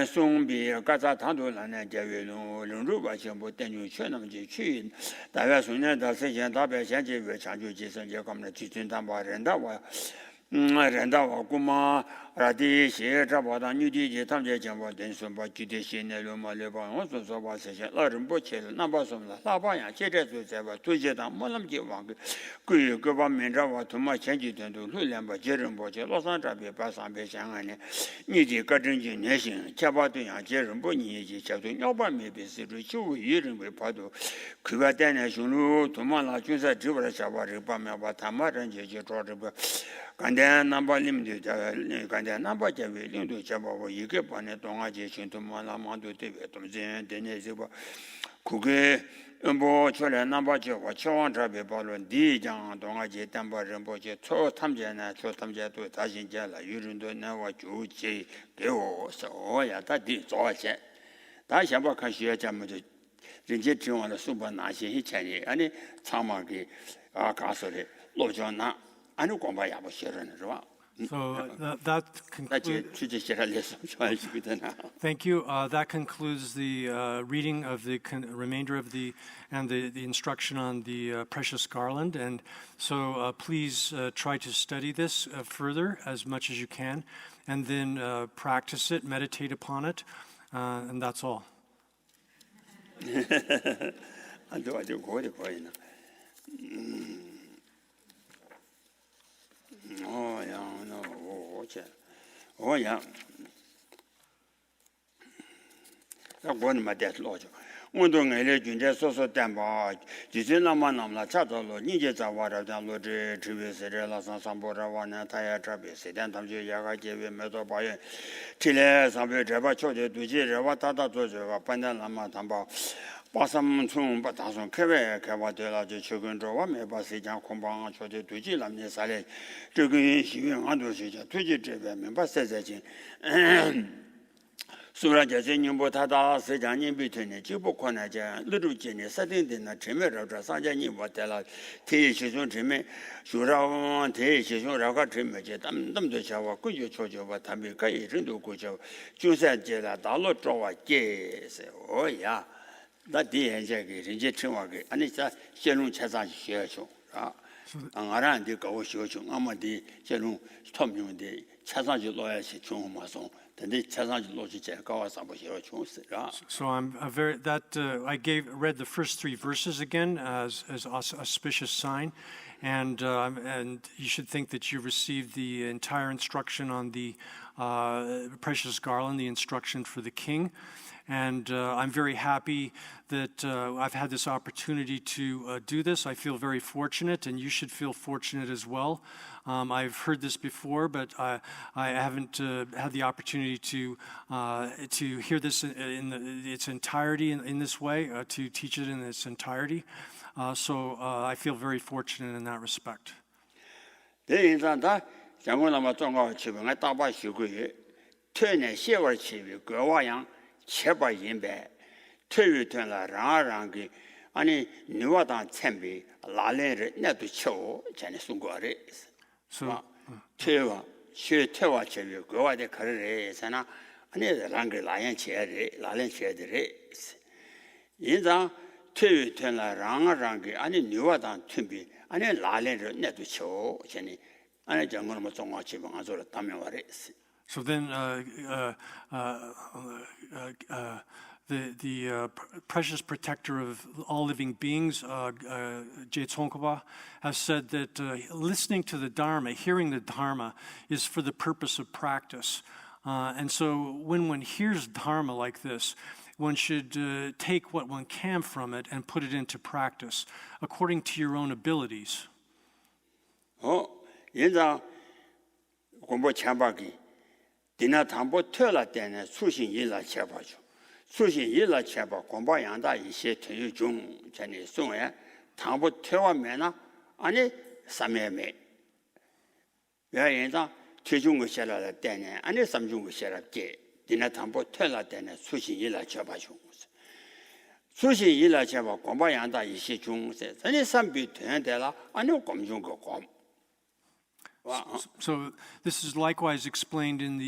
送别各家堂头人呢，节约龙州吧，全部等于全那么就去，大约说呢，到实现大白先节约长久节省，也我们的基层担保人的我，人的我姑妈，那的些这把当女的他们在讲我等说把具体些内容嘛来吧，我说把实现老人不去了，那把什么了，那把呀，现在就在吧，推荐他没那么就忘个，各方面这我他妈前几天都六两把接人不去，老三这边把上边相安呢，你的各种经验性，七八对象接人不你去，接对要不没别事就就一人为跑到，开个店呢，兄弟，他妈了就是这边下把这把面把他妈人去抓这个。 刚才南把领导在，刚才南把这位领导接把我一个把那东亚节行动嘛，那么都对外东西等那这个，苦给不出来南把节我吃完这边把论第一讲东亚节单把人不节错他们家呢，错他们家都他新家了，有人都那我就去给我说呀，他得早些，他先把看学家们就，人家指望的书本拿些一千的，俺的长毛给啊告诉的老江南。 So that thank you. That concludes the reading of the remainder of the instruction on the precious garland. And so please try to study this further as much as you can, and then practice it, meditate upon it. And that's all. 아주 고리 보이나. 오야. 나 권이 맞대 로죠. 운동에 준제 소소 담바 지진나만남라 차도로 니제 자와라단 로제 주베세라서 삼보라와나 타야 잡베세 단담제 야가 제베 메도 바에 til에 삼베 제바 초제 두지레와 다다 조조가 반단나마 담바 바삼총 바다선 개베 개바되라 저 최근조와 매바세장 공방 초제 두지람네 살에 저기 시행 안도시자 두지 제베 멤버세제진 수라제제 님보다다 세장님 비트네 지복권하자 르루제네 사딘데나 제메라자 사장님 보텔라 대시존 제메 수라원 대시존라가 제메제 담담도 자와 그요 초조와 담비가 이른도 고죠 주사제라 달로 쪼와 제세 오야 나 디엔제게 이제 청와게 아니 자 실론 차상 쉬어죠 아 안가란데 가고 쉬어죠 아마디 실론 스톰용데 차상지 로야시 중마송 So I'm very I read the first 3 verses again as auspicious sign, and you should think that you received the entire instruction on the precious garland, the instruction for the king. And I'm very happy that I've had this opportunity to do this. I feel very fortunate, and you should feel fortunate as well. I've heard this before, but I haven't had the opportunity to hear this in its entirety in this way, to teach it in its entirety. So I feel very fortunate in that respect. 체바인배 퇴위된라 라랑기 아니 누와단 챔비 라레르 내도 쳐 전에 순거래 So 퇴와 퇴와 체비 그와데 가르레잖아 아니 랑게 라연 체레 라렌 체데레 인자 퇴위된라 랑랑기 아니 누와단 챔비 아니 라레르 내도 쳐 전에 아니 정말 뭐 정화 지방 안소라 담면 와래 So then the precious protector of all living beings, Je Tsongkhapa, has said that listening to the Dharma, hearing the Dharma, is for the purpose of practice. And so when one hears Dharma like this, one should take what one can from it and put it into practice, according to your own abilities. 인자 공부 참박이 디나 담보 퇴라 때는 수신 일라 쳐봐죠. 수신 일라 쳐봐 공부 양다 이些퇴유 중 전에 송에 담보 퇴와면나 아니 삼매매 왜인자 최중거 셔라 때는 아니 삼중거 셔라 게 디나 담보 퇴라 때는 수신 일라 쳐봐죠. 수신 일라 쳐봐 공부 양다 이些중세 전에 삼비 퇴한데라 아니 공중거 공 So this is likewise explained in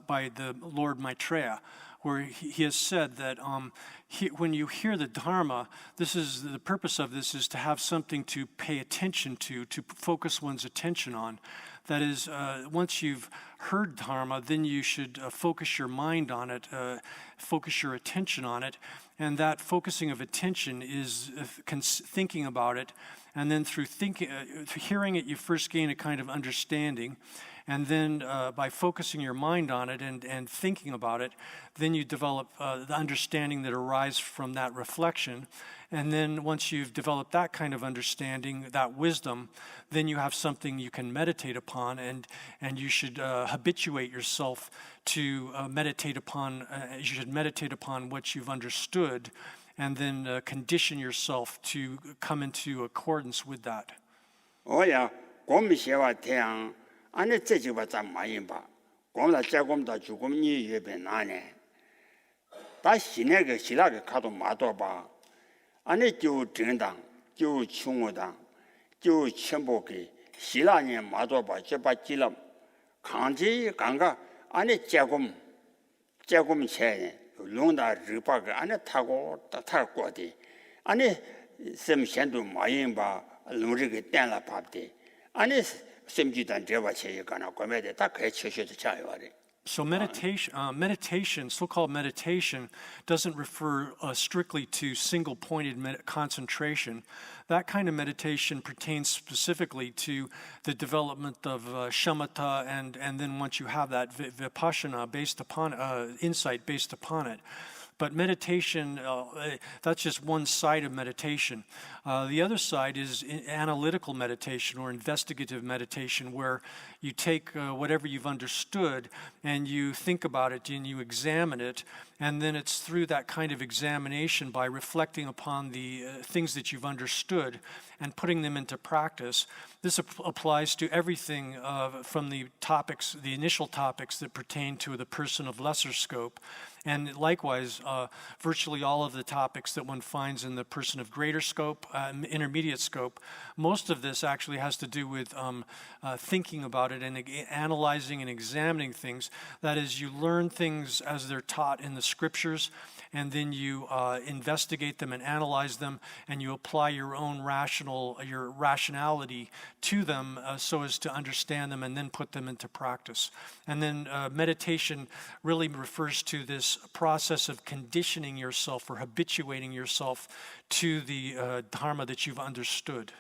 by the Lord Maitreya, where he has said that when you hear the Dharma, the purpose of this is to have something to pay attention to focus one's attention on. That is, once you've heard Dharma, then you should focus your mind on it, focus your attention on it, and that focusing of attention is thinking about it. And then through hearing it, you first gain a kind of understanding. And then by focusing your mind on it and thinking about it, then you develop the understanding that arises from that reflection. And then once you've developed that kind of understanding, that wisdom, then you have something you can meditate upon, and you should habituate yourself to meditate upon, you should meditate upon what you've understood, and then condition yourself to come into accordance with that. 오야 곰시와 태양 안에 제지바 참 많이 봐. 곰다 자곰다 죽음이 예배 나네. 다 신에게 신라게 가도 마도 봐. 안에 저 정당, 저 충호당, 저 천복이 신라니 마도 봐. 저바 지람 강지 강가 안에 자곰 체 롱다 르바가 안에 타고 타고디 안에 셈현도 많이 봐. 롱르게 땡라 밥디 안에 셈지단 제바 체에 가나 고매데 다 개체셔도 자요아래 So meditation, so-called meditation, doesn't refer strictly to single-pointed concentration. That kind of meditation pertains specifically to the development of shamatha, and then once you have that vipassana based upon insight based upon it. But meditation, that's just one side of meditation. The other side is analytical meditation or investigative meditation, where you take whatever you've understood and you think about it and you examine it. And then it's through that kind of examination, by reflecting upon the things that you've understood and putting them into practice. This applies to everything from the topics, the initial topics that pertain to the person of lesser scope. And likewise, virtually all of the topics that one finds in the person of greater scope, intermediate scope, most of this actually has to do with thinking about it and analyzing and examining things. That is, you learn things as they're taught in the scriptures, and then you investigate them and analyze them, and you apply your own rationality to them so as to understand them and then put them into practice. And then meditation really refers to this process of conditioning yourself or habituating yourself to the dharma that you've understood.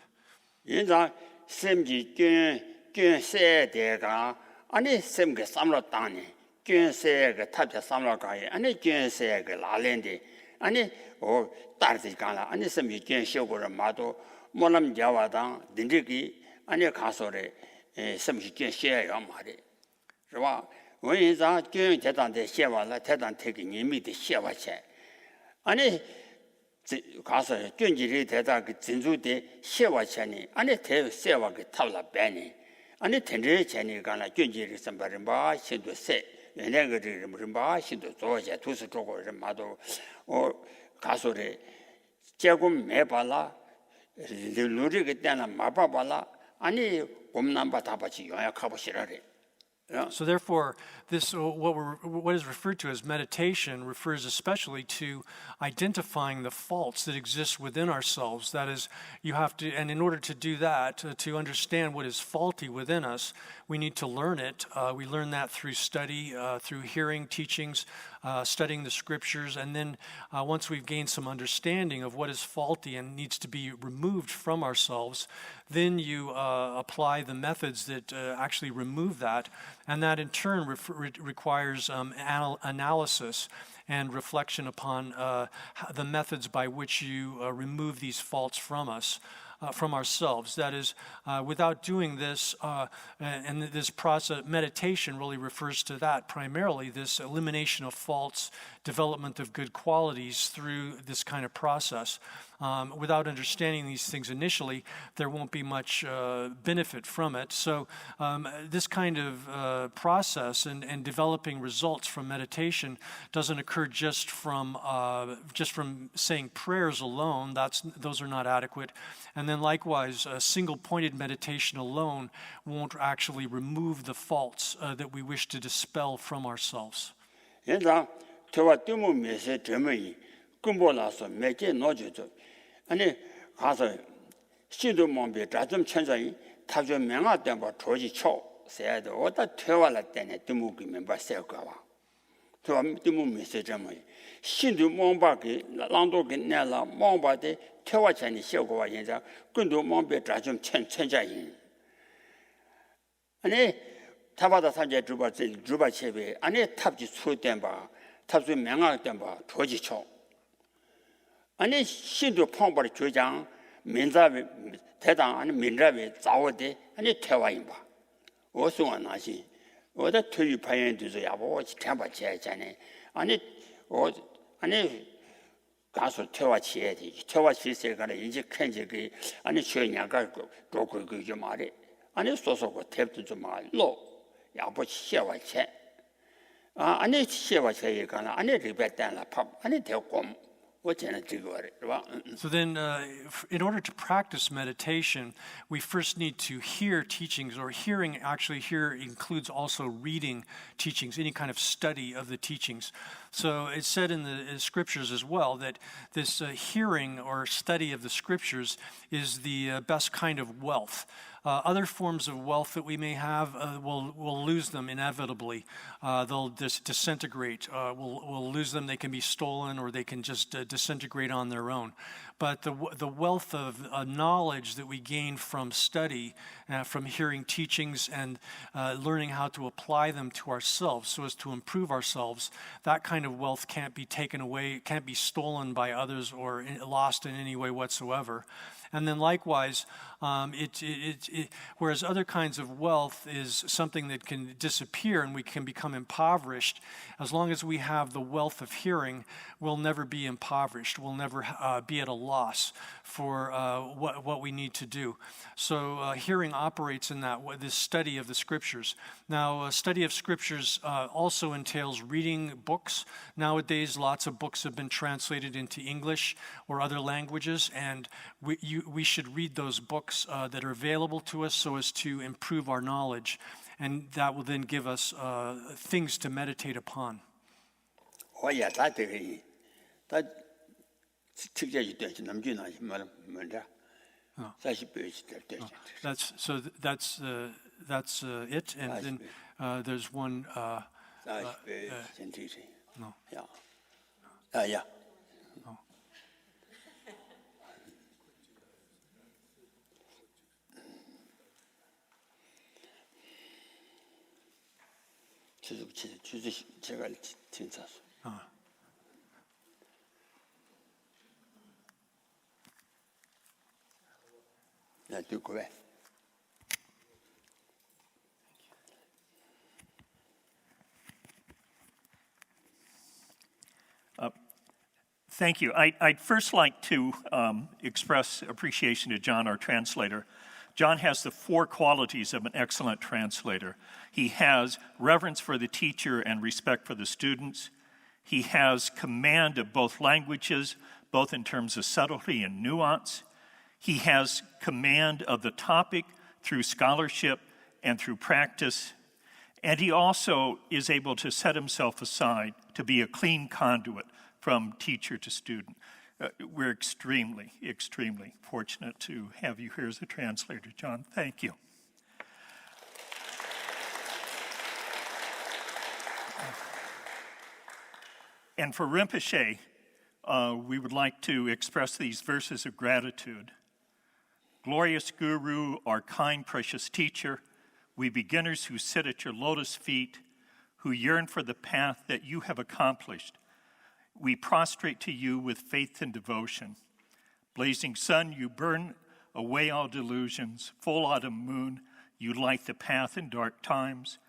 가서 견지리 대다 그 진주대 세와천이 안에 대 세와가 탑라 배니 안에 텐제 전이가나 견지리 선바른 바 신도 세 내가들이 무슨 바 신도 조자 두스 조고 마도 가서래 제금 매발라 루리게 때나 마바발라 아니 곰남바 다바치 요약하고 싫어래. So therefore, this what is referred to as meditation refers especially to identifying the faults that exist within ourselves. That is, you have to, and in order to do that, to understand what is faulty within us, we need to learn it. We learn that through study, through hearing teachings, studying the scriptures, and then once we've gained some understanding of what is faulty and needs to be removed from ourselves, then you apply the methods that actually remove that, and that in turn requires analysis and reflection upon the methods by which you remove these faults from us. From ourselves. That is, without doing this, and this process, meditation really refers to that primarily, this elimination of faults, development of good qualities through this kind of process. Without understanding these things initially, there won't be much benefit from it. So this kind of process and developing results from meditation doesn't occur just from saying prayers alone. Those are not adequate. And then likewise, single-pointed meditation alone won't actually remove the faults that we wish to dispel from ourselves. 아니 가서 시도 몸에 자좀 천장이 타죠 명아 때뭐 조지 초 세야도 어다 퇴와라 때네 두무기 멤버 세거와 저 두무 메시지면 신도 몸바기 랑도게 내라 몸바데 퇴와전이效果와 인자 근도 몸에 자좀 천장이 아니 타바다 산제 주바 체베 아니 탑지 수된바 탑주 명아 때뭐 조지 초 아니 신도 펑벌 조장 민자비 대당 아니 민자비 자워데 아니 태와인 봐. 어송아 나시. 어다 퇴위 파연도서 야보 태바 제잖아. 아니 아니 가서 태와 지해야 돼. 태와 지세가는 이제 큰지기 아니 최냐가 도고 그게 말해. 아니 소소고 탭도 좀 말로 야보 시와체. 아니 시와체가 아니 리베단라 팝 아니 대곰 So then, in order to practice meditation, we first need to hear teachings, or hearing actually here includes also reading teachings, any kind of study of the teachings. So it's said in the scriptures as well that this hearing or study of the scriptures is the best kind of wealth. Other forms of wealth that we may have, we'll lose them inevitably. They'll disintegrate. We'll lose them. They can be stolen, or they can just disintegrate on their own. But the wealth of knowledge that we gain from study, from hearing teachings and learning how to apply them to ourselves so as to improve ourselves, that kind of wealth can't be taken away, can't be stolen by others or lost in any way whatsoever. And then likewise, whereas other kinds of wealth is something that can disappear and we can become impoverished, as long as we have the wealth of hearing, we'll never be impoverished. We'll never be at a loss for what we need to do. So hearing operates in this study of the Scriptures. Now, study of Scriptures also entails reading books. Nowadays, lots of books have been translated into English or other languages, and we should read those books that are available to us so as to improve our knowledge, and that will then give us things to meditate upon. 我也他这个，他这个就对，那么就那没得，再去背去对。That's it, and then there's one. No. Yeah. Oh.就是제가 진짜. 야, 듣고 왜? Thank you. I'd first like to express appreciation to John, our translator. John has the 4 qualities of an excellent translator. He has reverence for the teacher and respect for the students. He has command of both languages, both in terms of subtlety and nuance. He has command of the topic through scholarship and through practice. And he also is able to set himself aside to be a clean conduit from teacher to student. We're extremely, extremely fortunate to have you here as a translator, John. Thank you. And for Rinpoche, we would like to express these verses of gratitude. Glorious Guru, our kind, precious teacher, we beginners who sit at your lotus feet, who yearn for the path that you have accomplished, we prostrate to you with faith and devotion. Blazing sun, you burn away all delusions. Full autumn moon, you light the path in dark times.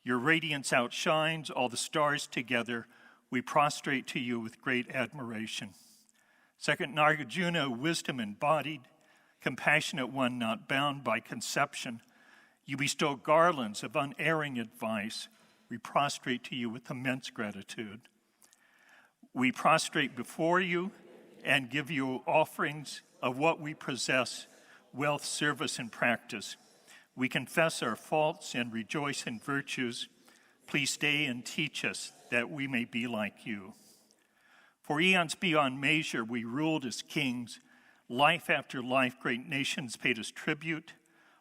Your radiance outshines all the stars together. We prostrate to you with great admiration. Second, Nagarjuna, wisdom embodied, compassionate one not bound by conception. You bestow garlands of unerring advice. We prostrate to you with immense gratitude. We prostrate before you and give you offerings of what we possess, wealth, service, and practice. We confess our faults and rejoice in virtues. Please stay and teach us that we may be like you. For eons beyond measure, we ruled as kings. Life after life, great nations paid us tribute.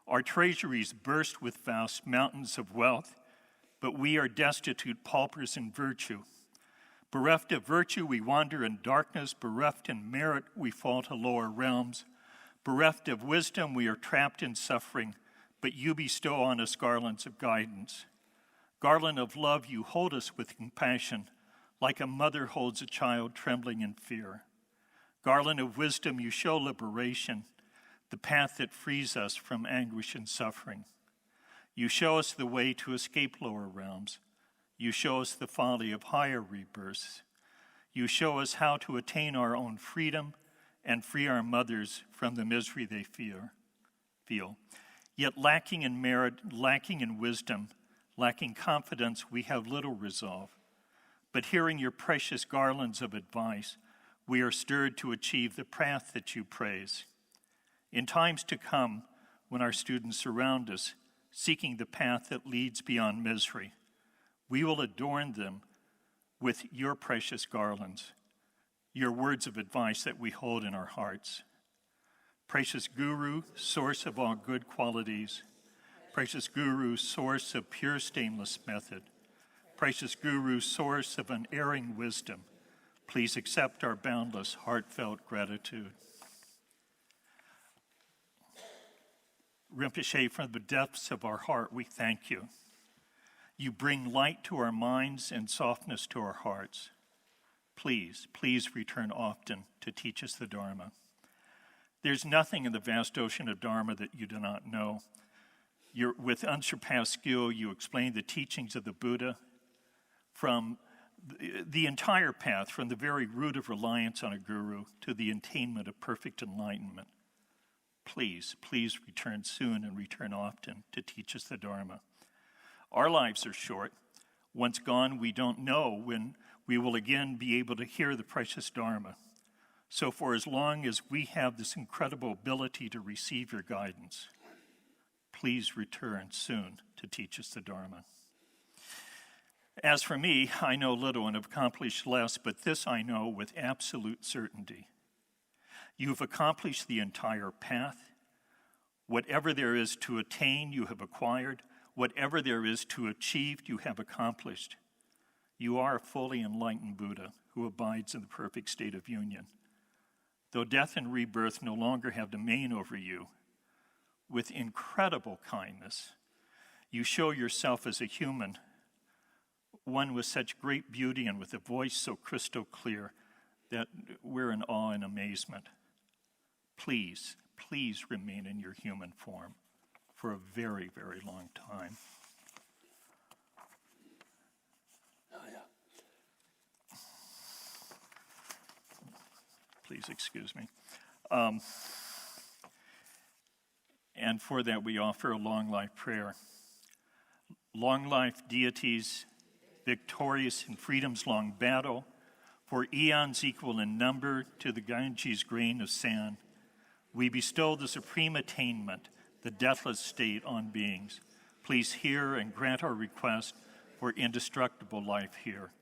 Our treasuries burst with vast mountains of wealth, but we are destitute paupers in virtue. Bereft of virtue, we wander in darkness. Bereft in merit, we fall to lower realms. Bereft of wisdom, we are trapped in suffering, but you bestow on us garlands of guidance. Garland of love, you hold us with compassion, like a mother holds a child trembling in fear. Garland of wisdom, you show liberation, the path that frees us from anguish and suffering. You show us the way to escape lower realms. You show us the folly of higher rebirths. You show us how to attain our own freedom and free our mothers from the misery they feel. Yet lacking in merit, lacking in wisdom, lacking confidence, we have little resolve. But hearing your precious garlands of advice, we are stirred to achieve the path that you praise. In times to come, when our students surround us, seeking the path that leads beyond misery, we will adorn them with your precious garlands, your words of advice that we hold in our hearts. Precious Guru, source of all good qualities. Precious Guru, source of pure stainless method. Precious Guru, source of unerring wisdom. Please accept our boundless, heartfelt gratitude. Rinpoche, from the depths of our heart, we thank you. You bring light to our minds and softness to our hearts. Please, please return often to teach us the Dharma. There's nothing in the vast ocean of Dharma that you do not know. With unsurpassed skill, you explain the teachings of the Buddha from the entire path, from the very root of reliance on a guru to the attainment of perfect enlightenment. Please, please return soon and return often to teach us the Dharma. Our lives are short. Once gone, we don't know when we will again be able to hear the precious Dharma. So for as long as we have this incredible ability to receive your guidance, please return soon to teach us the Dharma. As for me, I know little and have accomplished less, but this I know with absolute certainty. You've accomplished the entire path. Whatever there is to attain, you have acquired. Whatever there is to achieve, you have accomplished. You are a fully enlightened Buddha who abides in the perfect state of union. Though death and rebirth no longer have domain over you, with incredible kindness, you show yourself as a human, one with such great beauty and with a voice so crystal clear that we're in awe and amazement. Please, please remain in your human form for a very, very long time. Please excuse me. And for that, we offer a long life prayer. Long life deities, victorious in freedom's long battle, for eons equal in number to the Ganges grain of sand, we bestow the supreme attainment, the deathless state, on beings. Please hear and grant our request for indestructible life here.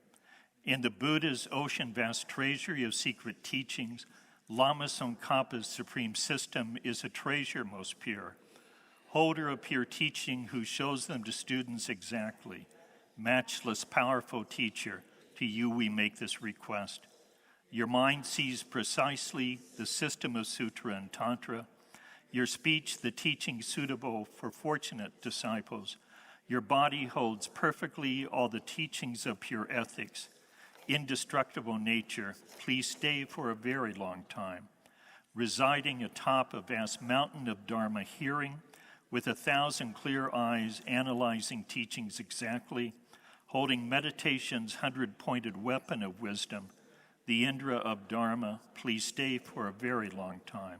In the Buddha's ocean-vast treasury of secret teachings, Lama Tsongkhapa's supreme system is a treasure most pure. Holder of pure teaching who shows them to students exactly. Matchless, powerful teacher, to you we make this request. Your mind sees precisely the system of sutra and tantra. Your speech, the teaching suitable for fortunate disciples. Your body holds perfectly all the teachings of pure ethics. Indestructible nature, please stay for a very long time. Residing atop a vast mountain of Dharma hearing, with 1,000 clear eyes analyzing teachings exactly, holding meditation's 100-pointed weapon of wisdom, the Indra of Dharma, please stay for a very long time.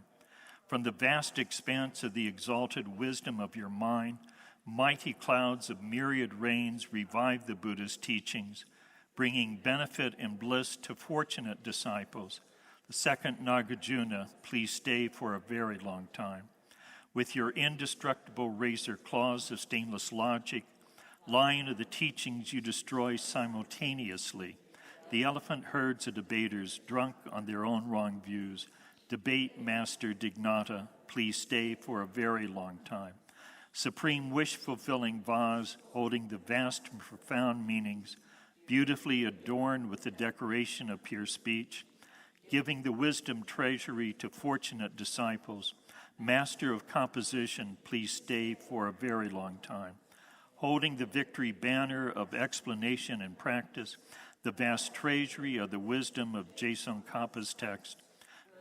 From the vast expanse of the exalted wisdom of your mind, mighty clouds of myriad rains revive the Buddha's teachings, bringing benefit and bliss to fortunate disciples. The second Nagarjuna, please stay for a very long time. With your indestructible razor claws of stainless logic, lion of the teachings you destroy simultaneously. The elephant herds of debaters drunk on their own wrong views. Debate master Dignata, please stay for a very long time. Supreme wish-fulfilling vase holding the vast and profound meanings, beautifully adorned with the decoration of pure speech, giving the wisdom treasury to fortunate disciples. Master of composition, please stay for a very long time. Holding the victory banner of explanation and practice, the vast treasury of the wisdom of Tsongkhapa's text,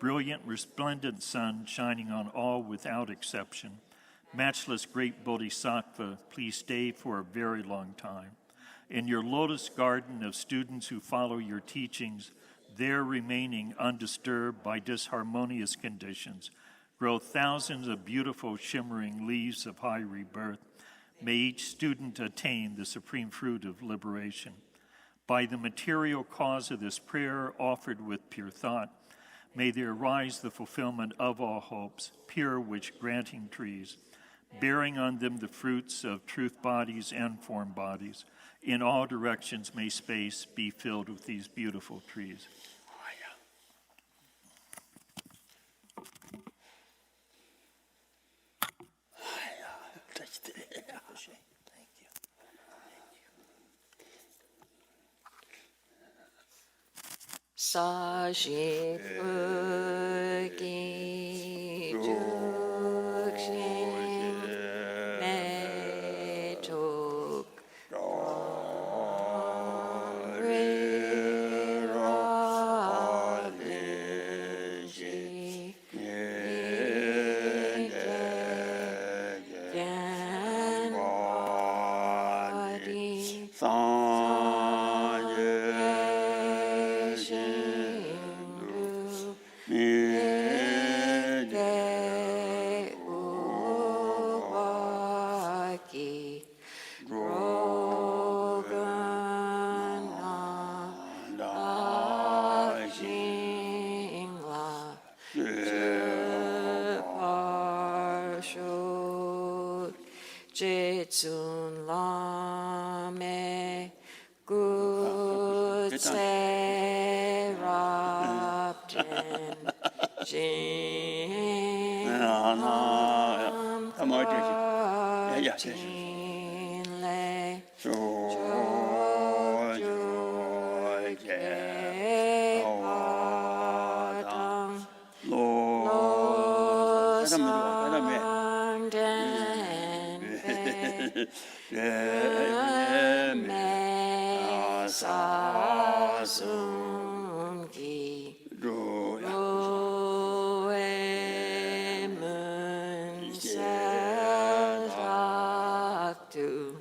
brilliant, resplendent sun shining on all without exception. Matchless great Bodhisattva, please stay for a very long time. In your lotus garden of students who follow your teachings, there remaining undisturbed by disharmonious conditions, grow thousands of beautiful shimmering leaves of high rebirth. May each student attain the supreme fruit of liberation. By the material cause of this prayer offered with pure thought, may there rise the fulfillment of all hopes, pure which granting trees, bearing on them the fruits of truth bodies and form bodies. In all directions may space be filled with these beautiful trees. 사시프기 죽신 내족 리라리시 겐바디 산예신두 미대우바기 로그나다싱라 즈파쇼 제춘라메 굿세랍텐 진레 조조제하당 사순기 로에문세락두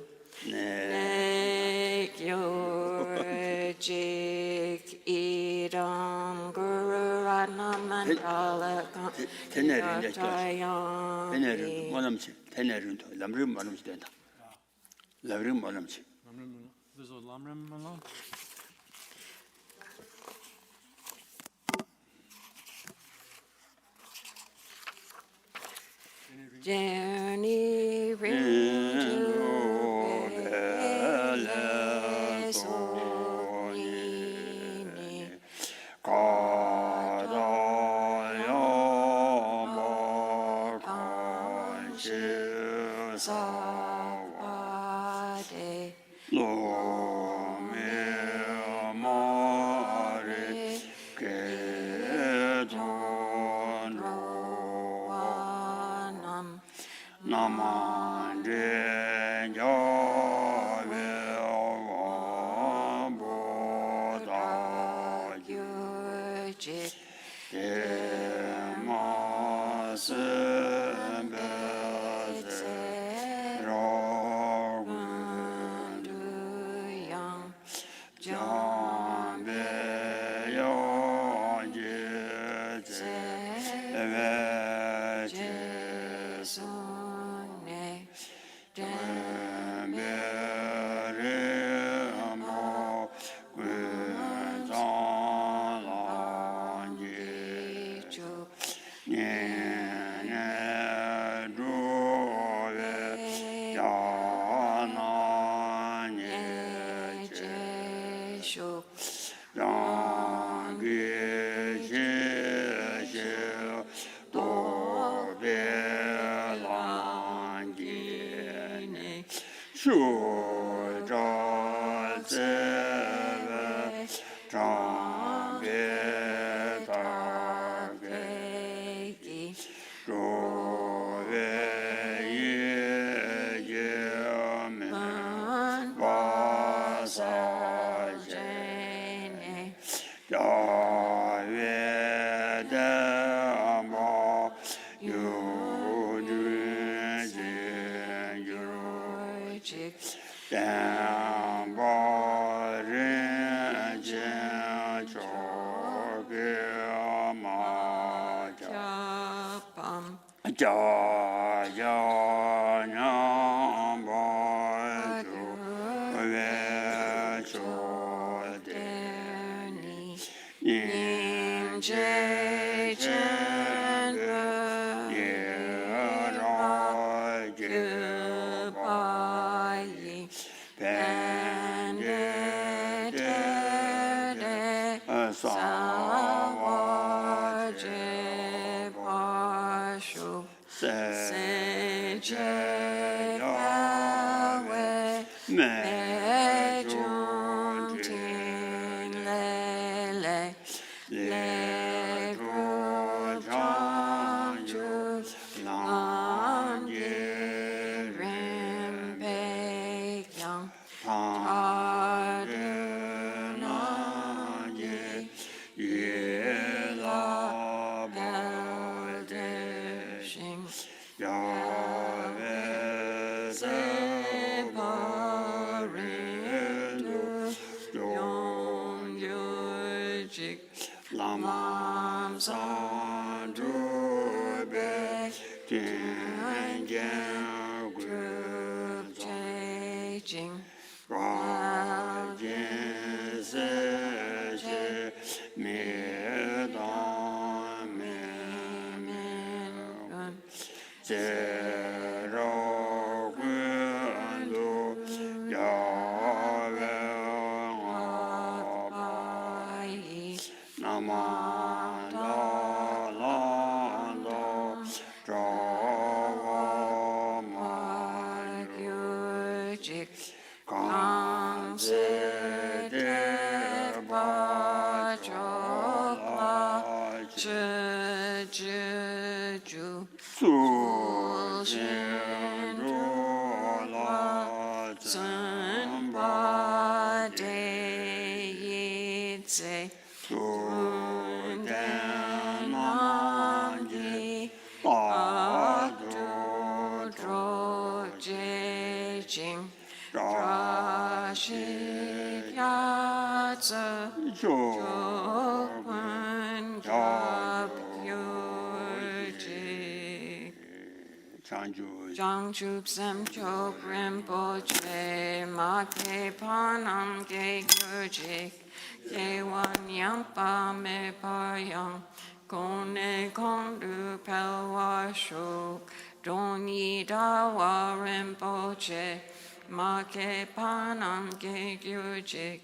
내교직 이름 구라나만달라가 대내를 이제 타양 대내를 뭐놈지 대내를 남를 뭐놈지 된다. 남를 뭐놈지. There's a lamrim alone. Journey 사와데 로완함 나만제 야외원보다 유직 두양 제손에 이주 제쇼 배기 와사제네 유직 야밤 대니 그바이 밴데데 사와제바쇼 세제야웨 매중틴레레 lam san tu be tian jian gu zong Jing ra jian se shi mi dang mi Gun jie rao gun lu ya wei Bai nam da lan da zha wa ma Gyu Jik gang zi de ba zhou la Zhi Zhi Ju su xian zhu la zhen ba De Yi Zhe su den nan ji ba du Dro Jie Jing zha Shi Ya Zhe zhou Kun ya Gab Yu Jik chang ju Zhang Chup Sem Chok Rinpoche Ma Ke Panam Ke Gyurjik Ke Wan Yampa Me Payang Kone Kondu Pelwa Shuk Doni Dawa Rinpoche Ma Ke Panam Ke Gyurjik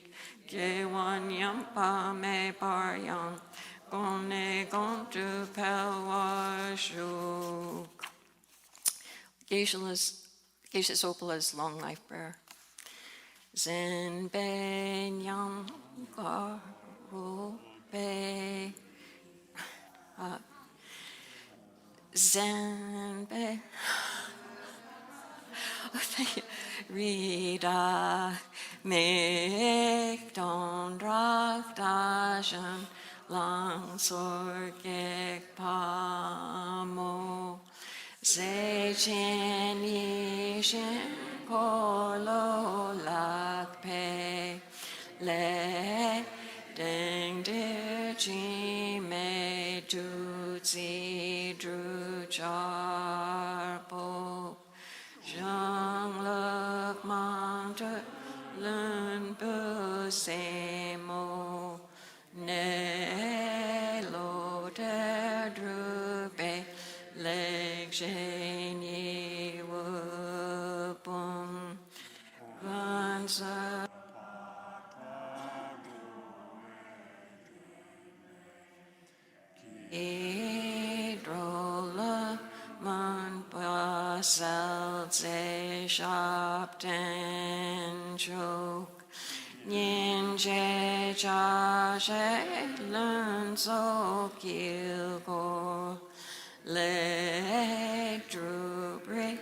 Ke Wan Yampa Me Payang Kone Kondu Pelwa Shuk Geisha Sopala's long life prayer. Zen ben yang ga ro be Zen be Rida Mek Don Drak Dashan Lang Sorgek Pamo Say chen yi shen ko lo lak pe le deng de chi me tu zi dru char po zhang lek mang te lun bu se mo ne lo te dru pe Leg Shani Wupum Vansa Idrola Man Pasal Ze Shop Ten Chok Nyen Che Cha She Lun So Kil Ko Le Drubri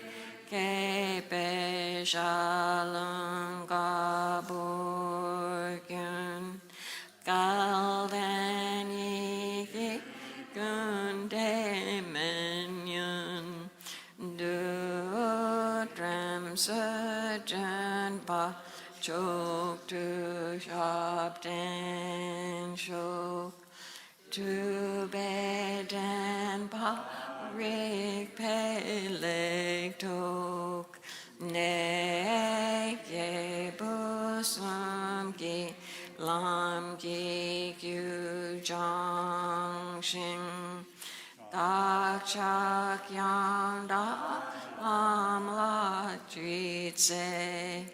Ke Pe Shalom Gaborgun Galdan Yiki Gunde Menyon Du Dram Surgeon Pa Chok Tu Shop Den Shok To bed and parik peleg tok ne ye busam ki lam ki kyu jang shing tak chak yang da lam la jit se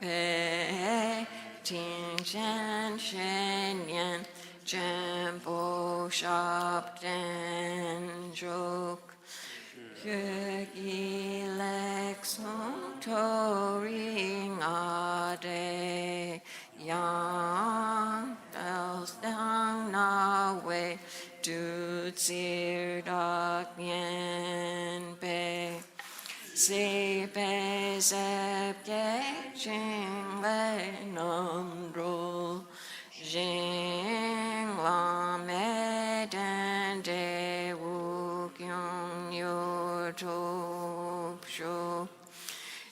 pe ting shen shen yan Jambo shop den joke Köki lexon toring ade yang bells down na way du zir dak nien pe si pe zep ge ching le nam dro Jing lam eden de wu kyung yo top sho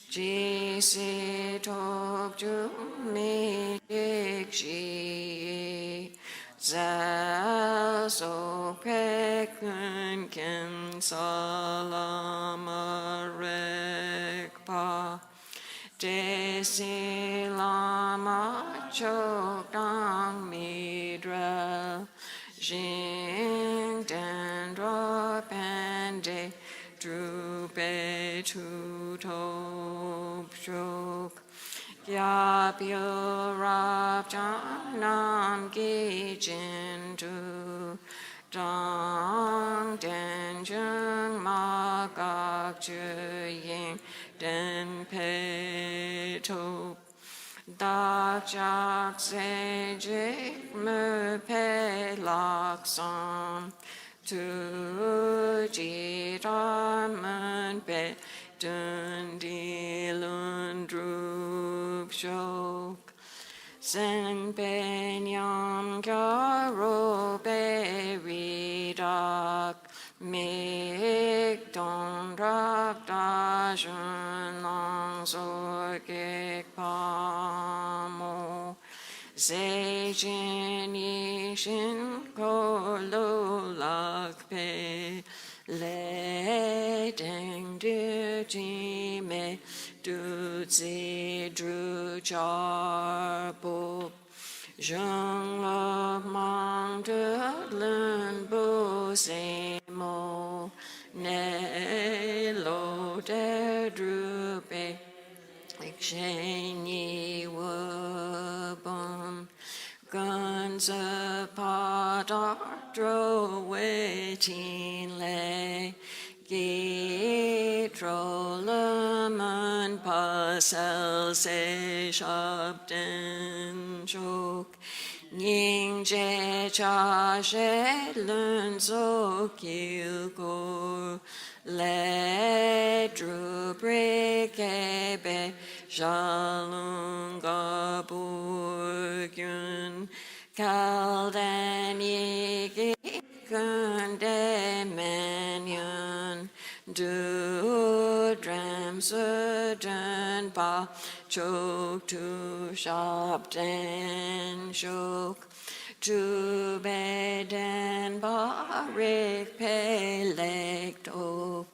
ji si top ju mi dik shi Zaso pekun ken salamarekpa Desi lama chokdang midra Jing dendro pende drupe tutop chok Gyapyo rap janam ki jintu Dang den jung ma gak ju yin den pe top Dak jak se jik mu pe lak sam Tu ji ramen pe dun di lun drup shok Sen pe nyam kya ro pe ri dak Mik don rak da shun long so kek pa mo Se jin yi shin ko lo lak pe Le deng du ji me du zi dru char po Zheng lok mang de lun bu se mo Ne lo de dru pe Ik shen yi wu bum Guns apart our dro waiting lay Git rollaman pasel se shop den chok Ning je cha she lun so kill go Le dru break ebe shalung burgyun Kaldan yiki kunde menyon Du dram sudden pa chok tu shop den shok Tu beden barik pelek tok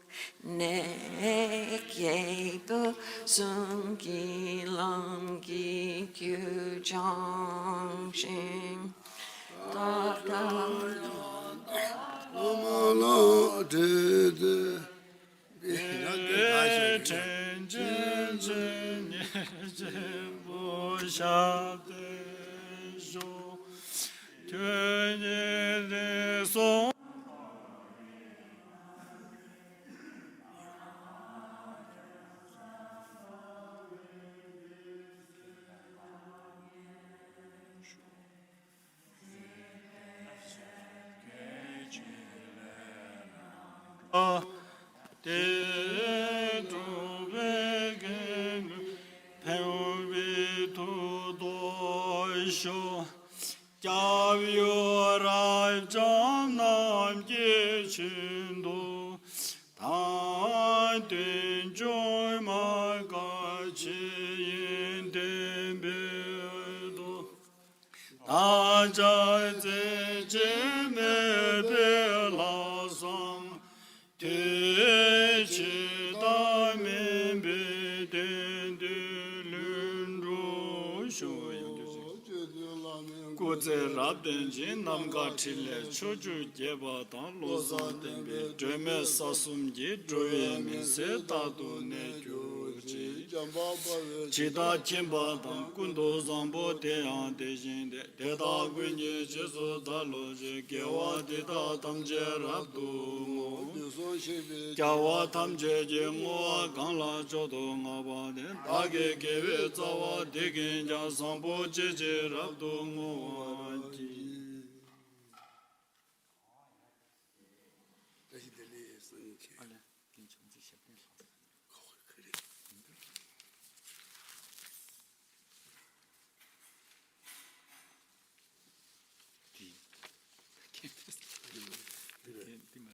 Nek ye bu sung ki long ki kyu jong shing Da da Omala de de Namga Tile, Choju Jeba, Tan Lozan Tembe, Dreme Sasum Ji, Droye Mise, Tatu Ne Joji, Chita Chimba, Tan Kundo Zambo, Teyan Dejinde, Teta Gwinye, Jesu Taloje, Kewa Teta Tamje Rabdu, Kyawa Tamje Jemo, Kanla Chodo Ngabade, Tage Kewe Zawa, Dekin Jasambo, Jeje Rabdu,